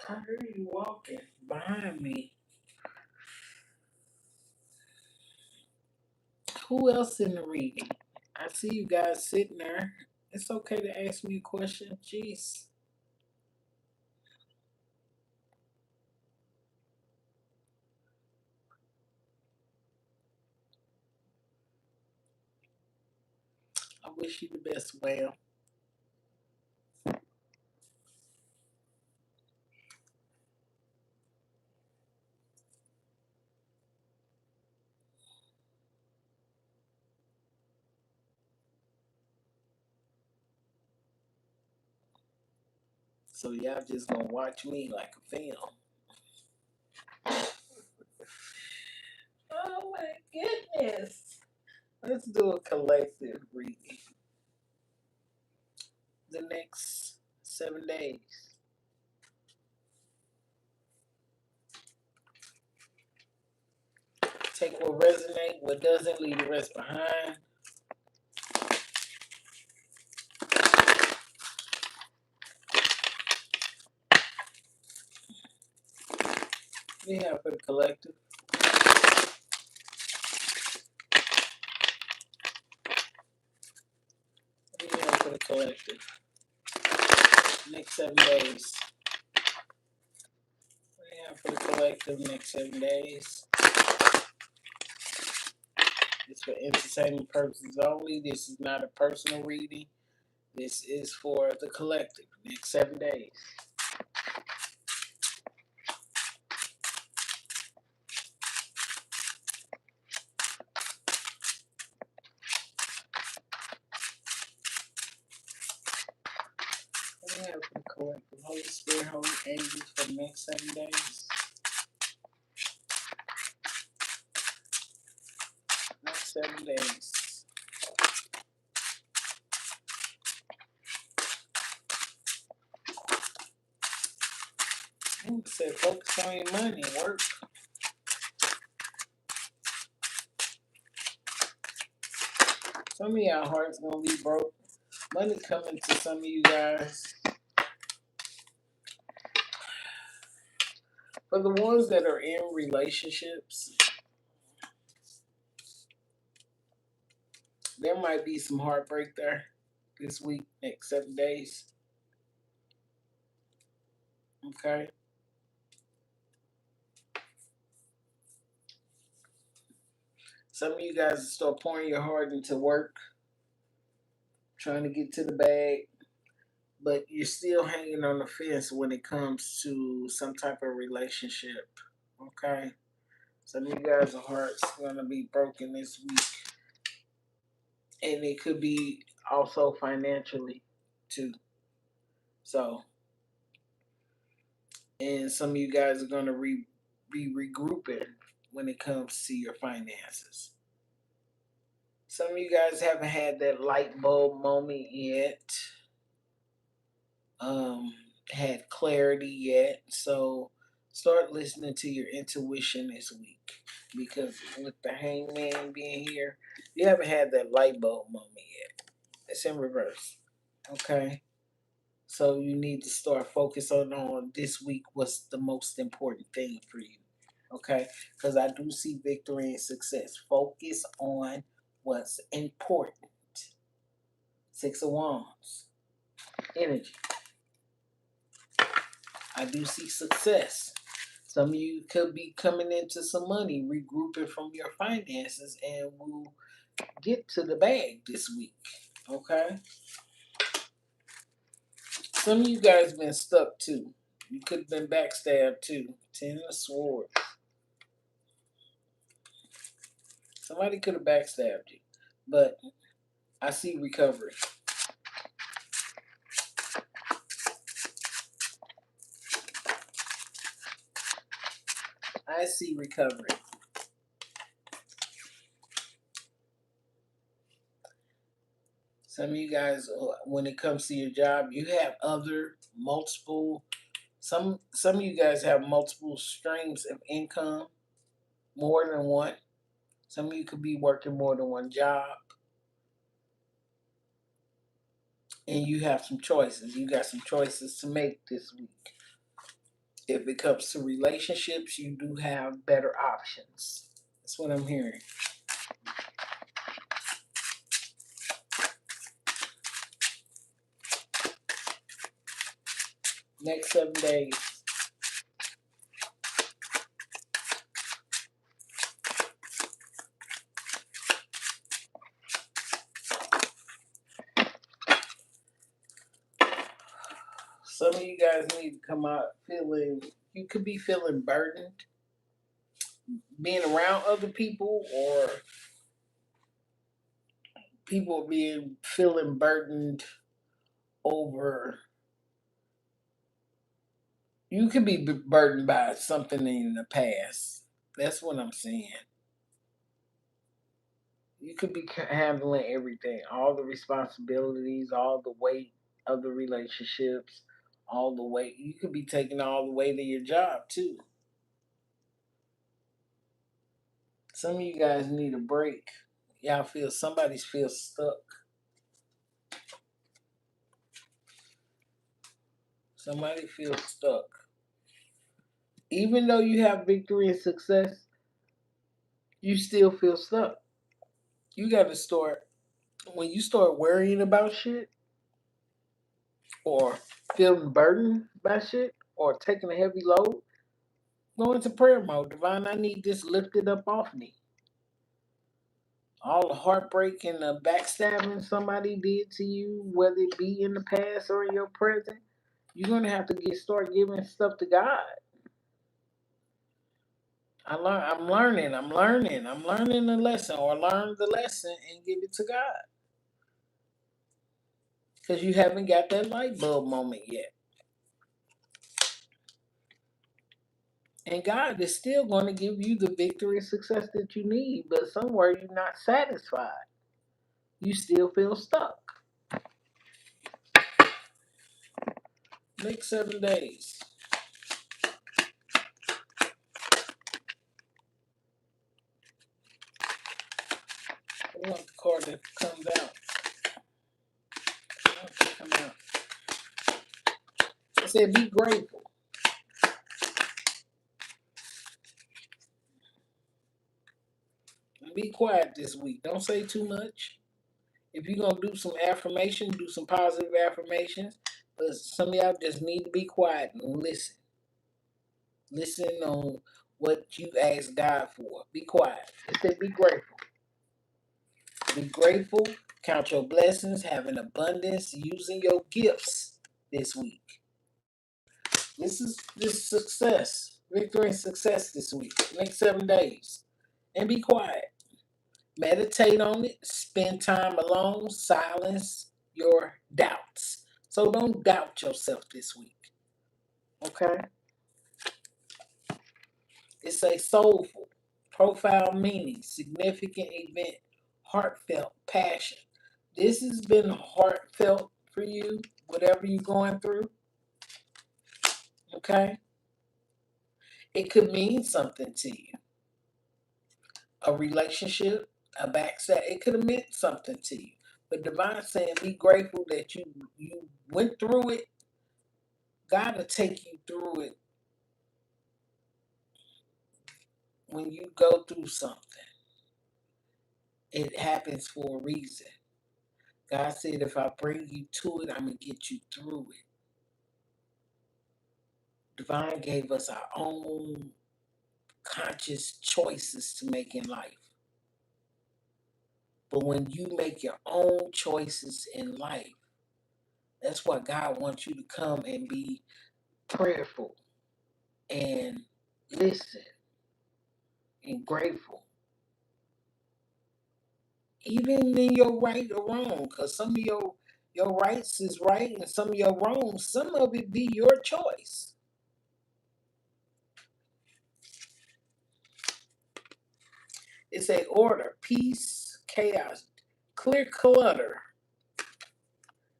I heard you walking behind me. Who else in the reading? I see you guys sitting there. It's okay to ask me a question. Jeez. I wish you the best, Wham. So y'all just gonna watch me like a film. Oh my goodness. Let's do a collective reading. The next 7 days. Take what resonates, what doesn't, leave the rest behind. We have for the collective. We have for the collective. Next 7 days. We have for the collective next 7 days. It's for entertainment purposes only. This is not a personal reading. This is for the collective. Next 7 days. We have for the collective. Holy Spirit, Holy Angels for the next 7 days. Next 7 days. I said focus on your money and work. Some of y'all hearts gonna be broke. Money coming to some of you guys. For the ones that are in relationships, there might be some heartbreak there this week, next 7 days. Okay. Some of you guys start pouring your heart into work, trying to get to the bag, but you're still hanging on the fence when it comes to some type of relationship. Okay. Some of you guys' hearts gonna be broken this week. And it could be also financially too. So, and some of you guys are gonna be regrouping when it comes to your finances. Some of you guys haven't had that light bulb moment yet. Had clarity yet. So start listening to your intuition this week. Because with the hangman being here, you haven't had that light bulb moment yet. It's in reverse. Okay. So you need to start focusing on this week what's the most important thing for you. Okay? Because I do see victory and success. Focus on what's important. 6 of Wands. Energy. I do see success. Some of you could be coming into some money, regrouping from your finances, and will get to the bag this week. Okay? Some of you guys been stuck too. You could have been backstabbed too. 10 of Swords. Somebody could have backstabbed you. But I see recovery. I see recovery. Some of you guys, when it comes to your job, you have other multiple. Some of you guys have multiple streams of income, more than one. Some of you could be working more than one job, and you have some choices. You got some choices to make this week. If it comes to relationships, you do have better options. That's what I'm hearing. Next 7 days. Some of you guys need to come out feeling, you could be feeling burdened, being around other people, or people being feeling burdened over You could be burdened by something in the past. That's what I'm saying. You could be handling everything, all the responsibilities, all the weight of the relationships, all the weight. You could be taking all the weight of your job too. Some of you guys need a break. Y'all feel somebody feels stuck. Somebody feels stuck. Even though you have victory and success, you still feel stuck. You got to start, when you start worrying about shit or feeling burdened by shit or taking a heavy load, go into prayer mode. Divine, I need this lifted up off me. All the heartbreak and the backstabbing somebody did to you, whether it be in the past or in your present, you're gonna have to start giving stuff to God. I'm learning the lesson, or learn the lesson and give it to God. Because you haven't got that light bulb moment yet. And God is still going to give you the victory and success that you need, but somewhere you're not satisfied. You still feel stuck. Next 7 days. I want the card that comes out. I want it to come out. I said, be grateful. And be quiet this week. Don't say too much. If you're going to do some affirmations, do some positive affirmations. But some of y'all just need to be quiet and listen. Listen on what you ask God for. Be quiet. It said, be grateful. Be grateful. Count your blessings. Have an abundance. Using your gifts this week. This success. Victory and success this week. Next 7 days. And be quiet. Meditate on it. Spend time alone. Silence your doubts. So don't doubt yourself this week. Okay? It's a soulful, profound meaning, significant event, heartfelt passion. This has been heartfelt for you, whatever you're going through. Okay? It could mean something to you. A relationship, a backstab, it could have meant something to you. But Divine saying, be grateful that you went through it. God will take you through it when you go through something. It happens for a reason. God said, if I bring you to it, I'm going to get you through it. Divine gave us our own conscious choices to make in life. But when you make your own choices in life, that's why God wants you to come and be prayerful and listen and grateful. Even in your right or wrong, because some of your rights is right and some of your wrongs, some of it be your choice. It's a order, peace, chaos, clear clutter.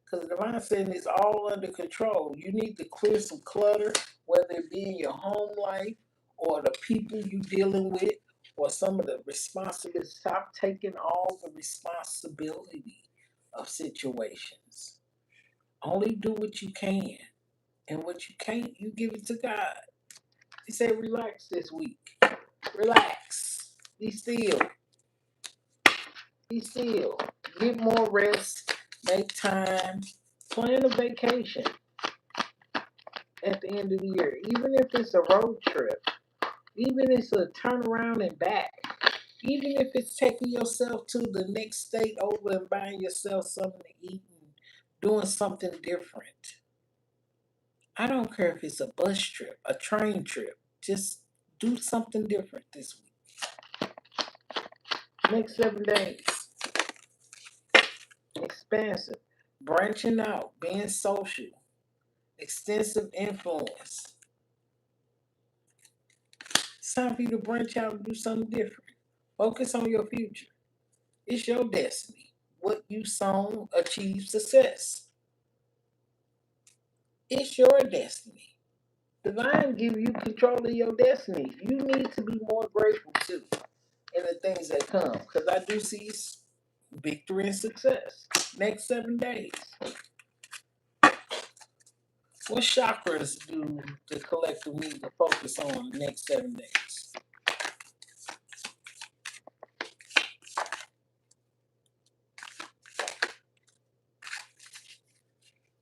Because the divine saying it's all under control. You need to clear some clutter, whether it be in your home life or the people you dealing with or some of the responsibility. Stop taking all the responsibility of situations. Only do what you can. And what you can't, you give it to God. He said, relax this week. Relax. Be still. Be still. Get more rest. Make time. Plan a vacation at the end of the year. Even if it's a road trip. Even if it's a turnaround and back. Even if it's taking yourself to the next state over and buying yourself something to eat and doing something different. I don't care if it's a bus trip, a train trip. Just do something different this week. Next 7 days. Expansive. Branching out. Being social. Extensive influence. It's time for you to branch out and do something different. Focus on your future. It's your destiny. What you sown achieves success. It's your destiny. Divine give you control of your destiny. You need to be more grateful too in the things that come. Because I do see victory and success. Next 7 days. What chakras do the collective need to focus on the next 7 days?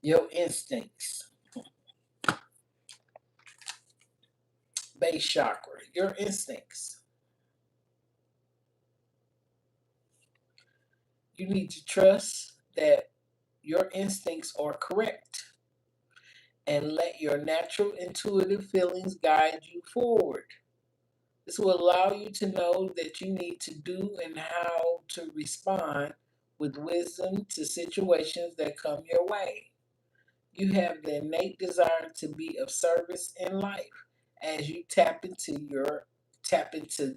Your instincts. Base chakra. Your instincts. You need to trust that your instincts are correct and let your natural intuitive feelings guide you forward. This will allow you to know that you need to do and how to respond with wisdom to situations that come your way. You have the innate desire to be of service in life as you tap into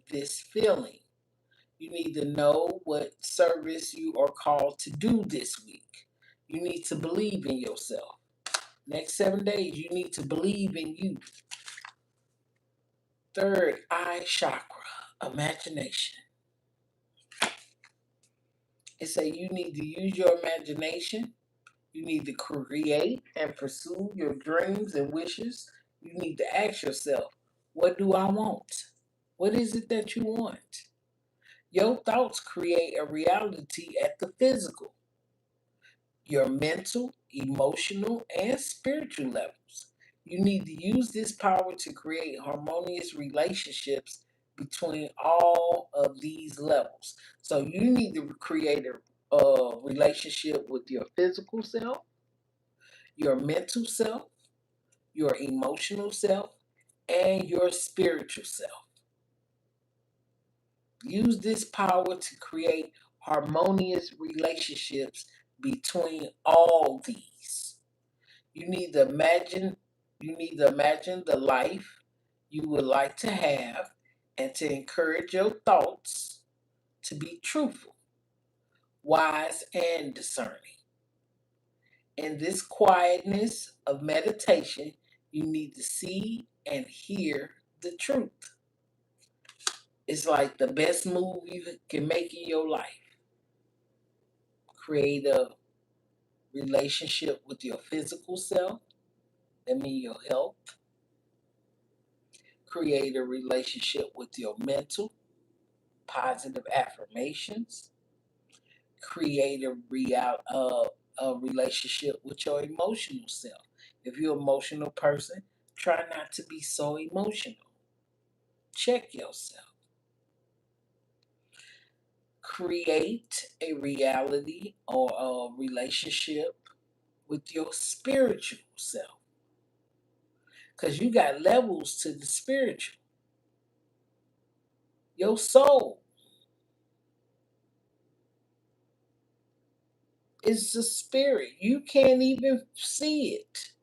this feeling. You need to know what service you are called to do this week. You need to believe in yourself. Next 7 days, you need to believe in you. Third eye chakra, imagination. It say you need to use your imagination. You need to create and pursue your dreams and wishes. You need to ask yourself, what do I want? What is it that you want? Your thoughts create a reality at the physical, your mental, emotional, and spiritual levels. You need to use this power to create harmonious relationships between all of these levels. So you need to create a relationship with your physical self, your mental self, your emotional self, and your spiritual self. Use this power to create harmonious relationships between all these. You need to imagine the life you would like to have and to encourage your thoughts to be truthful, wise, and discerning. In this quietness of meditation, you need to see and hear the truth. It's like the best move you can make in your life. Create a relationship with your physical self, that means your health. Create a relationship with your mental, positive affirmations. Create a relationship with your emotional self. If you're an emotional person, try not to be so emotional. Check yourself. Create a reality or a relationship with your spiritual self. Because you got levels to the spiritual. Your soul is the spirit. You can't even see it.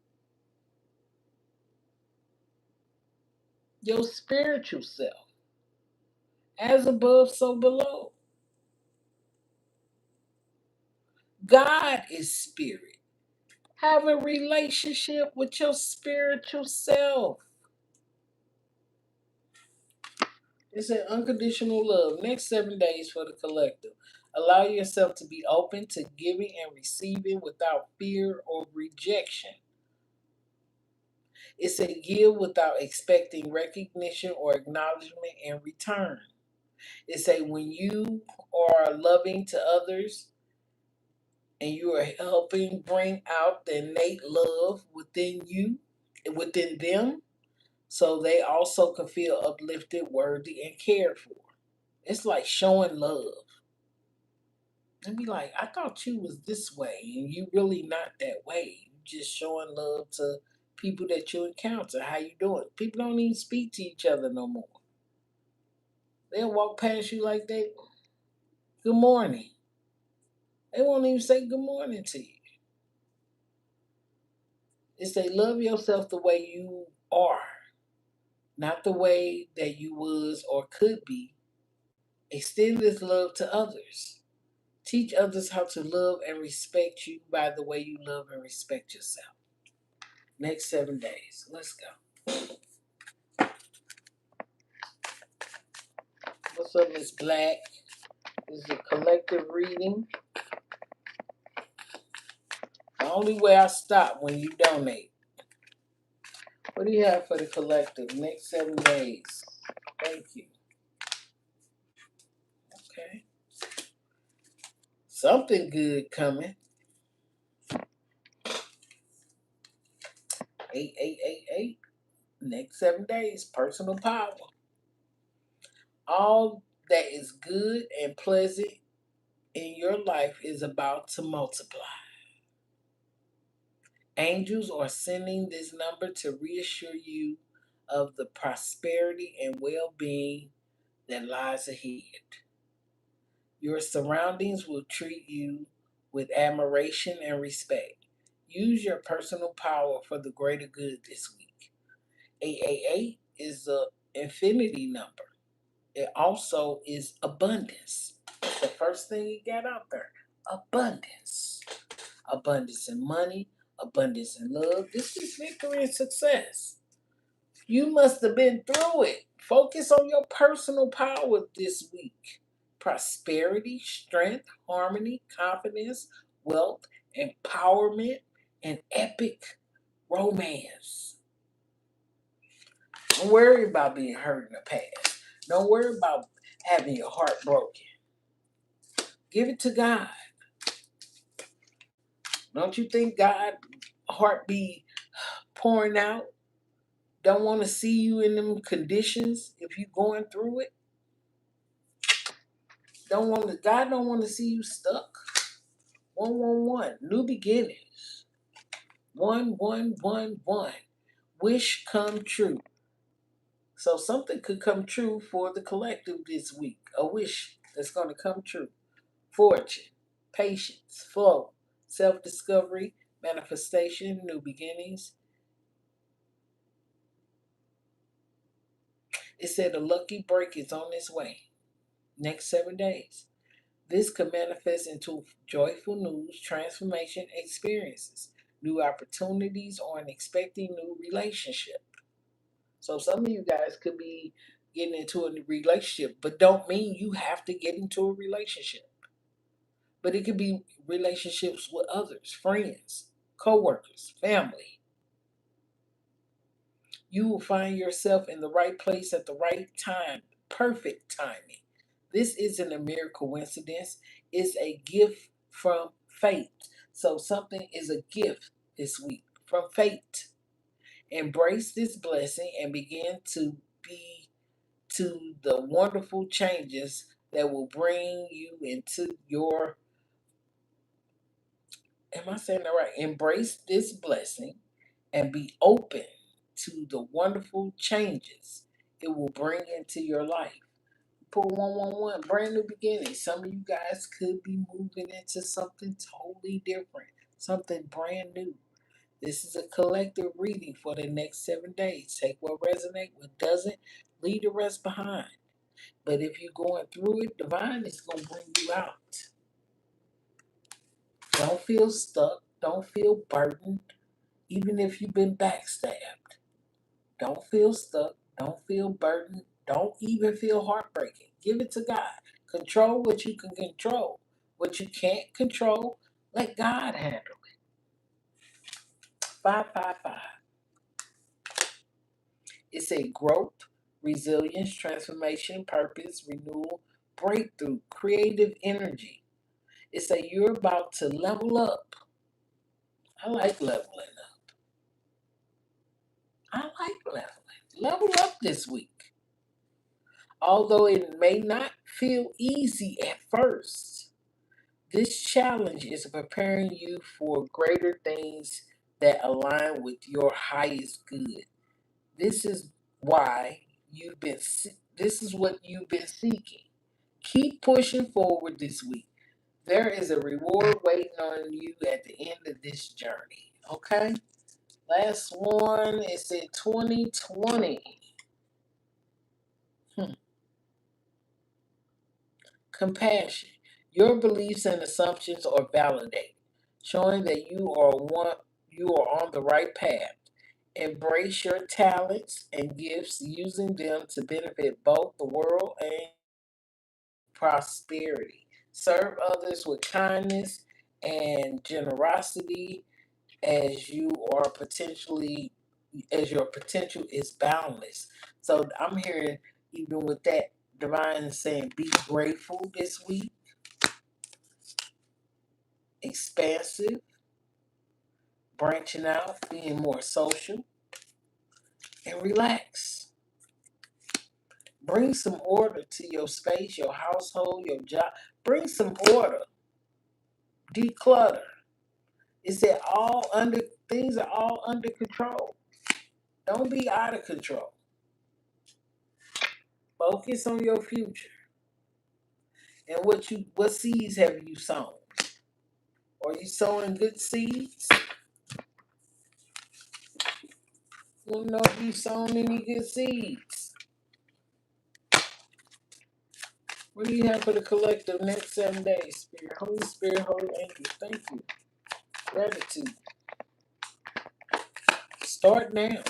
Your spiritual self. As above, so below. God is spirit. Have a relationship with your spiritual self. It's an unconditional love. Next 7 days for the collective. Allow yourself to be open to giving and receiving without fear or rejection. It's a give without expecting recognition or acknowledgement in return. It's a when you are loving to others and you are helping bring out the innate love within you, within them, so they also can feel uplifted, worthy, and cared for. It's like showing love. And be like, I thought you was this way, and you really not that way. You just showing love to people that you encounter. How you doing? People don't even speak to each other no more. They'll walk past you like they, good morning. They won't even say good morning to you. It's they love yourself the way you are. not the way that you was or could be. Extend this love to others. Teach others how to love and respect you by the way you love and respect yourself. Next 7 days. Let's go. What's up, Miss Black? This is a collective reading. The only way I stop when you donate. What do you have for the collective? Next 7 days. Thank you. Okay. Something good coming. 8888. Next 7 days. Personal power. All that is good and pleasant in your life is about to multiply. Angels are sending this number to reassure you of the prosperity and well being that lies ahead. Your surroundings will treat you with admiration and respect. Use your personal power for the greater good this week. 888 is the infinity number. It also is abundance. That's the first thing you got out there. Abundance. Abundance in money, abundance in love. This is victory and success. You must have been through it. Focus on your personal power this week. Prosperity, strength, harmony, confidence, wealth, empowerment, and epic romance. Don't worry about being hurt in the past. Don't worry about having your heart broken. Give it to God. Don't you think God heart be pouring out? Don't want to see you in them conditions if you going through it. God don't want to see you stuck. 111. New beginnings. 1111. Wish come true. So something could come true for the collective this week. A wish that's going to come true. Fortune, patience, flow, self-discovery, manifestation, new beginnings. It said a lucky break is on its way. Next 7 days. This could manifest into joyful news, transformation experiences, new opportunities, or an expecting new relationship. So some of you guys could be getting into a relationship, but don't mean you have to get into a relationship. But it could be relationships with others, friends, co-workers, family. You will find yourself in the right place at the right time. Perfect timing. This isn't a mere coincidence. It's a gift from fate. So something is a gift this week from fate. Embrace this blessing and begin to be to the wonderful changes that will bring you into your, am I saying that right? Embrace this blessing and be open to the wonderful changes it will bring into your life. Pull 111, brand new beginning. Some of you guys could be moving into something totally different, something brand new. This is a collective reading for the next 7 days. Take what resonates, what doesn't, leave the rest behind. But if you're going through it, divine is going to bring you out. Don't feel stuck. Don't feel burdened, even if you've been backstabbed. Don't feel stuck. Don't feel burdened. Don't even feel heartbreaking. Give it to God. Control what you can control. What you can't control, let God handle it. 555. It's a growth, resilience, transformation, purpose, renewal, breakthrough, creative energy. It's a you're about to level up. I like leveling up. I like leveling. Level up this week. Although it may not feel easy at first, this challenge is preparing you for greater things that align with your highest good. This is why you've been. This is what you've been seeking. Keep pushing forward this week. There is a reward waiting on you at the end of this journey. Okay. Last one is in 2020. Hmm. Compassion. Your beliefs and assumptions are validated, showing that you are on the right path. Embrace your talents and gifts, using them to benefit both the world and prosperity. Serve others with kindness and generosity as you are potentially as your potential is boundless. So I'm hearing even with that divine is saying be grateful this week, expansive, branching out, being more social, and relax. Bring some order to your space, your household, your job. Bring some order. Declutter. Is that all under things are all under control? Don't be out of control. Focus on your future and what seeds have you sown? Are you sowing good seeds? We'll know if you sown any good seeds. What do you have for the collective next 7 days, Spirit? Holy Spirit, Holy Angels, thank you. Gratitude. Start now.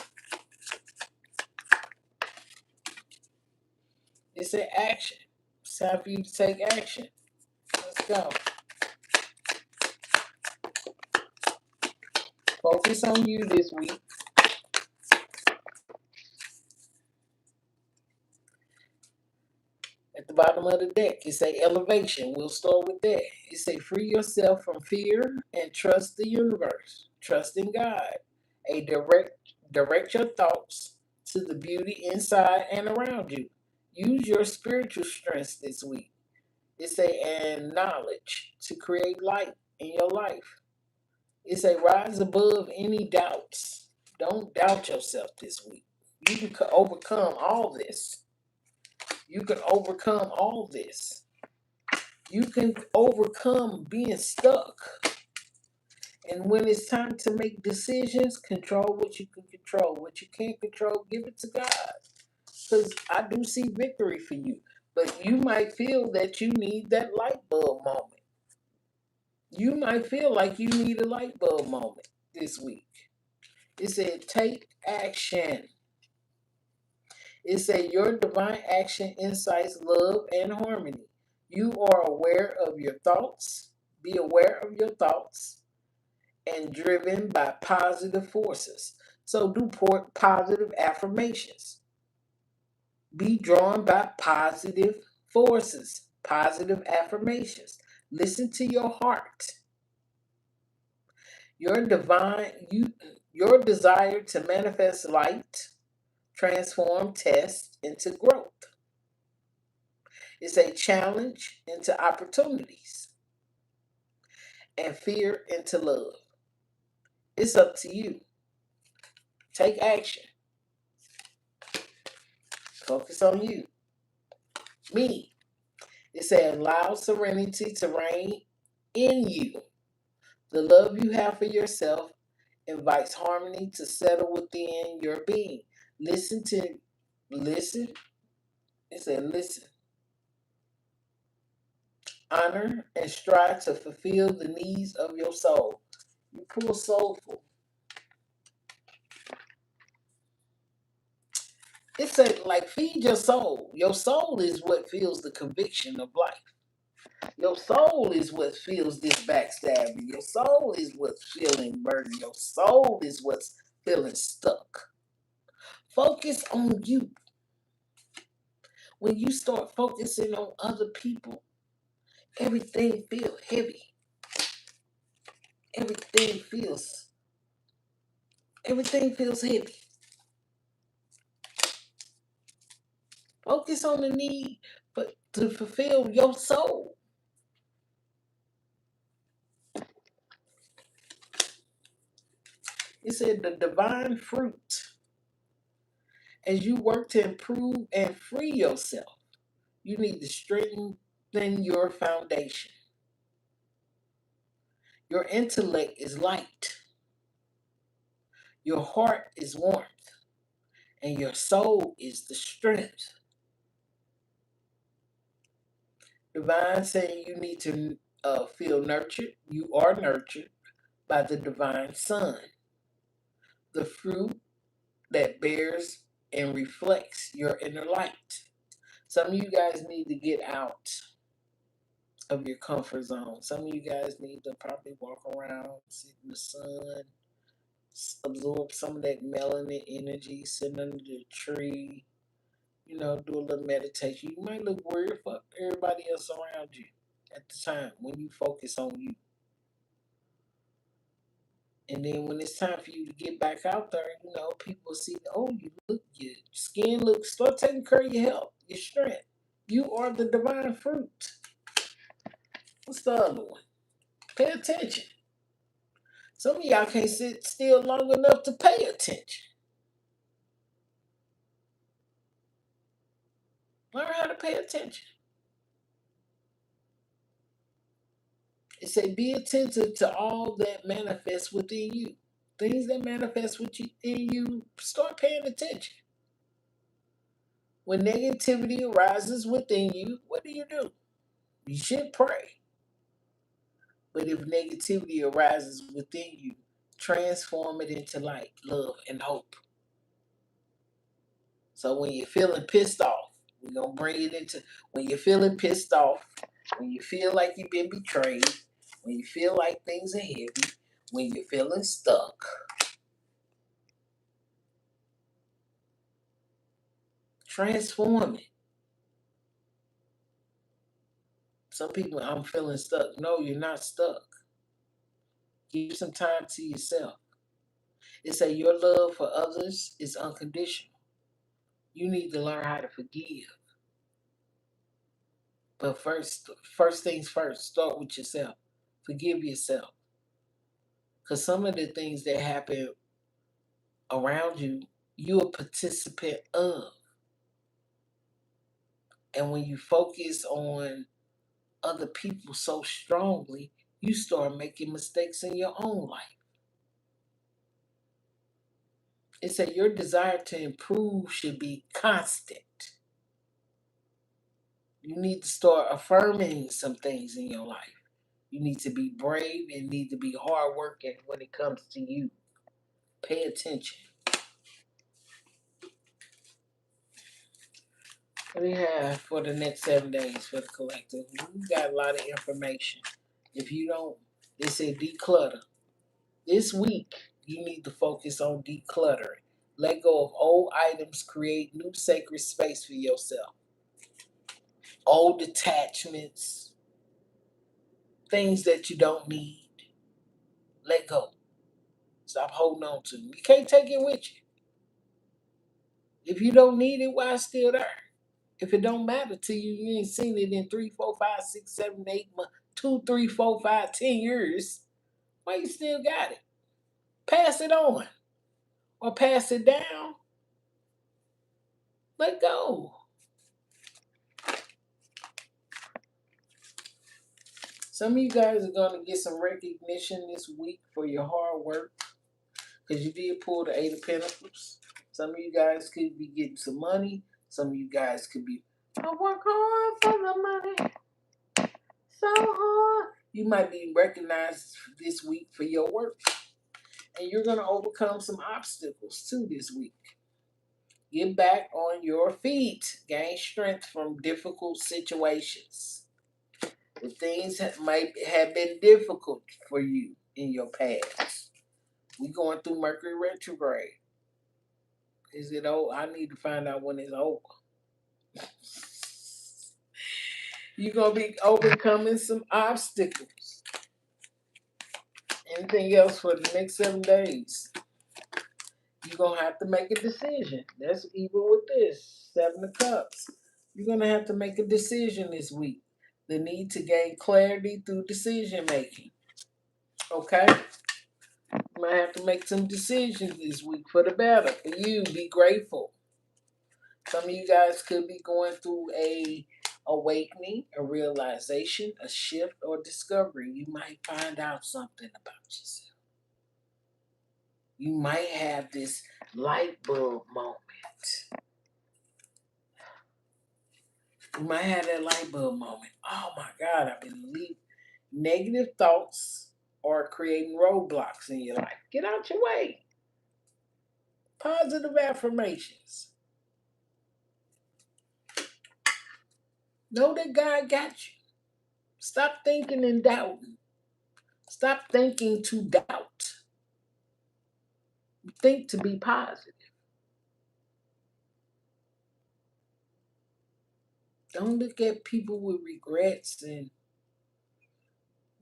It's an action. It's time for you to take action. Let's go. Focus on you this week. At the bottom of the deck, it say elevation. We'll start with that. It say free yourself from fear and trust the universe. Trust in God. Direct your thoughts to the beauty inside and around you. Use your spiritual strengths this week. It say and knowledge to create light in your life. It say rise above any doubts. Don't doubt yourself this week. You can overcome all this. You can overcome all this. You can overcome being stuck. And when it's time to make decisions, control what you can control. What you can't control, give it to God. Because I do see victory for you. But you might feel that you need that light bulb moment. You might feel like you need a light bulb moment this week. It said, take action. It said, your divine action incites love and harmony. You are aware of your thoughts. Be aware of your thoughts and driven by positive forces. So do positive affirmations. Be drawn by positive forces, positive affirmations. Listen to your heart. Your your desire to manifest light, transform test into growth. It's a challenge into opportunities and fear into love. It's up to you. Take action. Focus on you. Me. It says allow serenity to reign in you. The love you have for yourself invites harmony to settle within your being. Listen. It said listen. Honor and strive to fulfill the needs of your soul. You pull soulful. It said like feed your soul. Your soul is what feels the conviction of life. Your soul is what feels this backstabbing. Your soul is what's feeling burden. Your soul is what's feeling stuck. Focus on you. When you start focusing on other people, everything feels heavy. Everything feels everything feels heavy. Focus on the need to fulfill your soul. It said the divine fruit. As you work to improve and free yourself, you need to strengthen your foundation. Your intellect is light. Your heart is warmth. And your soul is the strength. Divine saying you need to feel nurtured. You are nurtured by the divine sun, the fruit that bears and reflects your inner light. Some of you guys need to get out of your comfort zone. Some of you guys need to probably walk around, sit in the sun, absorb some of that melanin energy, sit under the tree, do a little meditation. You might look weird for everybody else around you at the time when you focus on you. And then when it's time for you to get back out there, people see, oh, your skin looks, start taking care of your health, your strength. You are the divine fruit. What's the other one? Pay attention. Some of y'all can't sit still long enough to pay attention. Learn how to pay attention. It say be attentive to all that manifests within you. Things that manifest within you, start paying attention. When negativity arises within you, what do? You should pray. But if negativity arises within you, transform it into light, love, and hope. So when you're feeling pissed off, we're going to bring it into when you're feeling pissed off, when you feel like you've been betrayed, when you feel like things are heavy, when you're feeling stuck, transform it. Some people, I'm feeling stuck. No, you're not stuck. Give some time to yourself. It say your love for others is unconditional. You need to learn how to forgive. But first things first, start with yourself. Forgive yourself. Because some of the things that happen around you, you're a participant of. And when you focus on other people so strongly, you start making mistakes in your own life. It said your desire to improve should be constant. You need to start affirming some things in your life. You need to be brave and need to be hardworking when it comes to you. Pay attention. What do we have for the next 7 days for the collective? We got a lot of information. If you don't, they say declutter. This week, you need to focus on decluttering. Let go of old items, create new sacred space for yourself. Old attachments, things that you don't need, let go. Stop holding on to them. You can't take it with you. If you don't need it, why it's still there? If it don't matter to you, you ain't seen it in 3, 4, 5, 6, 7, 8 months, 2, 3, 4, 5, 10 years. Why you still got it? Pass it on or pass it down. Let go. Some of you guys are going to get some recognition this week for your hard work because you did pull the 8 of Pentacles. Some of you guys could be getting some money. Some of you guys could be, I work hard for the money. So hard. You might be recognized this week for your work. And you're going to overcome some obstacles too this week. Get back on your feet. Gain strength from difficult situations. The things that might have been difficult for you in your past. We're going through Mercury retrograde. Is it over? I need to find out when it's over. You're going to be overcoming some obstacles. Anything else for the next 7 days? You're going to have to make a decision. That's even with this. 7 of Cups. You're going to have to make a decision this week. The need to gain clarity through decision making. Okay? You might have to make some decisions this week for the better. For you, be grateful. Some of you guys could be going through a awakening, a realization, a shift, or discovery. You might find out something about yourself. You might have this light bulb moment. You might have that light bulb moment. Oh my God, I've been leaving negative thoughts or creating roadblocks in your life. Get out your way. Positive affirmations. Know that God got you. Stop thinking and doubting. Stop thinking to doubt. Think to be positive. Don't look at people with regrets and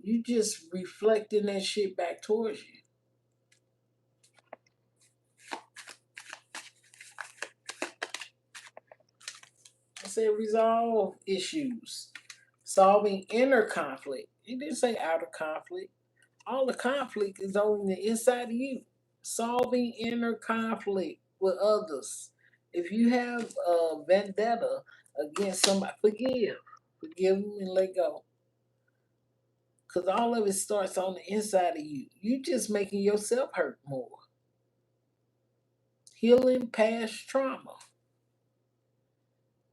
you just reflecting that shit back towards you. I said resolve issues. Solving inner conflict. You didn't say outer conflict. All the conflict is on the inside of you. Solving inner conflict with others. If you have a vendetta against somebody, forgive. Forgive them and let go. Because all of it starts on the inside of you. You just making yourself hurt more. Healing past trauma.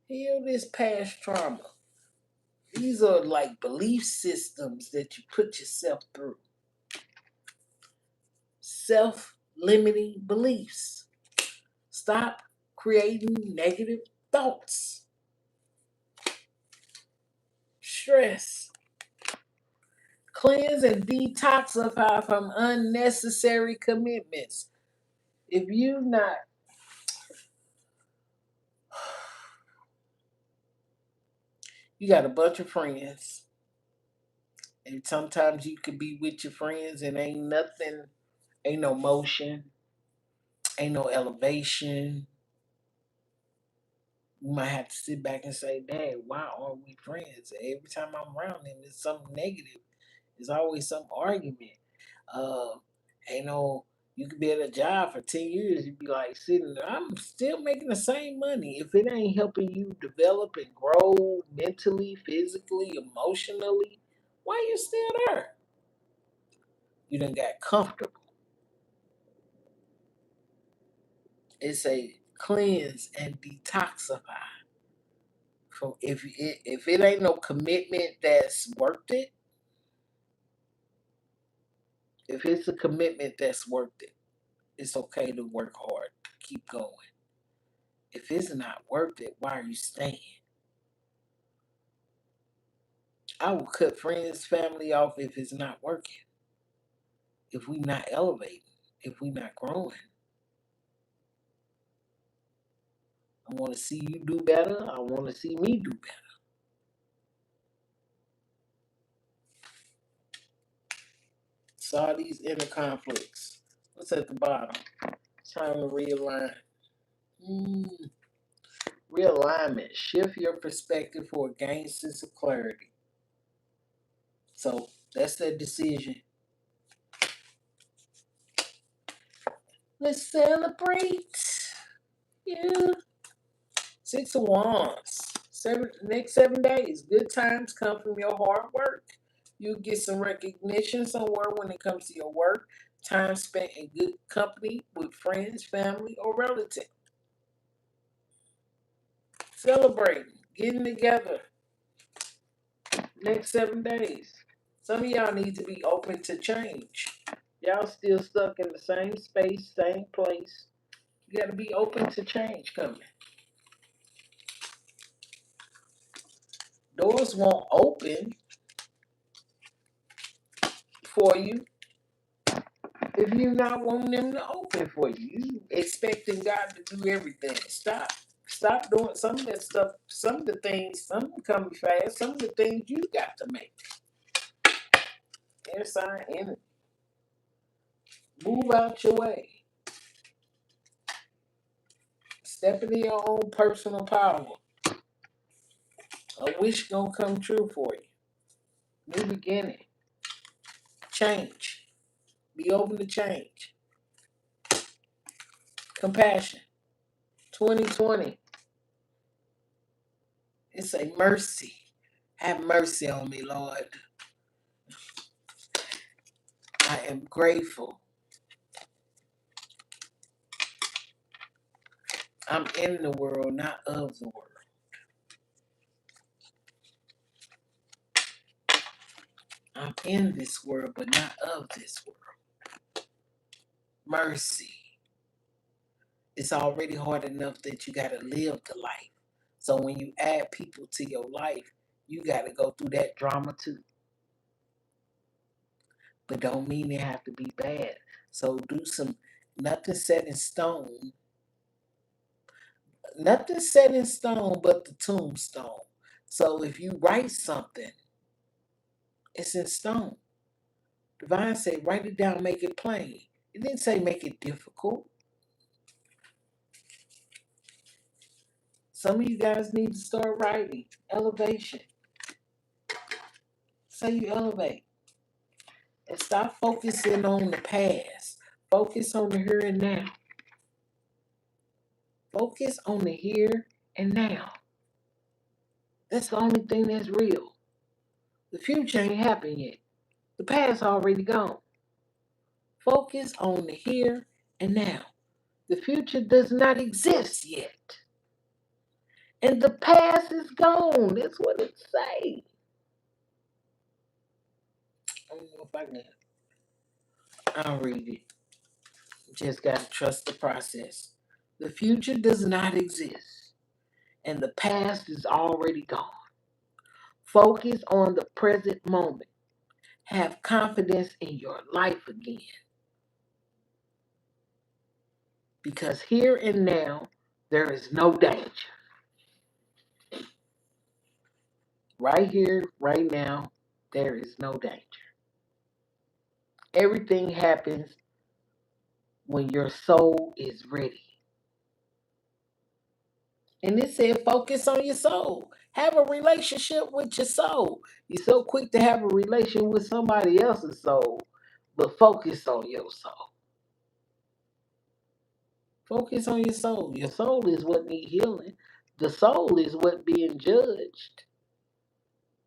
Heal this past trauma. These are like belief systems that you put yourself through. Self-limiting beliefs. Stop creating negative thoughts. Stress. Cleanse and detoxify from unnecessary commitments. If you not, you got a bunch of friends, and sometimes you could be with your friends and ain't nothing, ain't no motion, ain't no elevation. You might have to sit back and say, Dad, why aren't we friends? Every time I'm around him, it's something negative. There's always some argument. Uh, ain't no, you could be at a job for 10 years, you'd be like sitting there, I'm still making the same money. If it ain't helping you develop and grow mentally, physically, emotionally, why you still there? You done got comfortable. It's a cleanse and detoxify. From if it ain't no commitment that's worth it, if it's a commitment that's worth it, it's okay to work hard, keep going. If it's not worth it, why are you staying? I will cut friends, family off if it's not working, if we not elevating, if we not growing. I want to see you do better. I want to see me do better. Saw these inner conflicts. What's at the bottom? Time to realign. Mm, Realignment. Shift your perspective for a gained sense of clarity. So that's that decision. Let's celebrate. Yeah. Six of Wands. Next 7 days. Good times come from your hard work. You get some recognition somewhere when it comes to your work. Time spent in good company with friends, family, or relatives. Celebrating. Getting together. Next 7 days. Some of y'all need to be open to change. Y'all still stuck in the same space, same place. You got to be open to change coming. Doors won't open for you if you're not wanting them to open for you. You expecting God to do everything. Stop. Stop doing some of that stuff. Some of the things, some come fast. Some of the things you got to make. Air sign energy. Move out your way. Step into your own personal power. A wish gonna come true for you. New beginning. Change. Be open to change. Compassion. 2020. It's a mercy. Have mercy on me, Lord. I am grateful. I'm in the world, not of the world. I'm in this world, but not of this world. Mercy. It's already hard enough that you got to live the life. So when you add people to your life, you got to go through that drama too. But don't mean it have to be bad. So do some, nothing set in stone. Nothing set in stone but the tombstone. So if you write something, it's in stone. Divine said, write it down, make it plain. It didn't say make it difficult. Some of you guys need to start writing. Elevation. Say you elevate. And stop focusing on the past. Focus on the here and now. Focus on the here and now. That's the only thing that's real. The future ain't happened yet. The past already gone. Focus on the here and now. The future does not exist yet. And the past is gone. That's what it say. I don't know if I can. I'll read it. Just gotta trust the process. The future does not exist. And the past is already gone. Focus on the present moment. Have confidence in your life again. Because here and now, there is no danger. Right here, right now, there is no danger. Everything happens when your soul is ready. And it said, focus on your soul. Have a relationship with your soul. You're so quick to have a relation with somebody else's soul, but focus on your soul. Focus on your soul. Your soul is what needs healing. The soul is what being judged.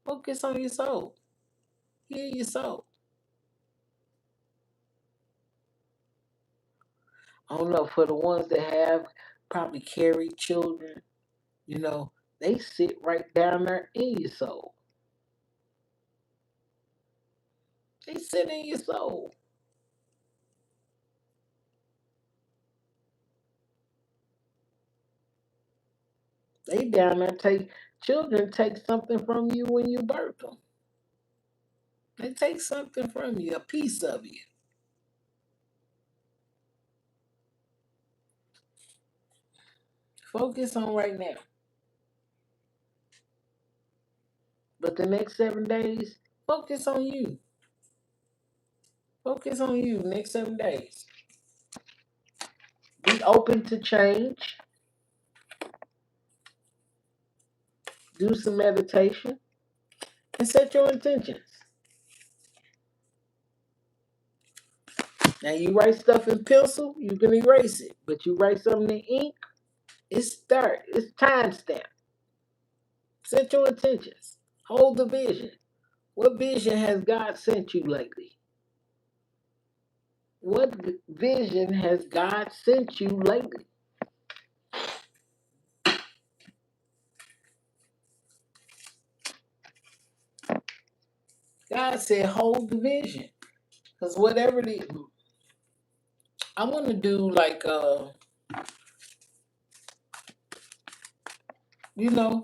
Focus on your soul. Heal your soul. I don't know, for the ones that have probably carried children, you know, they sit right down there in your soul. They sit in your soul. They down there children take something from you when you birth them. They take something from you, a piece of you. Focus on right now. But the next 7 days, focus on you. Focus on you next 7 days. Be open to change. Do some meditation and set your intentions. Now you write stuff in pencil, you can erase it. But you write something in ink, it's start. It's timestamp. Set your intentions. Hold the vision. What vision has God sent you lately? What vision has God sent you lately? God said, hold the vision. Because whatever I want to do like,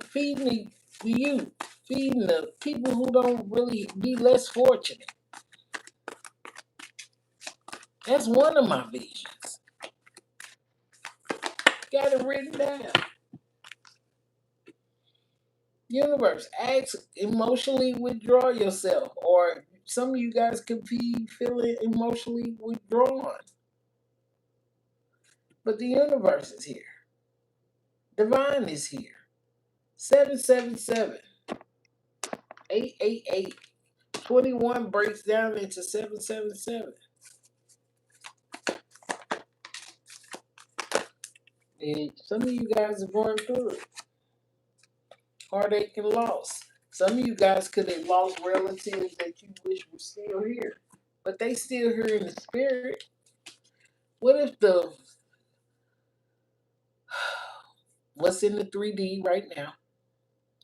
feeding the youth, feeding the people who don't really be less fortunate. That's one of my visions. Got it written down. Universe, ask emotionally withdraw yourself. Or some of you guys could be feeling emotionally withdrawn. But the universe is here. Divine is here. 777 888 21 breaks down into 777. And some of you guys are going through it. Heartache and loss. Some of you guys could have lost relatives that you wish were still here. But they still here in the spirit. What if what's in the 3D right now?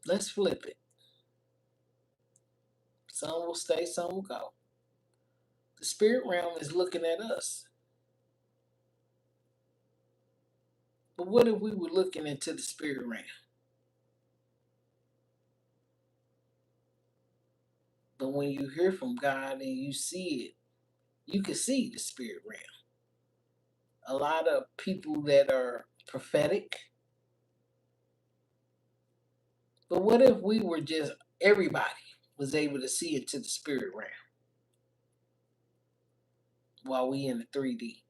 Let's flip it. Some will stay, some will go. The spirit realm is looking at us. But what if we were looking into the spirit realm? But when you hear from God and you see it, you can see the spirit realm. A lot of people that are prophetic. But what if we were just, everybody was able to see into the spirit realm while we in the 3D?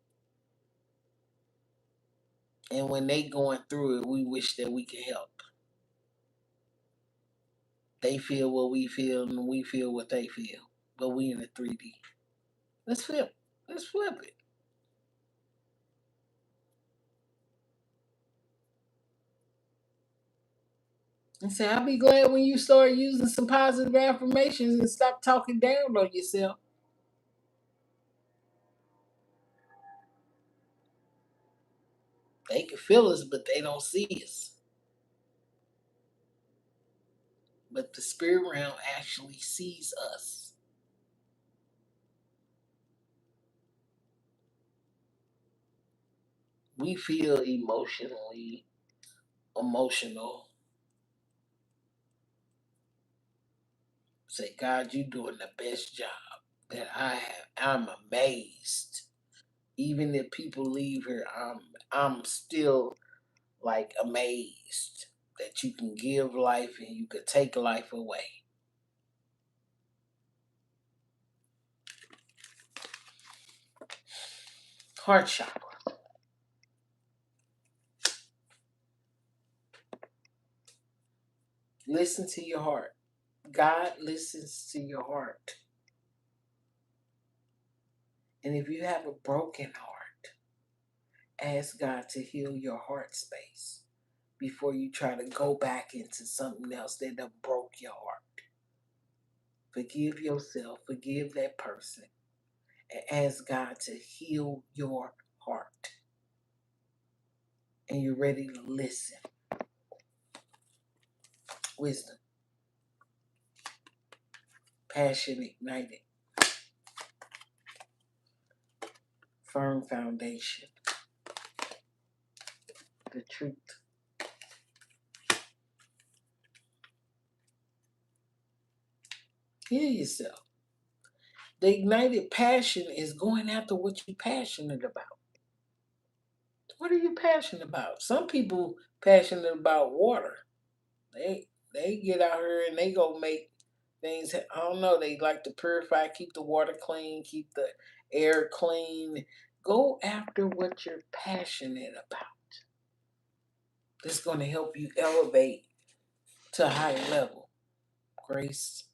And when they going through it, we wish that we could help. They feel what we feel and we feel what they feel. But we in the 3D. Let's flip. Let's flip it. And say, I'll be glad when you start using some positive affirmations and stop talking down on yourself. They can feel us, but they don't see us. But the spirit realm actually sees us. We feel emotional. Say, God, you doing the best job that I have. I'm amazed. Even if people leave here, I'm still like amazed that you can give life and you could take life away. Heart chakra. Listen to your heart. God listens to your heart. And if you have a broken heart, ask God to heal your heart space before you try to go back into something else that done broke your heart. Forgive yourself, forgive that person, and ask God to heal your heart. And you're ready to listen. Wisdom, passion ignited, firm foundation, the truth. Heal yourself. The ignited passion is going after what you're passionate about. What are you passionate about? Some people passionate about water. They get out here and they go make things. I don't know. They like to purify, keep the water clean, keep the air clean. Go after what you're passionate about. That's going to help you elevate to a higher level. Grace,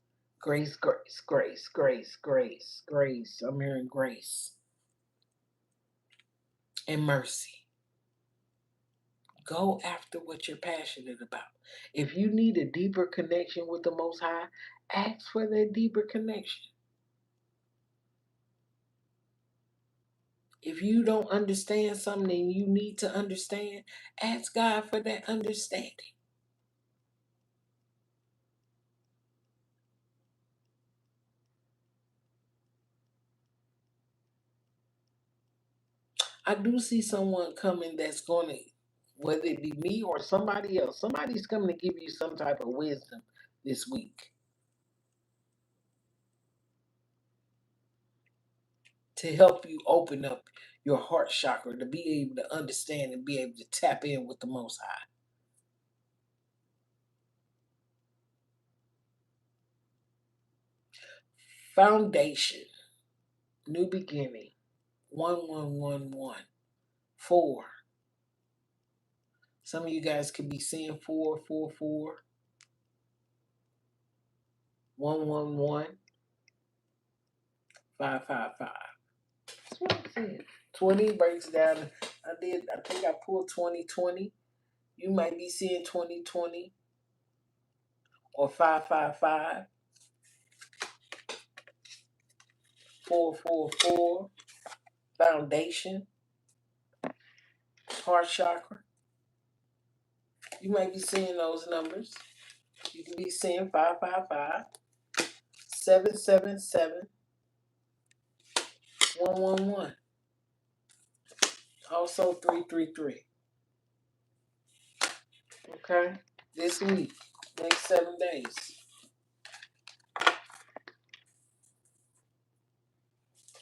grace, grace, grace, grace, grace, grace. I'm hearing grace and mercy. Go after what you're passionate about. If you need a deeper connection with the Most High, ask for that deeper connection. If you don't understand something and you need to understand, ask God for that understanding. I do see someone coming that's going to, whether it be me or somebody else, somebody's coming to give you some type of wisdom this week to help you open up your heart chakra to be able to understand and be able to tap in with the Most High. Foundation, new beginning, 1111, 4. Some of you guys could be seeing 444, 111, 555. That's what I'm saying. 20 breaks down. I think I pulled 2020. You might be seeing 2020 or 555, 444, foundation, heart chakra. You might be seeing those numbers. You can be seeing 555, 777-111. Also 333. Okay? This week. Next 7 days.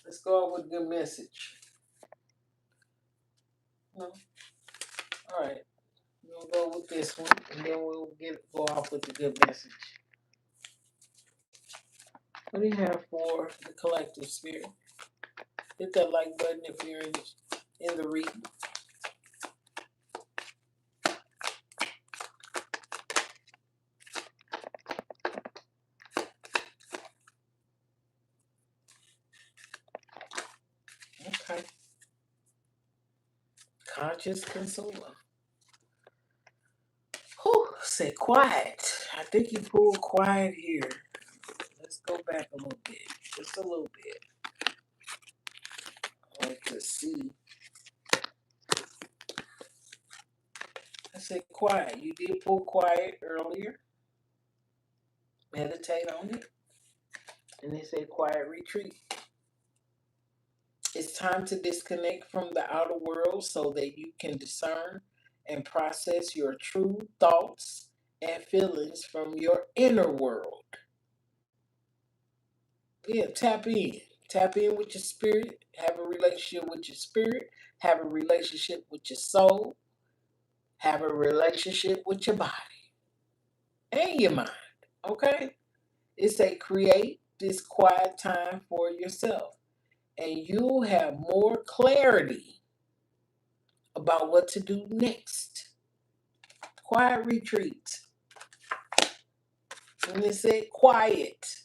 Let's go out with a good message. No? Alright. We'll go with this one, and then we'll go off with a good message. What do you have for the collective spirit? Hit that like button if you're in the reading. Okay. Conscious consumer. Whew, say quiet. I think you pulled quiet here. Let's go back a little bit. Just a little bit. I like to see. I said quiet. You did pull quiet earlier. Meditate on it. And they say quiet retreat. It's time to disconnect from the outer world so that you can discern and process your true thoughts and feelings from your inner world. Yeah, tap in. Tap in with your spirit. Have a relationship with your spirit. Have a relationship with your soul. Have a relationship with your body and your mind. Okay? It's a create this quiet time for yourself. And you'll have more clarity about what to do next. Quiet retreat. When it said quiet,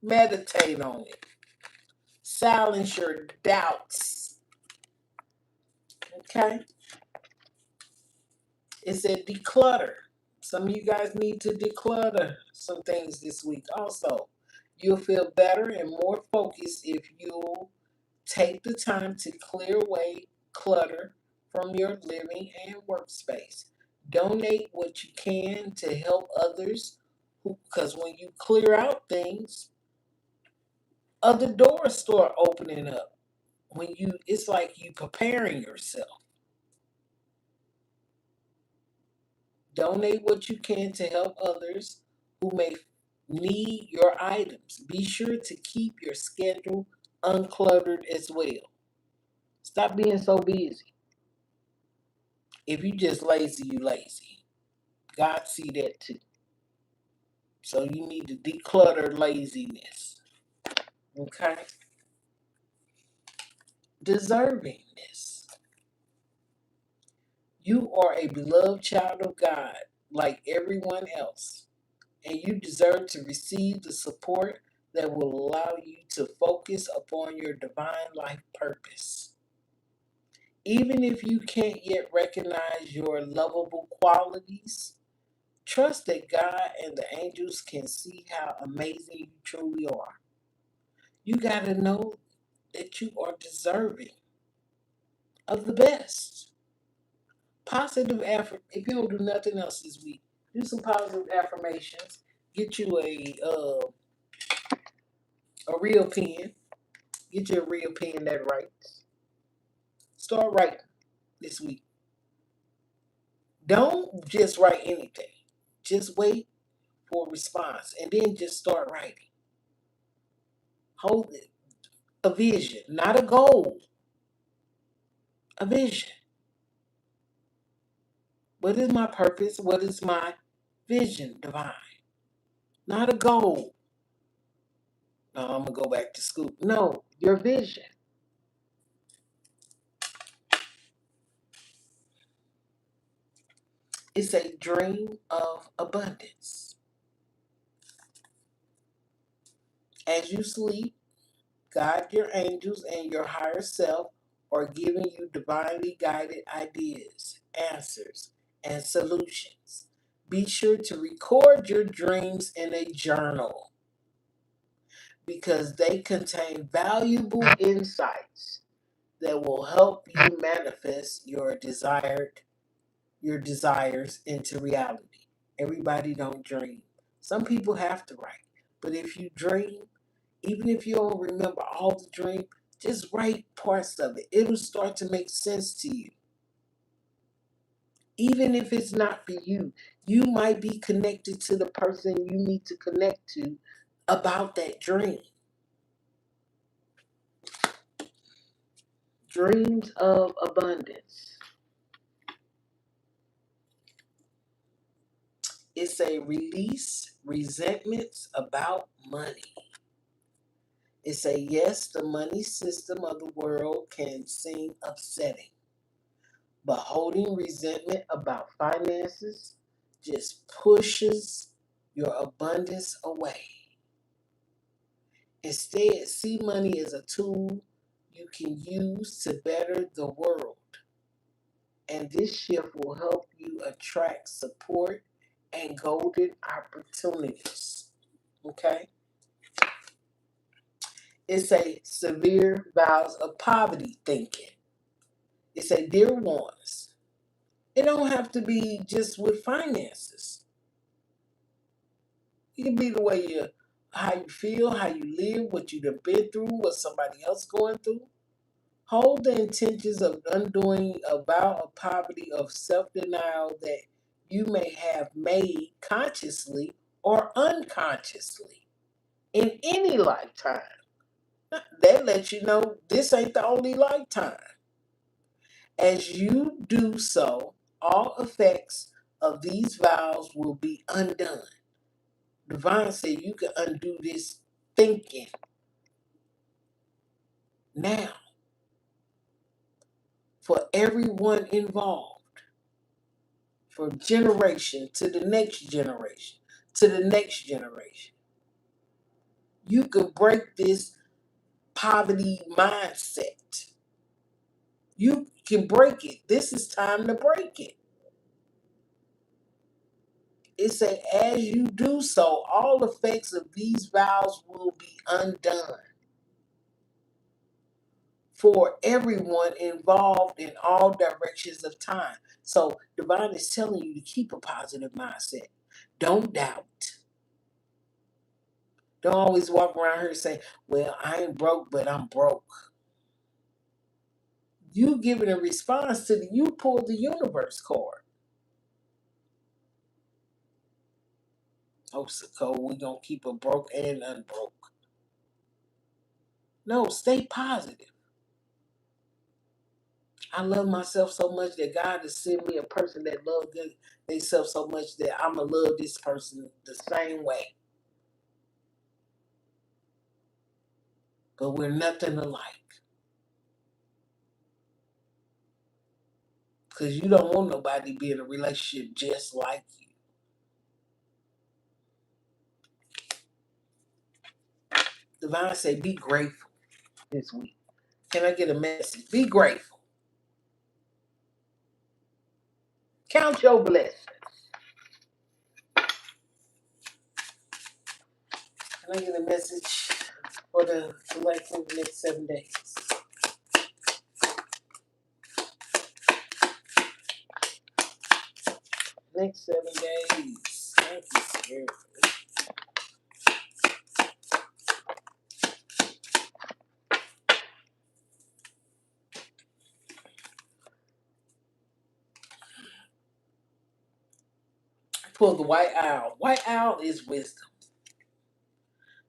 meditate on it. Silence your doubts. Okay? It said declutter. Some of you guys need to declutter some things this week also. You'll feel better and more focused if you'll take the time to clear away clutter from your living and workspace. Donate what you can to help others, because when you clear out things, other doors start opening up. It's like you preparing yourself. Donate what you can to help others who may need your items. Be sure to keep your schedule uncluttered as well. Stop being so busy. If you just lazy, you lazy. God see that too. So you need to declutter laziness. Okay? Deservingness. You are a beloved child of God, like everyone else, and you deserve to receive the support that will allow you to focus upon your divine life purpose. Even if you can't yet recognize your lovable qualities, trust that God and the angels can see how amazing you truly are. You got to know that you are deserving of the best. Positive if you don't do nothing else this week, do some positive affirmations. Get you a real pen. Get you a real pen that writes. Start writing this week. Don't just write anything. Just wait for a response and then just start writing. Hold it. A vision, not a goal. A vision. What is my purpose? What is my vision, divine? Not a goal. No, I'm going to go back to school. No, your vision. It's a dream of abundance. As you sleep, God, your angels, and your higher self are giving you divinely guided ideas, answers, and solutions. Be sure to record your dreams in a journal because they contain valuable insights that will help you manifest your desires into reality. Everybody don't dream. Some people have to write, But if you dream, even if you don't remember all the dream, just write parts of it. It'll start to make sense to you. Even if it's not for you, you might be connected to the person you need to connect to about that dream. Dreams of abundance. It's a release resentments about money. It's a yes, the money system of the world can seem upsetting. But holding resentment about finances just pushes your abundance away. Instead, see money as a tool you can use to better the world. And this shift will help you attract support and golden opportunities. Okay? It's a severe vows of poverty thinking. It's a dear ones. It don't have to be just with finances. It can be the way you, how you feel, how you live, what you've been through, what somebody else going through. Hold the intentions of undoing a vow of poverty of self-denial that you may have made consciously or unconsciously in any lifetime. That lets you know this ain't the only lifetime. As you do so, all effects of these vows will be undone. Divine said you can undo this thinking now for everyone involved, from generation to the next generation to the next generation. You can break this poverty mindset. You can break it. This is time to break it. It said, as you do so, all effects of these vows will be undone for everyone involved in all directions of time. So Divine is telling you to keep a positive mindset. Don't doubt. Don't always walk around here saying, well, I ain't broke, but I'm broke. You giving a response to you pulled the universe card. Oh, so we're going to keep a broke and unbroke. No, stay positive. I love myself so much that God has sent me a person that loves themselves so much that I'm going to love this person the same way. But we're nothing alike. Because you don't want nobody to be in a relationship just like you. Divine say, be grateful this week. Can I get a message? Be grateful. Count your blessings. Can I get a message for the collective next 7 days? Next 7 days. Thank you, Spirit. Pull the white owl. White owl is wisdom.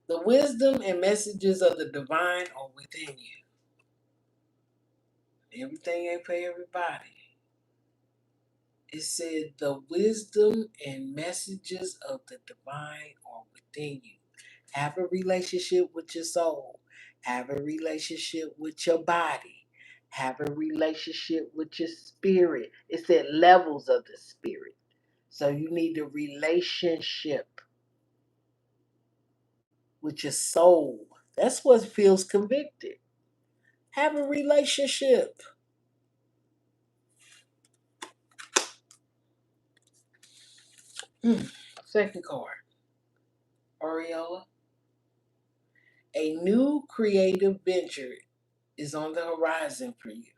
The wisdom and messages of the divine are within you. Everything ain't for everybody. It said the wisdom and messages of the divine are within you. Have a relationship with your soul. Have a relationship with your body. Have a relationship with your spirit. It said levels of the spirit. So you need a relationship with your soul. That's what feels convicted. Have a relationship. Second card. Aureola. A new creative venture is on the horizon for you.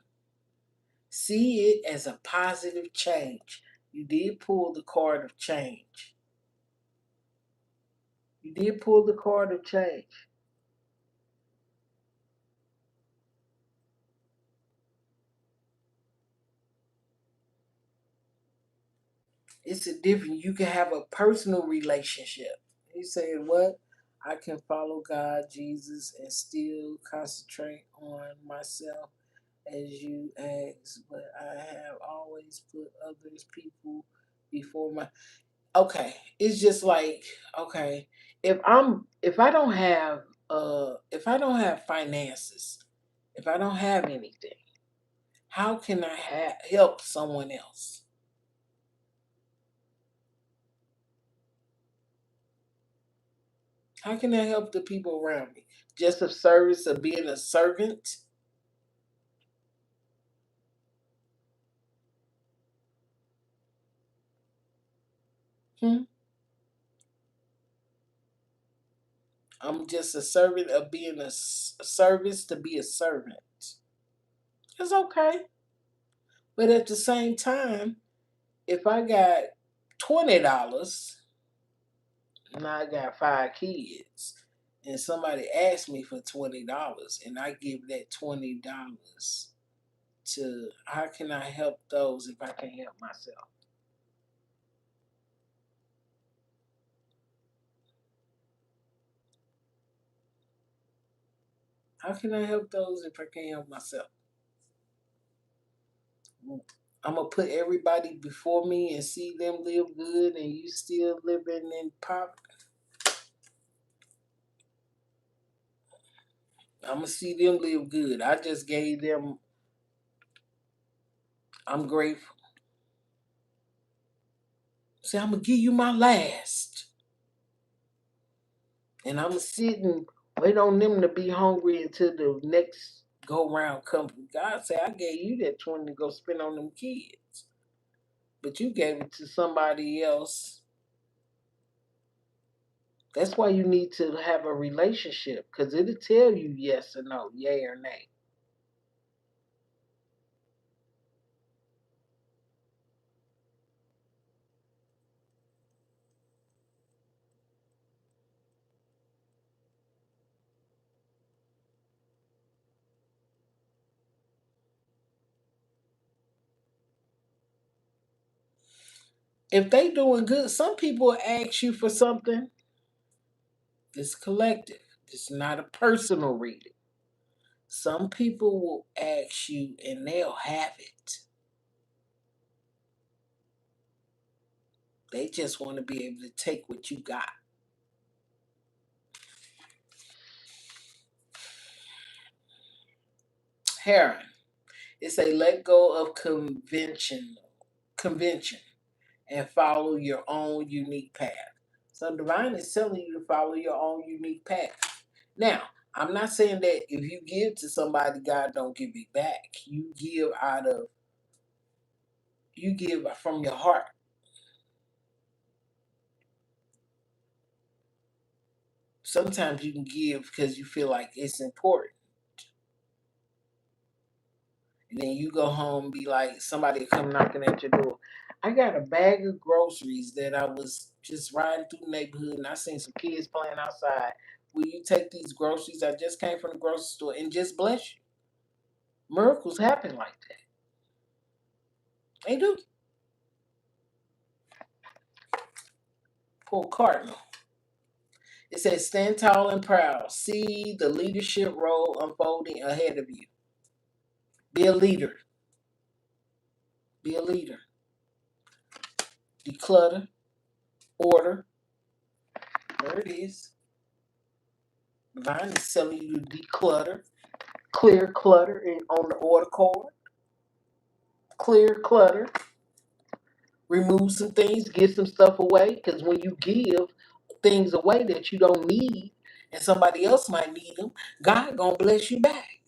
See it as a positive change. You did pull the card of change. You did pull the card of change. It's a different. You can have a personal relationship. He said, "What? I can follow God, Jesus, and still concentrate on myself, as you ask. But I have always put others, people, before my." Okay, it's just like, okay, if I don't have finances, if I don't have anything, how can I help someone else? How can I help the people around me? Just a service of being a servant? Hmm? I'm just a servant of being a service to be a servant. It's okay. But at the same time, if I got $20 and I got 5 kids, and somebody asked me for $20 and I give that $20 to, how can I help those if I can't help myself? How can I help those if I can't help myself? I'm gonna put everybody before me and see them live good, and you still living in poverty. I'm gonna see them live good. I just gave them. I'm grateful. See, I'm gonna give you my last, and I'm gonna sit and wait on them to be hungry until the next go round comes. God said, I gave you that 20 to go spend on them kids, but you gave it to somebody else. That's why you need to have a relationship, because it'll tell you yes or no, yay or nay. If they doing good, some people ask you for something. It's collective. It's not a personal reading. Some people will ask you and they'll have it. They just want to be able to take what you got. Heron. It's a let go of convention and follow your own unique path. So divine is telling you to follow your own unique path. Now, I'm not saying that if you give to somebody, God don't give it back. You give from your heart. Sometimes you can give because you feel like it's important. And then you go home and be like, somebody come knocking at your door. I got a bag of groceries that I was just riding through the neighborhood and I seen some kids playing outside. Will you take these groceries? I just came from the grocery store and just bless you. Miracles happen like that. They do. Poor Cardinal. It says, stand tall and proud. See the leadership role unfolding ahead of you. Be a leader. Be a leader. Declutter. Order. There it is. Divine is telling you to declutter, clear clutter on the order card, clear clutter, remove some things, get some stuff away. Because when you give things away that you don't need, and somebody else might need them, God gonna bless you back.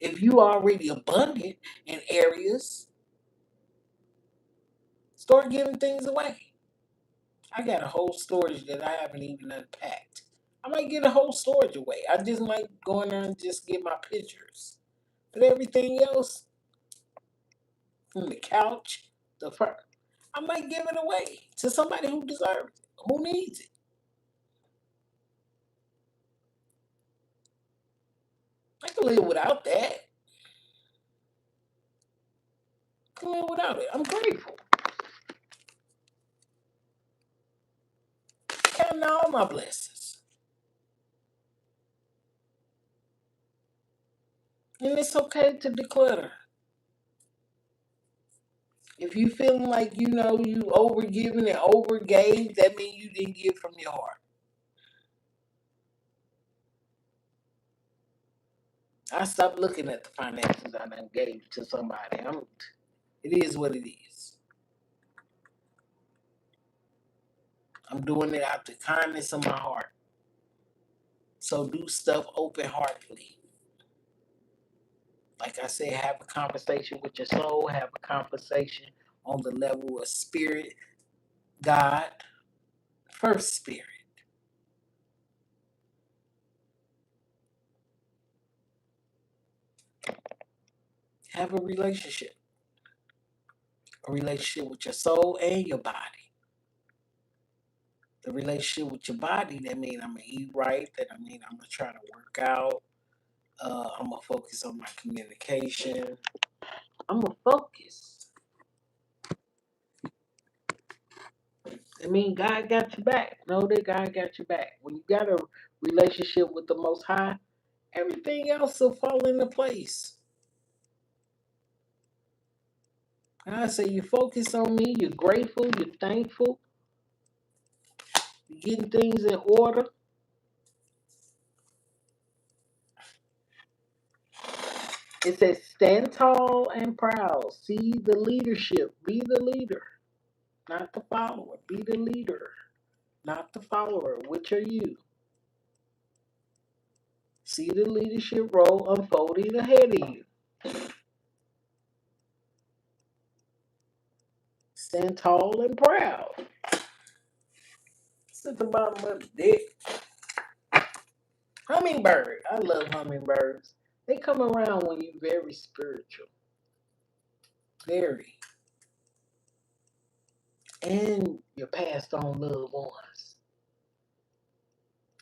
If you already abundant in areas, start giving things away. I got a whole storage that I haven't even unpacked. I might get a whole storage away. I just might go in there and just get my pictures. But everything else, from the couch, the fur, I might give it away to somebody who deserves it, who needs it. I can live without that. I can live without it. I'm grateful. Counting all my blessings. And it's okay to declutter. If you feeling like you overgiving and overgave, that means you didn't give from your heart. I stopped looking at the finances I done gave to somebody. It is what it is. I'm doing it out the kindness of my heart. So do stuff open heartedly. Like I said, have a conversation with your soul, have a conversation on the level of spirit, God, first spirit. Have a relationship with your soul and your body. The relationship with your body, that means I'm going to eat right, that I mean I'm going to try to work out, I'm going to focus on my communication. I'm going to focus. I mean, God got your back. Know that God got your back. When you got a relationship with the Most High, everything else will fall into place. I say you focus on me, you're grateful, you're thankful, you're getting things in order. It says stand tall and proud. See the leadership. Be the leader, not the follower. Be the leader, not the follower. Which are you? See the leadership role unfolding ahead of you. Stand tall and proud. It's at the bottom of the dick. Hummingbird. I love hummingbirds. They come around when you're very spiritual. Very. And your passed on loved ones.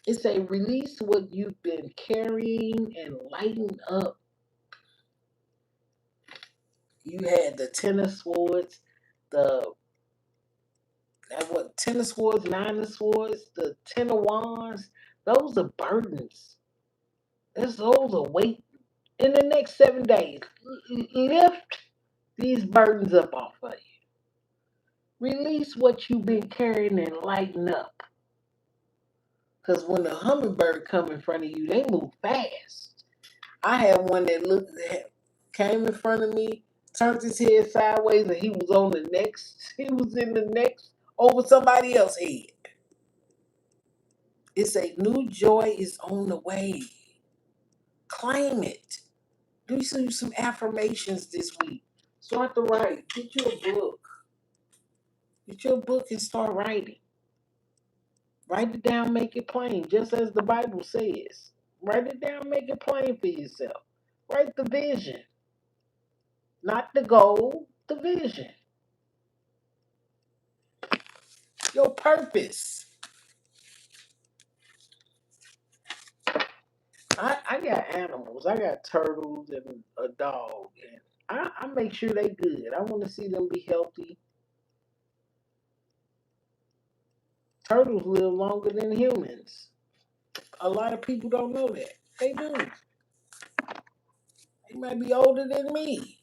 It's a release what you've been carrying and lighten up. You had the ten of swords, the ten of swords, nine of swords, the ten of wands. Those are burdens. Those are weight. In the next 7 days, lift these burdens up off of you. Release what you've been carrying and lighten up. Because when the hummingbird come in front of you, they move fast. I had one that came in front of me, turned his head sideways, and he was in the next, over somebody else's head. It's a new joy is on the way. Claim it. Do some affirmations this week. Start to write. Get you a book. Get your book and start writing. Write it down, make it plain, just as the Bible says. Write it down, make it plain for yourself. Write the vision, not the goal, the vision. Your purpose. I got animals. I got turtles and a dog. And I make sure they good. I want to see them be healthy. Turtles live longer than humans. A lot of people don't know that. They do. They might be older than me.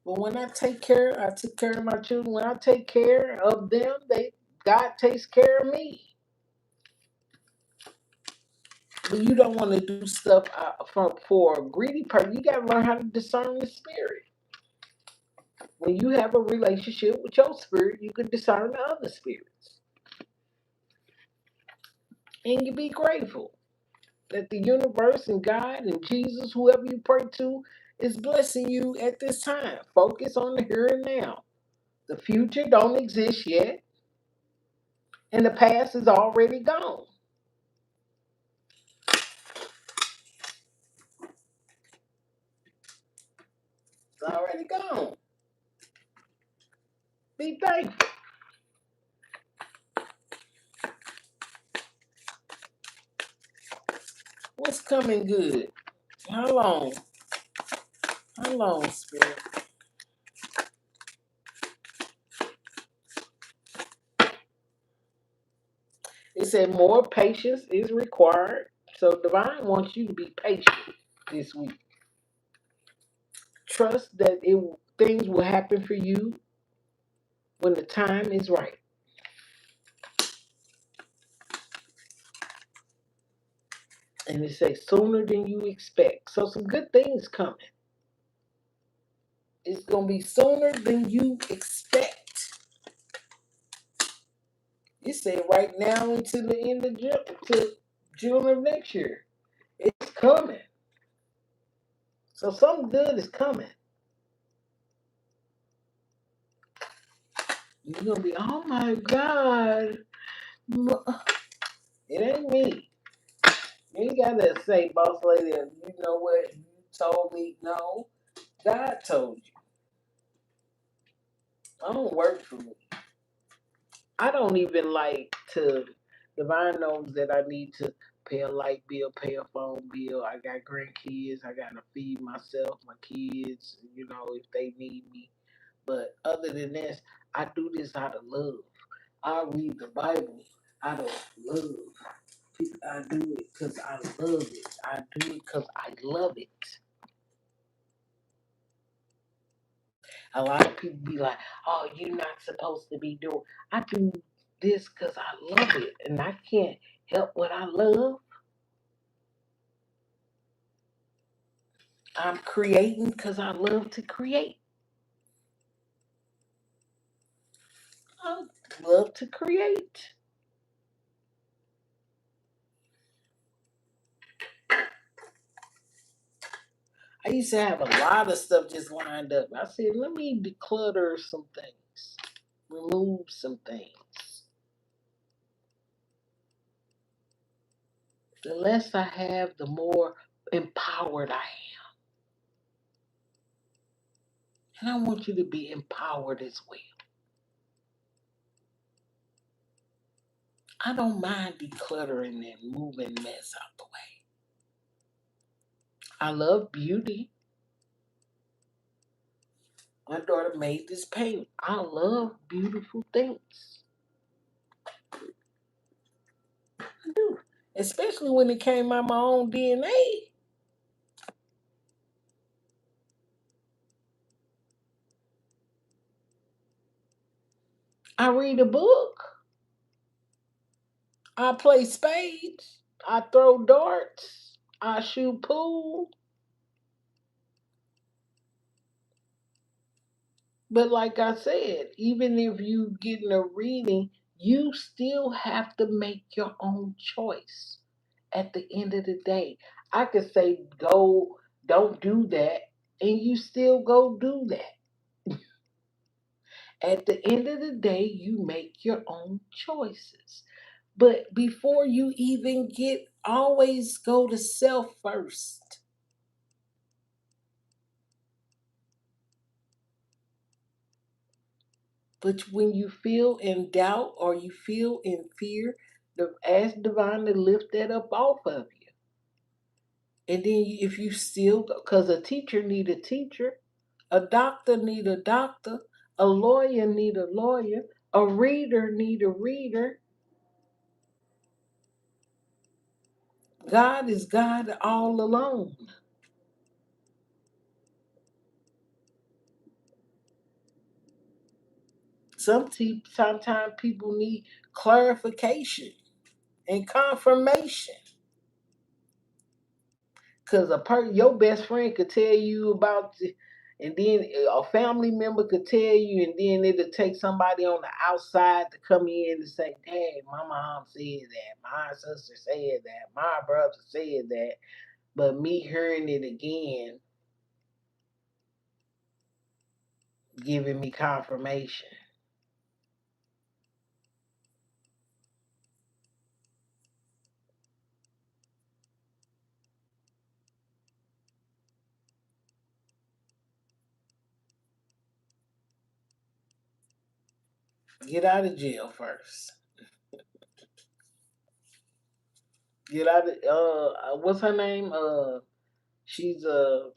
But when I take care of my children. When I take care of them, God takes care of me. But you don't want to do stuff for a greedy person. You got to learn how to discern the spirit. When you have a relationship with your spirit, you can discern the other spirits. And you be grateful that the universe and God and Jesus, whoever you pray to, is blessing you at this time. Focus on the here and now. The future don't exist yet, and the past is already gone. It's already gone. Be thankful. What's coming good? How long? How long, Spirit? It said more patience is required. So Divine wants you to be patient this week. Trust that things will happen for you when the time is right. And it says sooner than you expect. So some good things coming. It's gonna be sooner than you expect. It said right now until the end of June, to June of next year. It's coming. So something good is coming. You're gonna be, oh my God. It ain't me. You ain't gotta say, boss lady, you know what? You told me. No. God told you. I don't work for me. I don't even like to. Divine knows that I need to pay a light bill, pay a phone bill. I got grandkids. I gotta feed myself, my kids. You know, if they need me. But other than this, I do this out of love. I read the Bible out of love. I do it because I love it. I do it because I love it. A lot of people be like, "Oh, you're not supposed to be doing." I do this because I love it, and I can't help what I love. I'm creating because I love to create. I love to create. I used to have a lot of stuff just lined up. I said, let me declutter some things, remove some things. The less I have, the more empowered I am. And I want you to be empowered as well. I don't mind decluttering and moving mess out the way. I love beauty. My daughter made this paint. I love beautiful things. I do. Especially when it came out my own DNA. I read a book. I play spades. I throw darts. I shoot pool. But like I said, even if you get in a reading, you still have to make your own choice at the end of the day. I could say, go, don't do that, and you still go do that. At the end of the day, you make your own choices. But before you even always go to self first. But when you feel in doubt or you feel in fear, ask Divine to lift that up off of you. And then if you still, because a teacher need a teacher, a doctor need a doctor, a lawyer need a lawyer, a reader need a reader. God is God all alone. Sometimes people need clarification and confirmation. Cause your best friend could tell you about, and then a family member could tell you, and then it'll take somebody on the outside to come in and say, "Dad, my mom said that, my sister said that, my brother said that," but me hearing it again, giving me confirmation. Get out of jail first. Get out of what's her name? She's a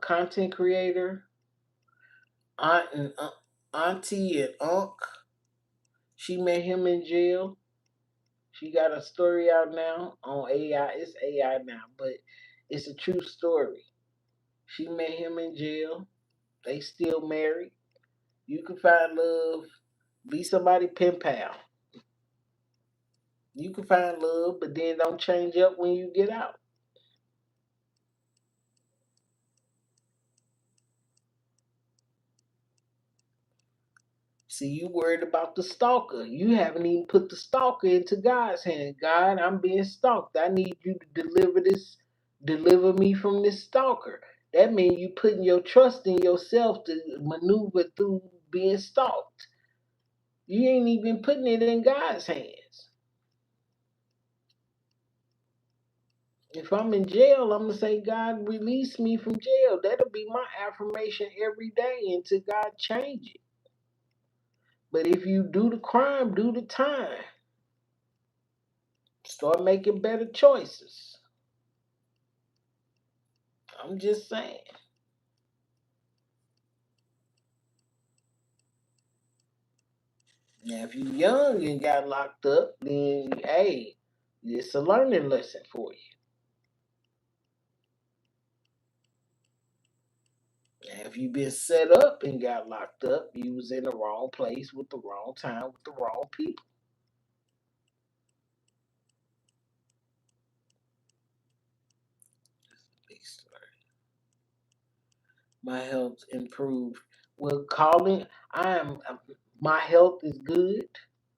content creator, aunt and auntie and unc. She met him in jail. She got a story out now on AI. It's AI now, but it's a true story. She met him in jail. They still married. You can find love. Be somebody pen pal. You can find love, but then don't change up when you get out. See, you worried about the stalker. You haven't even put the stalker into God's hand. God, I'm being stalked. I need you to deliver me from this stalker. That means you putting your trust in yourself to maneuver through being stalked. You ain't even putting it in God's hands. If I'm in jail, I'm gonna say, God, release me from jail. That'll be my affirmation every day until God change it. But if you do the crime, do the time. Start making better choices. I'm just saying. Now, if you young and got locked up, then hey, it's a learning lesson for you. Now, if you been set up and got locked up, you was in the wrong place with the wrong time with the wrong people. Big story. My health improved. Well, calling, I am. My health is good,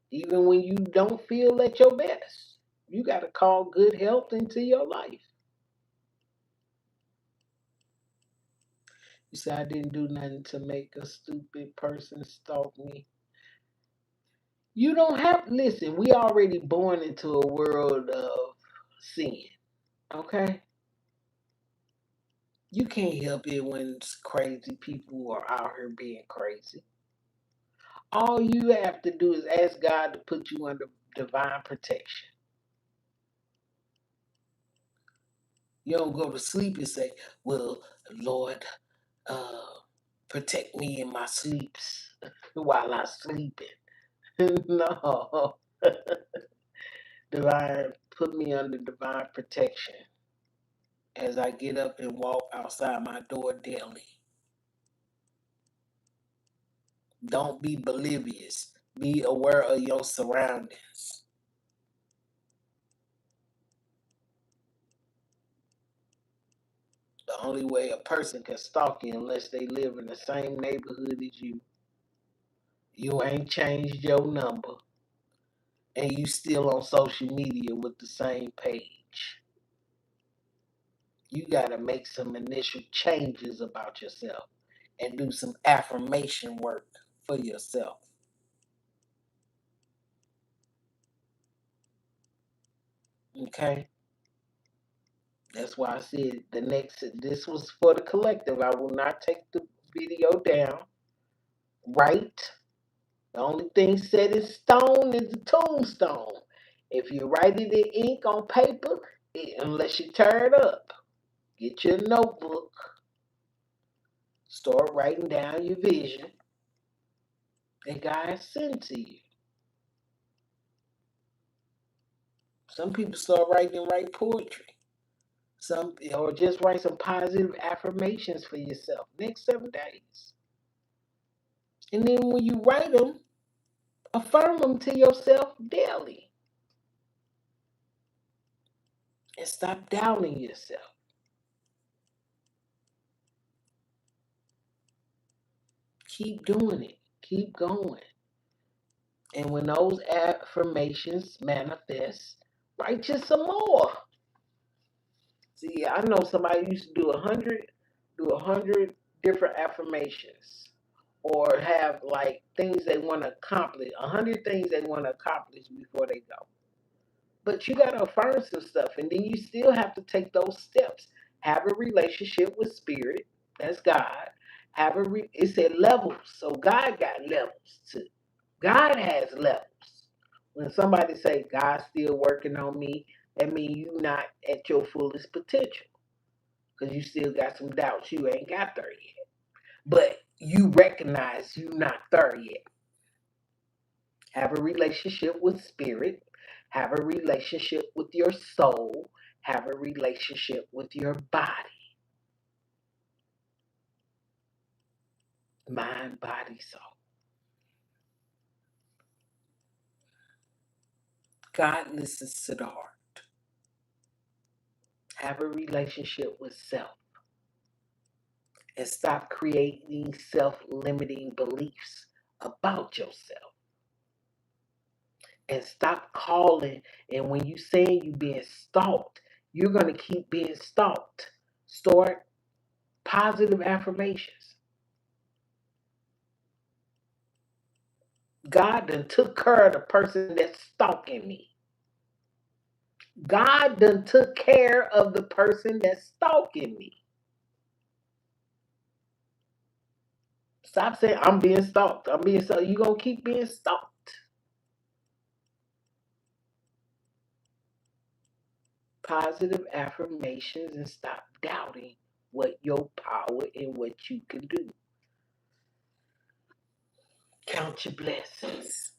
even when you don't feel at your best. You got to call good health into your life. You say I didn't do nothing to make a stupid person stalk me. You don't have listen. We already born into a world of sin. Okay, you can't help it when crazy people are out here being crazy. All you have to do is ask God to put you under divine protection. You don't go to sleep and say, "Well, Lord, uh, protect me in my sleeps while I'm sleeping." No, divine, put me under divine protection as I get up and walk outside my door daily. Don't be oblivious. Be aware of your surroundings. The only way a person can stalk you unless they live in the same neighborhood as you. You ain't changed your number and you still on social media with the same page. You got to make some initial changes about yourself and do some affirmation work for yourself. Okay? That's why I said this was for the collective. I will not take the video down. Right? The only thing set in stone is the tombstone. If you write it in ink on paper, unless you tear it up, get your notebook, start writing down your vision that God sent to you. Some people start writing and write poetry. Some or just write some positive affirmations for yourself next 7 days. And then when you write them, affirm them to yourself daily and stop doubting yourself. Keep doing it. Keep going. And when those affirmations manifest, write just some more. See, I know somebody used to do 100 different affirmations, or have like things they want to accomplish, 100 things they want to accomplish before they go. But you got to affirm some stuff, and then you still have to take those steps. Have a relationship with spirit. That's God. It said levels, so God got levels too. God has levels. When somebody say God's still working on me, that means you not at your fullest potential. Because you still got some doubts you ain't got there yet. But you recognize you not there yet. Have a relationship with spirit. Have a relationship with your soul. Have a relationship with your body. Mind, body, soul. God listens to the heart. Have a relationship with self. And stop creating self-limiting beliefs about yourself. And stop calling. And when you saying you being stalked, you're going to keep being stalked. Start positive affirmations. God done took care of the person that's stalking me. God done took care of the person that's stalking me. Stop saying I'm being stalked. I'm being stalked. You're going to keep being stalked. Positive affirmations and stop doubting what your power and what you can do. Count your blessings.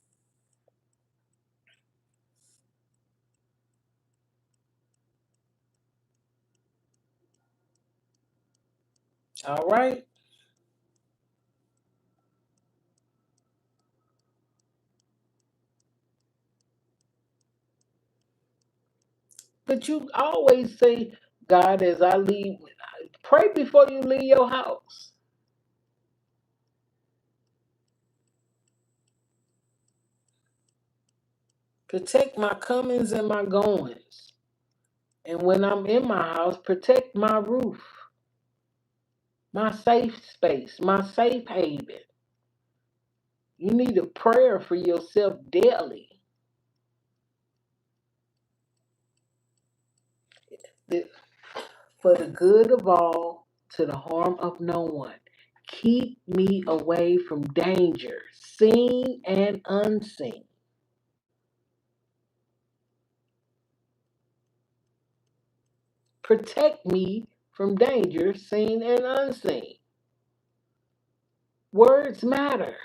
All right. But you always say, God, as I leave, pray before you leave your house. Protect my comings and my goings. And when I'm in my house, protect my roof, my safe space, my safe haven. You need a prayer for yourself daily. For the good of all, to the harm of no one. Keep me away from danger, seen and unseen. Protect me from danger, seen and unseen. Words matter.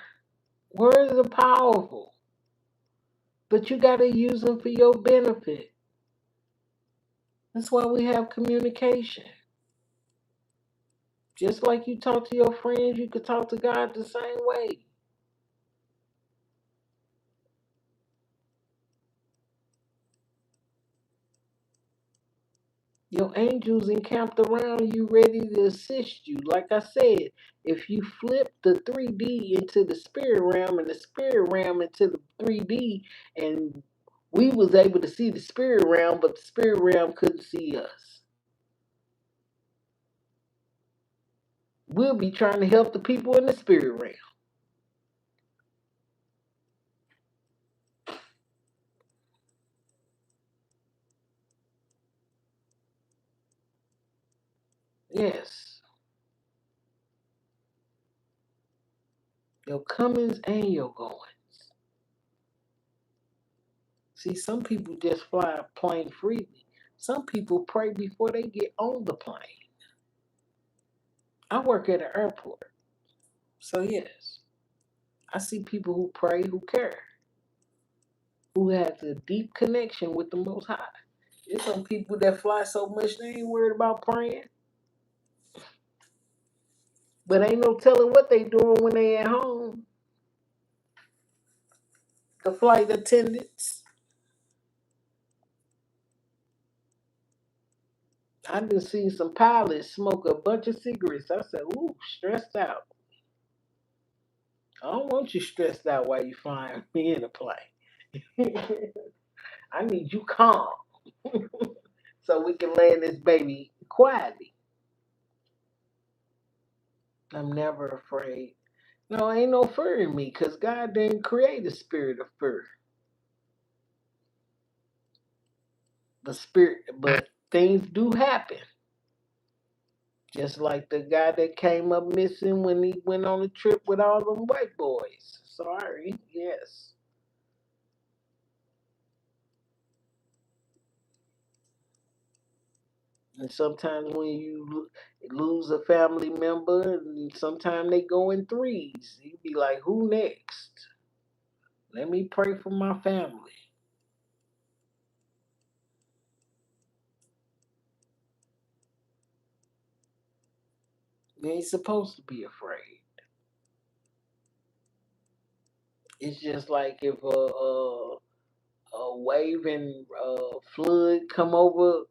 Words are powerful, but you got to use them for your benefit. That's why we have communication. Just like you talk to your friends, you could talk to God the same way. Your angels encamped around you, ready to assist you. Like I said, if you flip the 3D into the spirit realm and the spirit realm into the 3D, and we was able to see the spirit realm, but the spirit realm couldn't see us. We'll be trying to help the people in the spirit realm. Yes. Your comings and your goings. See, some people just fly a plane freely. Some people pray before they get on the plane. I work at an airport. So, yes, I see people who pray, who care, who has a deep connection with the Most High. There's some people that fly so much they ain't worried about praying. But ain't no telling what they doing when they at home. The flight attendants. I just seen some pilots smoke a bunch of cigarettes. I said, ooh, stressed out. I don't want you stressed out while you flying me in a plane. I need you calm so we can land this baby quietly. I'm never afraid. No, ain't no fear in me because God didn't create a spirit of fear. But things do happen. Just like the guy that came up missing when he went on a trip with all them white boys. Sorry, yes. And sometimes when you lose a family member, and sometimes they go in threes. You be like, who next? Let me pray for my family. You ain't supposed to be afraid. It's just like if a waving flood come over,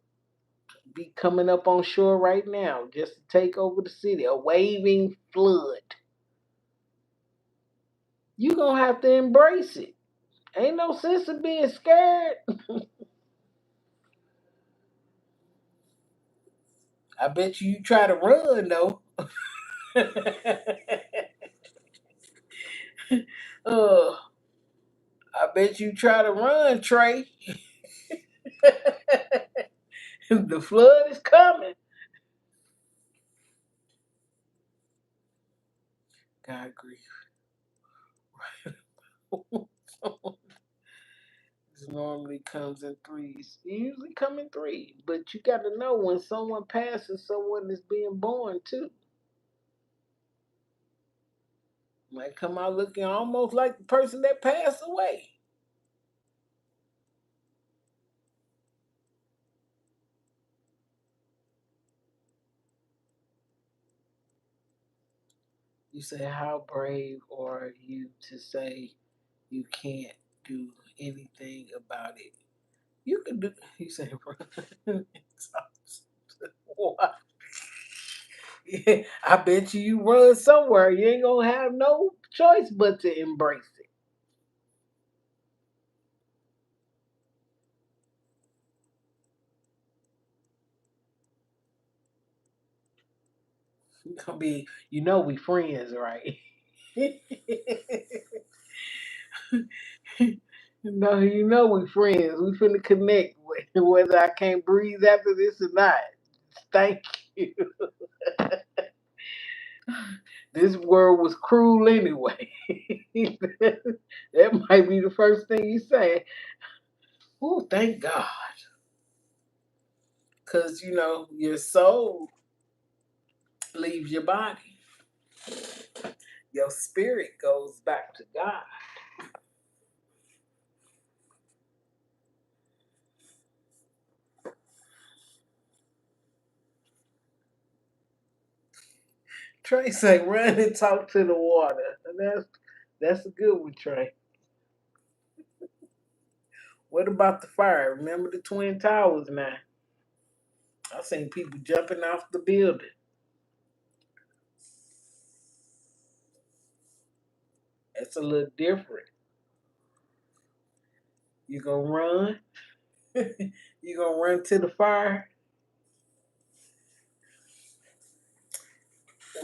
be coming up on shore right now, just to take over the city. A waving flood. You gonna have to embrace it. Ain't no sense of being scared. I bet you try to run though. uh, I bet you try to run, Trey. The flood is coming. God grief. This normally comes in threes. It usually come in three. But you got to know when someone passes, someone is being born too. Might come out looking almost like the person that passed away. You say, how brave are you to say you can't do anything about it? You can do. You say, what? Yeah, I bet you run somewhere. You ain't gonna have no choice but to embrace it. You gonna be, we friends, right? We friends. We finna connect. Whether I can't breathe after this or not. Thank you. This world was cruel anyway. That might be the first thing you say. Oh, thank God. Because, your soul leaves your body. Your spirit goes back to God. Trey say, run and talk to the water. And that's a good one, Trey. What about the fire? Remember the Twin Towers now? I seen people jumping off the building. That's a little different. You gonna run? You gonna run to the fire?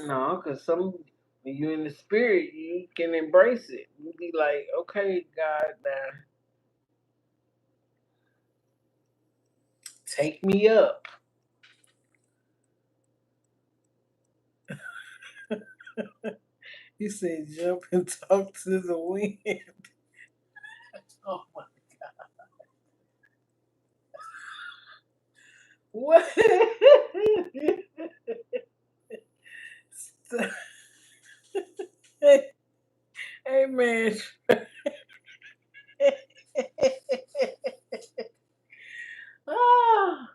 No, because when you're in the spirit, you can embrace it. You be like, okay, God, now take me up. He said, jump and talk to the wind. Oh my, what? Hey, hey, man. Ah,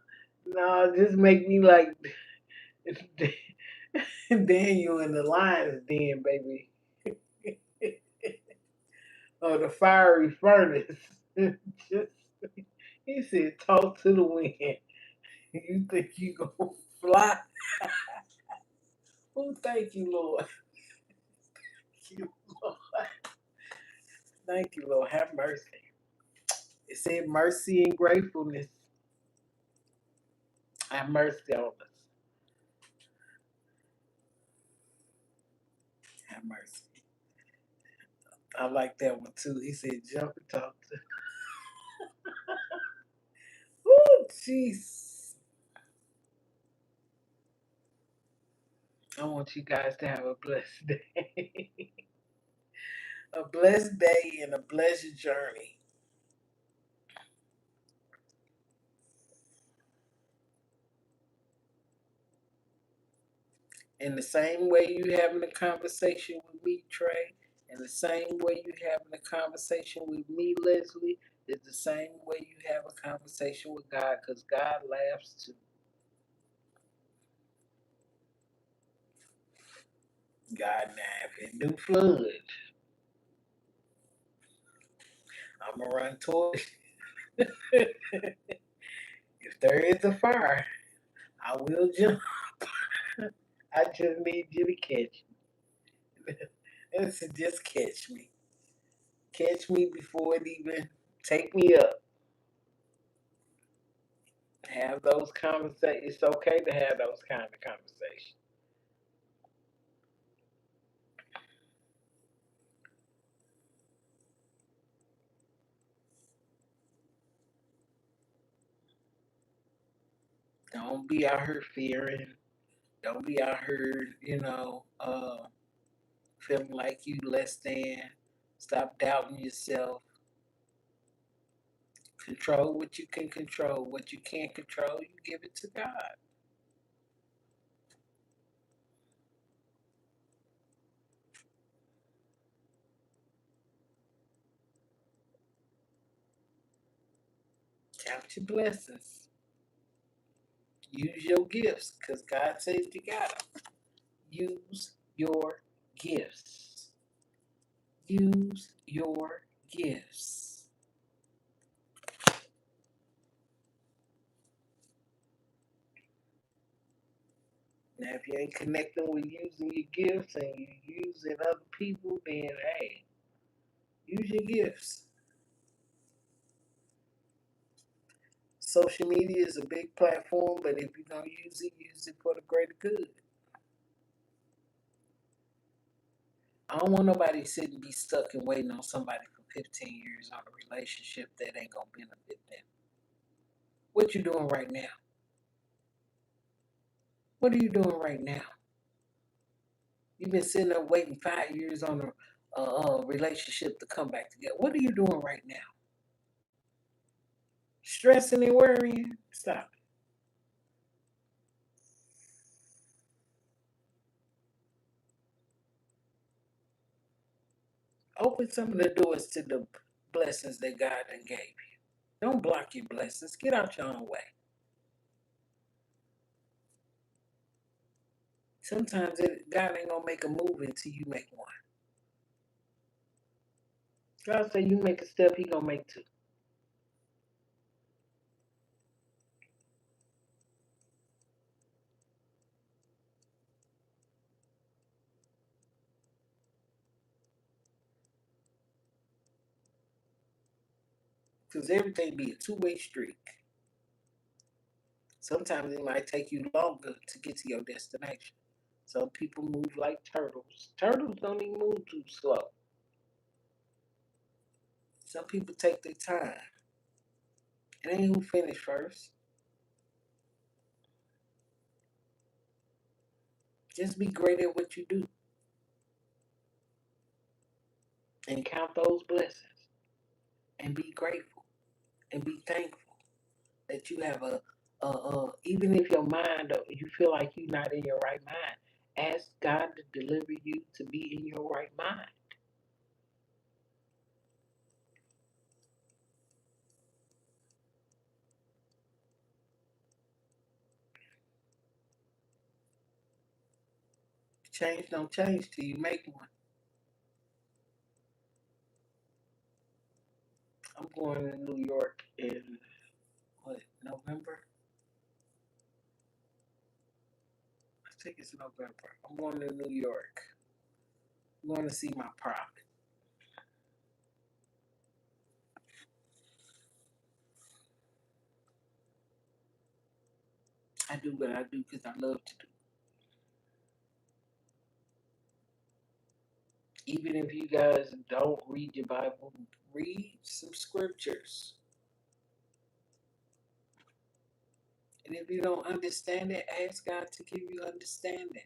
no, just make me like Daniel in the lion's den, baby. Or the fiery furnace. Just, he said, talk to the wind. You think you gonna fly? Oh, thank you, Lord. Thank you, Lord. Thank you, Lord. Have mercy. It said mercy and gratefulness. Have mercy on us. Have mercy. I like that one too. He said, jump and talk to. Oh, jeez. I want you guys to have a blessed day. A blessed day and a blessed journey. In the same way you having a conversation with me, Trey, and the same way you having a conversation with me, Leslie, is the same way you have a conversation with God, because God laughs too. God now, if it do flood, I'ma run toward it. If there is a fire, I will jump. I just need you to catch me. Just catch me. Catch me before it even take me up. Have those conversations. It's okay to have those kind of conversations. Don't be out here fearing. Don't be out here, feeling like you less than. Stop doubting yourself. Control what you can control. What you can't control, you give it to God. Count your blessings. Use your gifts, because God says you got them. Use your gifts. Use your gifts. Now, if you ain't connecting with using your gifts and you using other people, then hey, use your gifts. Social media is a big platform, but if you're gonna use it for the greater good. I don't want nobody sitting be stuck and waiting on somebody for 15 years on a relationship that ain't gonna benefit them. What you doing right now? What are you doing right now? You've been sitting there waiting 5 years on a relationship to come back together. What are you doing right now? Stressing and worrying? Stop it. Open some of the doors to the blessings that God done gave you. Don't block your blessings. Get out your own way. Sometimes God ain't gonna make a move until you make one. God say you make a step, He gonna make two. Because everything be a two-way street. Sometimes it might take you longer to get to your destination. Some people move like turtles. Turtles don't even move too slow. Some people take their time. It ain't who finished first. Just be great at what you do and count those blessings and be grateful and be thankful that you have even if your mind, you feel like you're not in your right mind, ask God to deliver you to be in your right mind. Change don't change till you make one. I'm going to New York in what, November? I think it's November. I'm going to New York. I'm going to see my prophet. I do what I do because I love to do. Even if you guys don't read your Bible, read some scriptures. And if you don't understand it, ask God to give you understanding.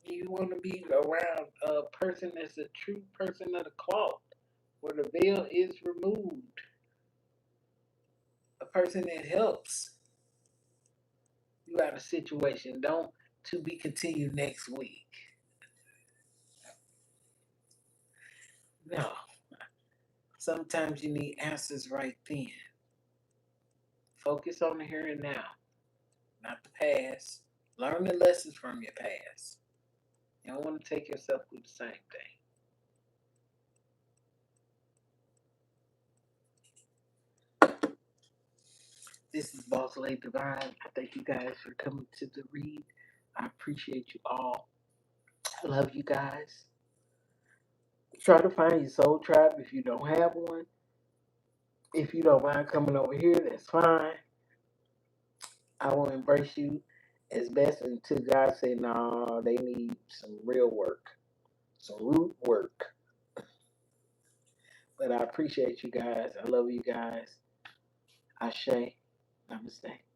You want to be around a person that's a true person of the cloth, where the veil is removed. A person that helps you out of situation. Don't to be continued next week. No. Sometimes you need answers right then. Focus on the here and now, not the past. Learn the lessons from your past. You don't want to take yourself through the same thing. This is Bosslady Divine. I thank you guys for coming to the read. I appreciate you all. I love you guys. Try to find your soul tribe if you don't have one. If you don't mind coming over here, that's fine. I will embrace you as best until God say, no, they need some real work, some root work. But I appreciate you guys. I love you guys. Ashe. Namaste.